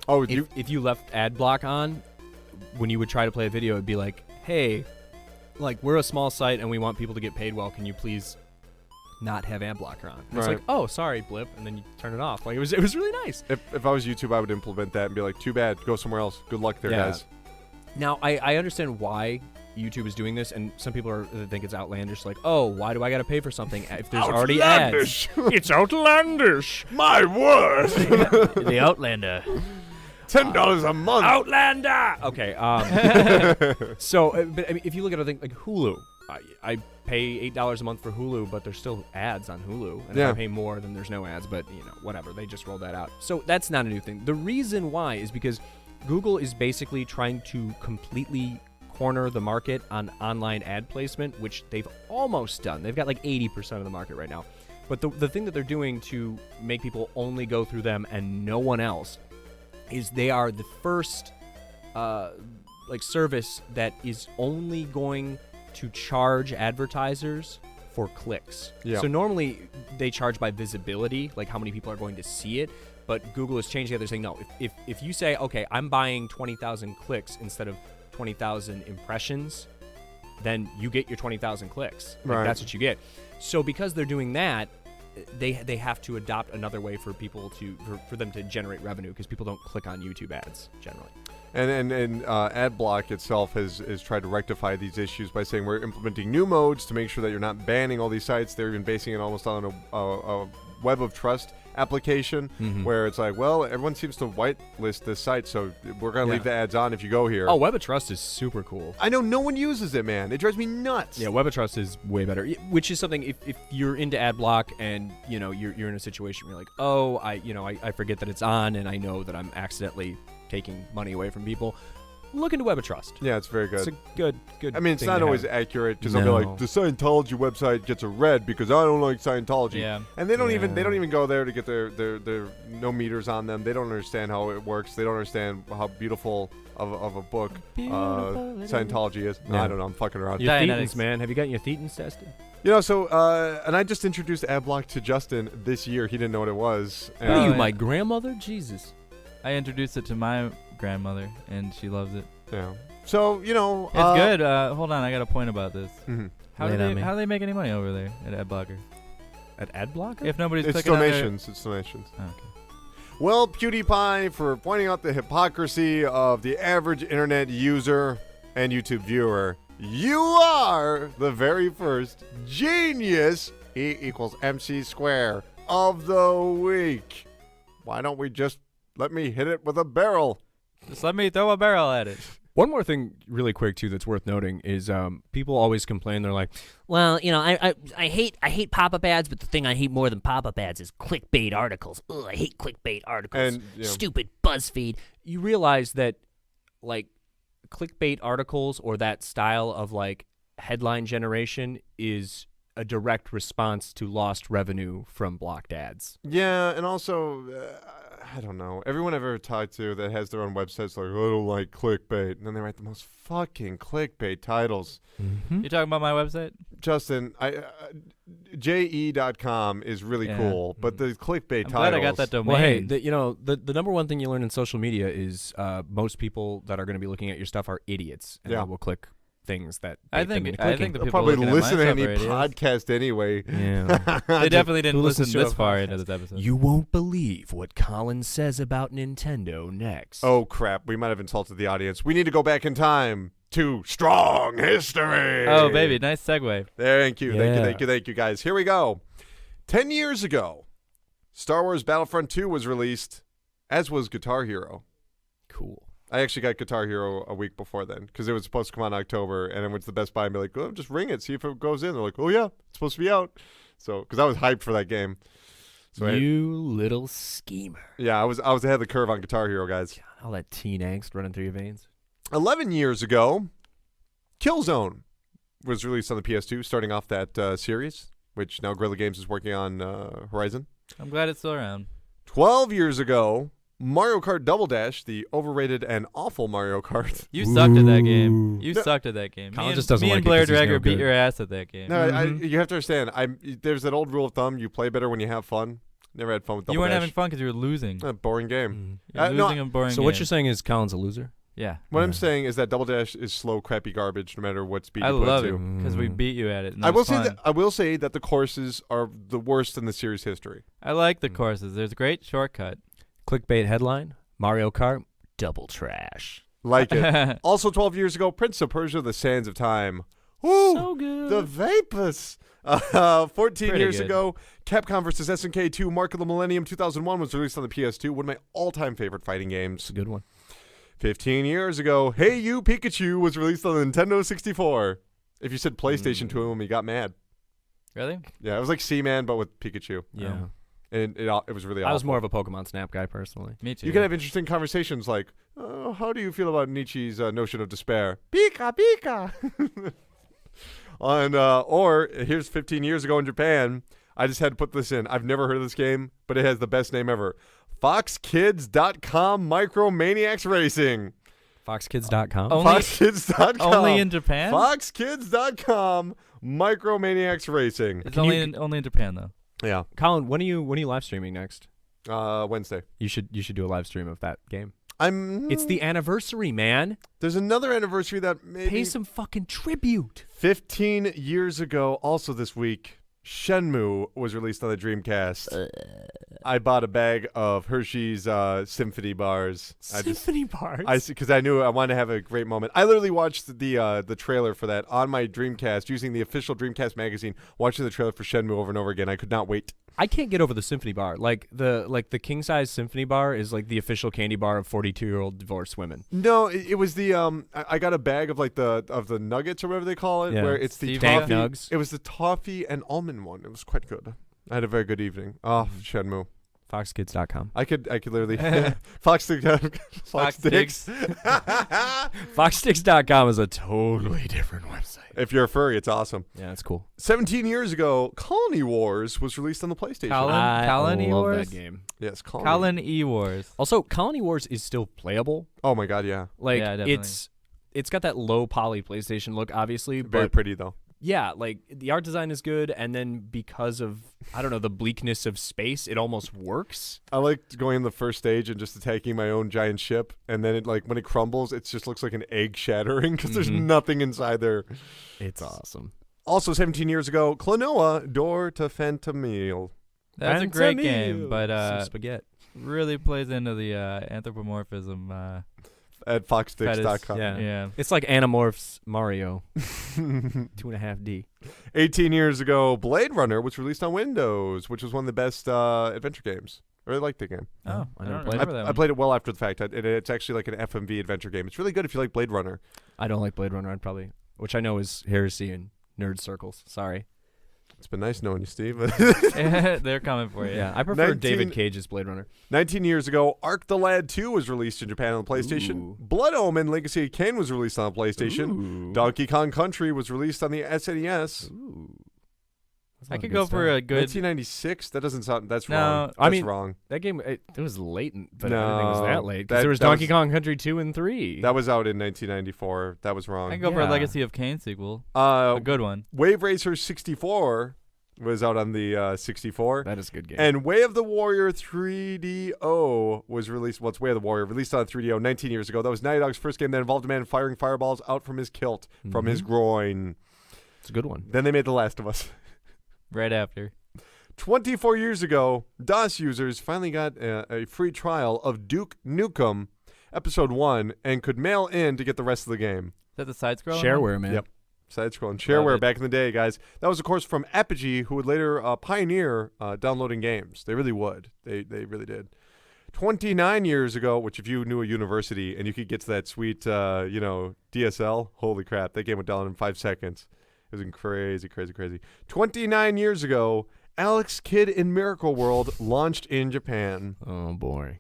if you left ad block on, when you would try to play a video, it'd be like, hey, like, we're a small site and we want people to get paid well. Can you please not have ad blocker on? And it's like, oh, sorry, Blip, and then you turn it off. Like, it was really nice. If I was YouTube, I would implement that and be like, too bad, go somewhere else. Good luck there, guys. Now, I understand why YouTube is doing this, and some people think it's outlandish, like, oh, why do I got to pay for something if there's already ads? It's outlandish. My word. The Outlander. $10 a month. Outlander. Okay. So, but I mean, if you look at other things like Hulu, I pay $8 a month for Hulu, but there's still ads on Hulu, and if I pay more, then there's no ads. But whatever, they just rolled that out. So that's not a new thing. The reason why is because Google is basically trying to completely corner the market on online ad placement, which they've almost done. They've got like 80% of the market right now. But the thing that they're doing to make people only go through them and no one else is they are the first service that is only going to charge advertisers for clicks. Yeah. So normally they charge by visibility, like how many people are going to see it. But Google is changing it. They're saying, no, if you say, okay, I'm buying 20,000 clicks instead of 20,000 impressions, then you get your 20,000 clicks. Like, that's what you get. So because they're doing that, they have to adopt another way for people for them to generate revenue, because people don't click on YouTube ads generally. And AdBlock itself has tried to rectify these issues by saying we're implementing new modes to make sure that you're not banning all these sites. They're even basing it almost on a web of trust application, where it's like, well, everyone seems to whitelist this site, so we're going to leave the ads on if you go here. Oh, Web of Trust is super cool. I know no one uses it, man. It drives me nuts. Yeah, Web of Trust is way better, which is something if you're into AdBlock and you're in a situation where you're like, oh, I forget that it's on, and I know that I'm accidentally taking money away from people. Look into Web of Trust. Yeah, it's very good. It's a good. I mean, it's not always accurate, because I'll be like, the Scientology website gets a red because I don't like Scientology. Yeah. And they don't even go there to get their no meters on them. They don't understand how it works. They don't understand how beautiful of a book Scientology is. No, I don't know. I'm fucking around. Your thetans, man. Have you gotten your thetans tested? And I just introduced AdBlock to Justin this year. He didn't know what it was. What are you, my grandmother? Jesus. I introduced it to my grandmother, and she loves it. Yeah. So, it's good. Hold on, I got a point about this. Mm-hmm. How do they make any money over there at AdBlocker? At AdBlocker? If nobody's it's clicking donations. It's donations. Oh, okay. Well, PewDiePie, for pointing out the hypocrisy of the average internet user and YouTube viewer, you are the very first genius E=MC² of the week. Why don't we just let me hit it with a barrel? Just let me throw a barrel at it. One more thing really quick, too, that's worth noting is people always complain. They're like, well, I hate pop-up ads, but the thing I hate more than pop-up ads is clickbait articles. Ugh, I hate clickbait articles. And, stupid BuzzFeed. You realize that, like, clickbait articles or that style of, like, headline generation is a direct response to lost revenue from blocked ads. Yeah, and also... I don't know. Everyone I've ever talked to that has their own websites like, I don't like clickbait. And then they write the most fucking clickbait titles. You talking about my website? Justin, JE.com is really cool, but the clickbait I'm titles. glad I got that domain. Well, hey, the number one thing you learn in social media is most people that are going to be looking at your stuff are idiots, and they will click things that they I think into the clicking. people They'll probably looking at listen my to stuff any are idiots. podcast anyway. Yeah. They definitely didn't Who listen listens to this a far podcast? into this episode. You won't believe what Colin says about Nintendo next. Oh, crap. We might have insulted the audience. We need to go back in time to strong history. Oh, baby, nice segue. Thank you. Yeah. Thank you, guys. Here we go. 10 years ago, Star Wars Battlefront 2 was released, as was Guitar Hero. Cool. I actually got Guitar Hero a week before then because it was supposed to come out in October, and I went to the Best Buy and be like, oh, just ring it, see if it goes in. They're like, oh, yeah, it's supposed to be out. So, because I was hyped for that game. So You little schemer. I was ahead of the curve on Guitar Hero, guys. All that teen angst running through your veins. 11 years ago, Killzone was released on the PS2, starting off that series, which now Guerrilla Games is working on Horizon. I'm glad it's still around. 12 years ago, Mario Kart Double Dash, the overrated and awful Mario Kart. You sucked at that game. You sucked at that game. Colin Me just and, doesn't me like and it Blair 'cause he's no Dragger beat good. your ass at that game. No, you have to understand. There's that old rule of thumb: you play better when you have fun. Never had fun with Double You weren't Dash. having fun because you were losing. A boring game. You're no, losing a boring So game. what you're saying is Colin's a loser? Yeah. What I'm saying is that Double Dash is slow, crappy garbage, no matter what speed I you put love it it to. because we beat you at it. And I it will was say fun. that the courses are the worst in the series history. I like the courses. There's a great shortcut. Clickbait headline: Mario Kart double trash. Like it. Also, 12 years ago, Prince of Persia: The Sands of Time. Ooh, So good. the Vapors. 14 Pretty years good. ago, Capcom vs. SNK 2 Mark of the Millennium 2001 was released on the PS2, one of my all-time favorite fighting games. It's a good one. 15 years ago, Hey You Pikachu was released on the Nintendo 64. If you said PlayStation to him, he got mad. Really? Yeah, it was like Seaman, but with Pikachu. Yeah. And it was really awful. I was more of a Pokemon Snap guy personally. Me too. You can have interesting conversations like, how do you feel about Nietzsche's notion of despair? Pika, Pika! Or here's 15 years ago in Japan. I just had to put this in. I've never heard of this game, but it has the best name ever. FoxKids.com Micromaniacs Racing. FoxKids.com. FoxKids.com. Only in Japan? FoxKids.com Micromaniacs Racing. It's only in Japan though. Yeah. Colin, when are you live streaming next? Wednesday. You should do a live stream of that game. It's the anniversary, man. There's another anniversary that maybe Pay some fucking tribute. 15 years ago, also this week, Shenmue was released on the Dreamcast. I bought a bag of Hershey's Symphony bars. Symphony bars. Because I knew I wanted to have a great moment. I literally watched the trailer for that on my Dreamcast using the official Dreamcast magazine, watching the trailer for Shenmue over and over again. I could not wait. I can't get over the Symphony bar. Like the king size Symphony bar is like the official candy bar of 42-year-old divorced women. No, it was the I got a bag of the nuggets or whatever they call it, Yeah. where it's the Steve toffee. Nugs. It was the toffee and almond one. It was quite good. I had a very good evening. Oh, Shenmue. FoxKids.com. I could literally Foxsticks. FoxSticks.com is a totally different website. If you're a furry, it's awesome. Yeah, that's cool. 17 years ago, Colony Wars was released on the PlayStation. Colony love Wars? that game. Yes, Colony. Colin E. Wars. Also, Colony Wars is still playable. Oh my god, yeah. Like Yeah, definitely. it's got that low poly PlayStation look, obviously, Very but pretty though. yeah, like the art design is good, and then because of the bleakness of space, it almost works. I liked going in the first stage and just attacking my own giant ship, and then it when it crumbles, it just looks like an egg shattering because there's nothing inside there. It's awesome. Also, 17 years ago, Klonoa Door to Phantomile. That's a great game, Some but spaghetti. really plays into the anthropomorphism. At Foxsticks.com. Yeah. Yeah. It's like Animorphs Mario 2.5D. 18 years ago, Blade Runner was released on Windows, which was one of the best adventure games. I really liked the game. Oh, I I never don't played it. remember that I one. played it well after the fact. It's actually like an FMV adventure game. It's really good if you like Blade Runner. I don't like Blade Runner. Which I know is heresy in nerd circles. Sorry. It's been nice knowing you, Steve. They're coming for you. Yeah, I prefer 19 David Cage's Blade Runner. 19 years ago, Ark the Lad 2 was released in Japan on the PlayStation. Ooh. Blood Omen Legacy of Kain was released on the PlayStation. Ooh. Donkey Kong Country was released on the SNES. Ooh. I could go for a good 1996. That doesn't sound. That's No, wrong. I That's mean, wrong. That game, it was late, but No, I didn't think it was that late. 'Cause that- there was that Donkey was- Kong Country 2 and 3. That was out in 1994. That was wrong. I can go for a Yeah. Legacy of Kain sequel. A good one. Wave Racer 64 was out on the 64. That is a good game. And Way of the Warrior 3DO was released. Well, it's Way of the Warrior, released on 3DO 19 years ago. That was Naughty Dog's first game that involved a man firing fireballs out from his kilt, from his groin. It's a good one. Then they made The Last of Us. Right after. 24 years ago, DOS users finally got a free trial of Duke Nukem Episode 1 and could mail in to get the rest of the game. Is that the side scroll? Shareware, man. Yep. Side-scrolling shareware it. back in the day, guys. That was, of course, from Apogee, who would later pioneer downloading games. They really would. They really did. 29 years ago, which if you knew a university and you could get to that sweet, DSL, holy crap, that game went down in 5 seconds. It was crazy, crazy, crazy. 29 years ago, Alex Kidd in Miracle World launched in Japan. Oh, boy.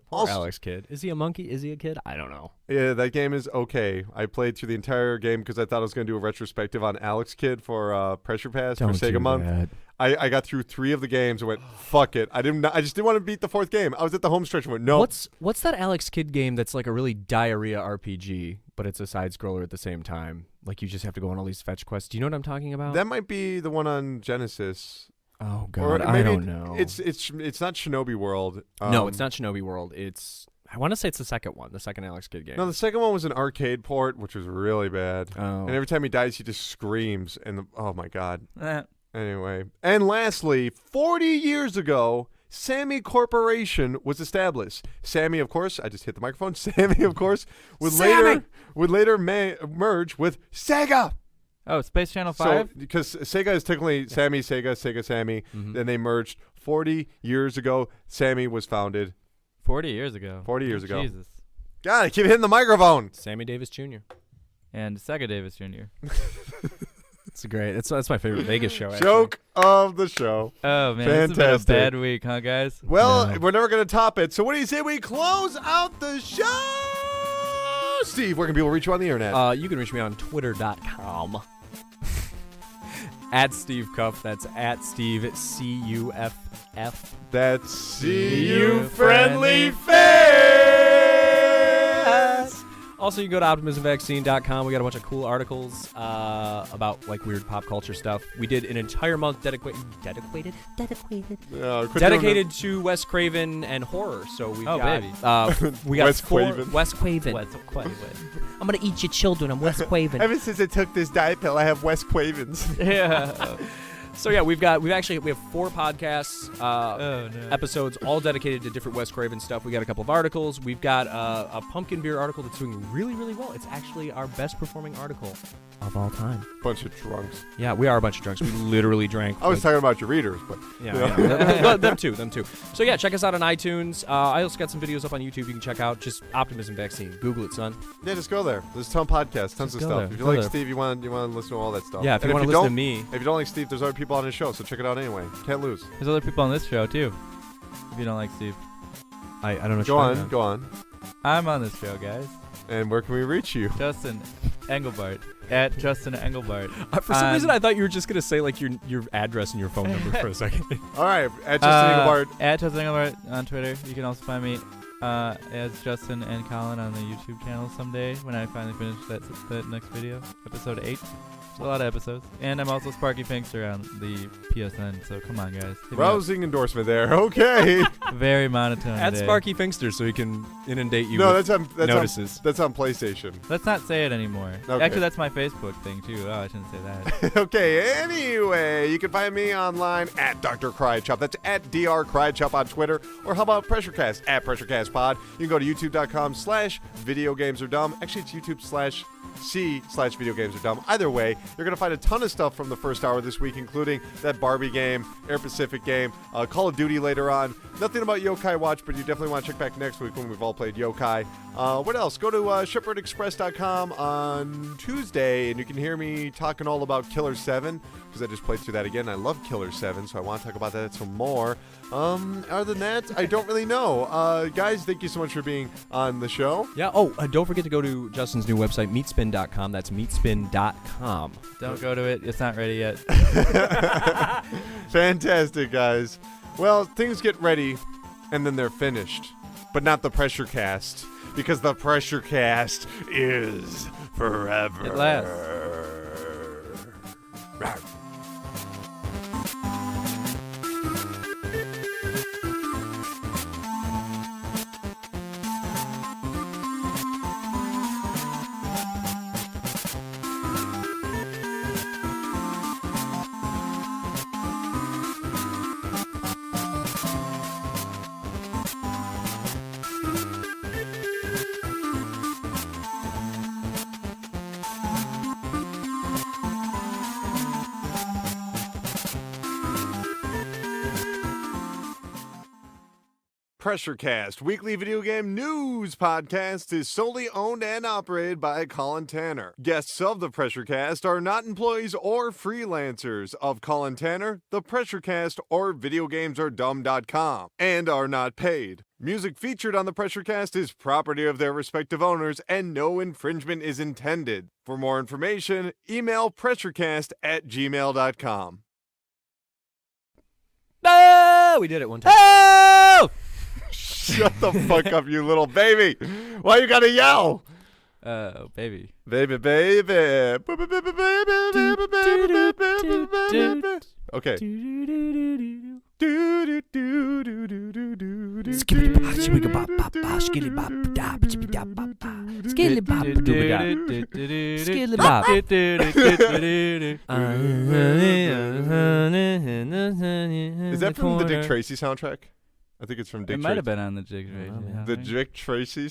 Poor Also- Alex Kidd. Is he a monkey? Is he a kid? I don't know. Yeah, that game is okay. I played through the entire game because I thought I was going to do a retrospective on Alex Kidd for Pressure Pass for Sega Month. I got through 3 of the games and went, fuck it. I just didn't want to beat the 4th game. I was at the home stretch and went, no. What's that Alex Kidd game that's like a really diarrhea RPG, but it's a side scroller at the same time? Like you just have to go on all these fetch quests. Do you know what I'm talking about? That might be the one on Genesis. Oh Or God, I maybe don't know. It's not Shinobi World. No, it's not Shinobi World. I want to say it's the second one, the second Alex Kidd game. No, the second one was an arcade port, which was really bad. Oh. And every time he dies, he just screams. And oh my God. Eh. Anyway. And lastly, 40 years ago, Sammy Corporation was established. Sammy, of course, I just hit the microphone. Sammy, of course, would later merge with Sega. Oh, Space Channel 5? So, because Sega is technically Sammy, Sega, Sammy. Then they merged 40 years ago. Sammy was founded. 40 years ago. 40 years ago. Jesus. God, I keep hitting the microphone. Sammy Davis Jr. And Sega Davis Jr. It's great. That's my favorite Vegas show. Actually. Joke of the show. Oh, man. Fantastic. This has been a bad week, huh, guys? Well, No. we're never going to top it. So what do you say we close out the show? Steve, where can people reach you on the internet? You can reach me on twitter.com. At Steve Cuff. That's at Steve CUFF. That's See You You Friendly Friendly Face. Also, you can go to optimismvaccine.com. We got a bunch of cool articles about like weird pop culture stuff. We did an entire month dedicated to Wes Craven and horror. So we've Oh, got baby. we got Wes Craven. Wes Craven. I'm gonna eat your children. I'm Wes Craven. Ever since I took this diet pill, I have Wes Cravens. Yeah. So yeah, we have 4 podcasts, Oh, no. episodes all dedicated to different Wes Craven stuff. We got a couple of articles. We've got a pumpkin beer article that's doing really, really well. It's actually our best performing article of all time. Bunch of drunks. Yeah, we are a bunch of drunks. We literally drank. I was talking about your readers, but Yeah. them too. So yeah, check us out on iTunes. I also got some videos up on YouTube you can check out. Just Optimism Vaccine. Google it, son. yeah, just go there. There's a ton of podcasts, tons of go stuff. there. If you Go like there. Steve, you want to listen to all that stuff. Yeah, if And you want to listen to don't- me. If you don't like Steve, there's other people on his show, so check it out anyway. Can't lose. There's other people on this show, too. If you don't like Steve. I don't know what Go you're on, talking go on. I'm on this show, guys. And where can we reach you? Justin Engelbart. At Justin Engelbart. about. For some reason, I thought you were just going to say like your address and your phone number for a second. All right, at Justin Engelbart. At Justin Engelbart on Twitter. You can also find me as Justin and Colin on the YouTube channel someday when I finally finish that next video, episode 8. It's a lot of episodes. And I'm also Sparky Pinkster on the PSN, so come on, guys. Hit me up. Rousing endorsement there. Okay. Very monotone At today. Sparky Finkster so he can inundate you No, with that's on notices. that's on PlayStation. Let's not say it anymore. Okay. Actually, that's my Facebook thing, too. Oh, I shouldn't say that. Okay, anyway, you can find me online at Dr. Crychop. That's at Dr. Crychop on Twitter. Or how about PressureCast at PressureCastPod. You can go to youtube.com/videogamesardumb. Actually, it's youtube.com/c/videogamesardumb. Either way, you're going to find a ton of stuff from the first hour this week, including that Barbie game, Air Pacific game, Call of Duty later on. Nothing about Yokai Watch, but you definitely want to check back next week when we've all played Yokai. What else? Go to shepardexpress.com on Tuesday, and you can hear me talking all about Killer 7, because I just played through that again. I love Killer 7, so I want to talk about that some more. Other than that, I don't really know. Guys, thank you so much for being on the show. Yeah. Oh, don't forget to go to Justin's new website, meatspin.com. That's meatspin.com. Don't go to it. It's not ready yet. Fantastic, guys. Well, things get ready, and then they're finished. But not the Pressure Cast, because the Pressure Cast is forever. It lasts. PRESSURECAST, weekly video game news podcast, is solely owned and operated by Colin Tanner. Guests of the PRESSURECAST are not employees or freelancers of Colin Tanner, the PRESSURECAST, or VideoGamesAreDumb.com, and are not paid. Music featured on the PRESSURECAST is property of their respective owners, and no infringement is intended. For more information, email pressurecast@gmail.com. Oh, we did it one time. Oh! Shut the fuck up, you little baby. Why you gotta yell? Oh, baby. Baby, baby. Okay. Is that from the Dick Tracy soundtrack? I think it's from Dick Tracy. It might have been on the Dick Tracy. The Dick Tracy?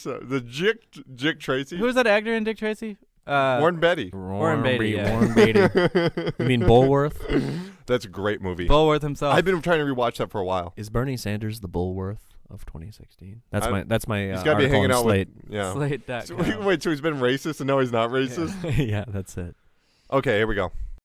Dick Tracy? Who was that actor in Dick Tracy? Warren Beatty. Warren Beatty, yeah. Warren Beatty. You mean Bulworth? That's a great movie. Bulworth himself. I've been trying to rewatch that for a while. Is Bernie Sanders the Bulworth of 2016? That's my he's got to be hanging out Slate. with... Yeah. Slate.com. So, wait, so he's been racist and now he's not racist? Yeah, that's it. Okay, here we go.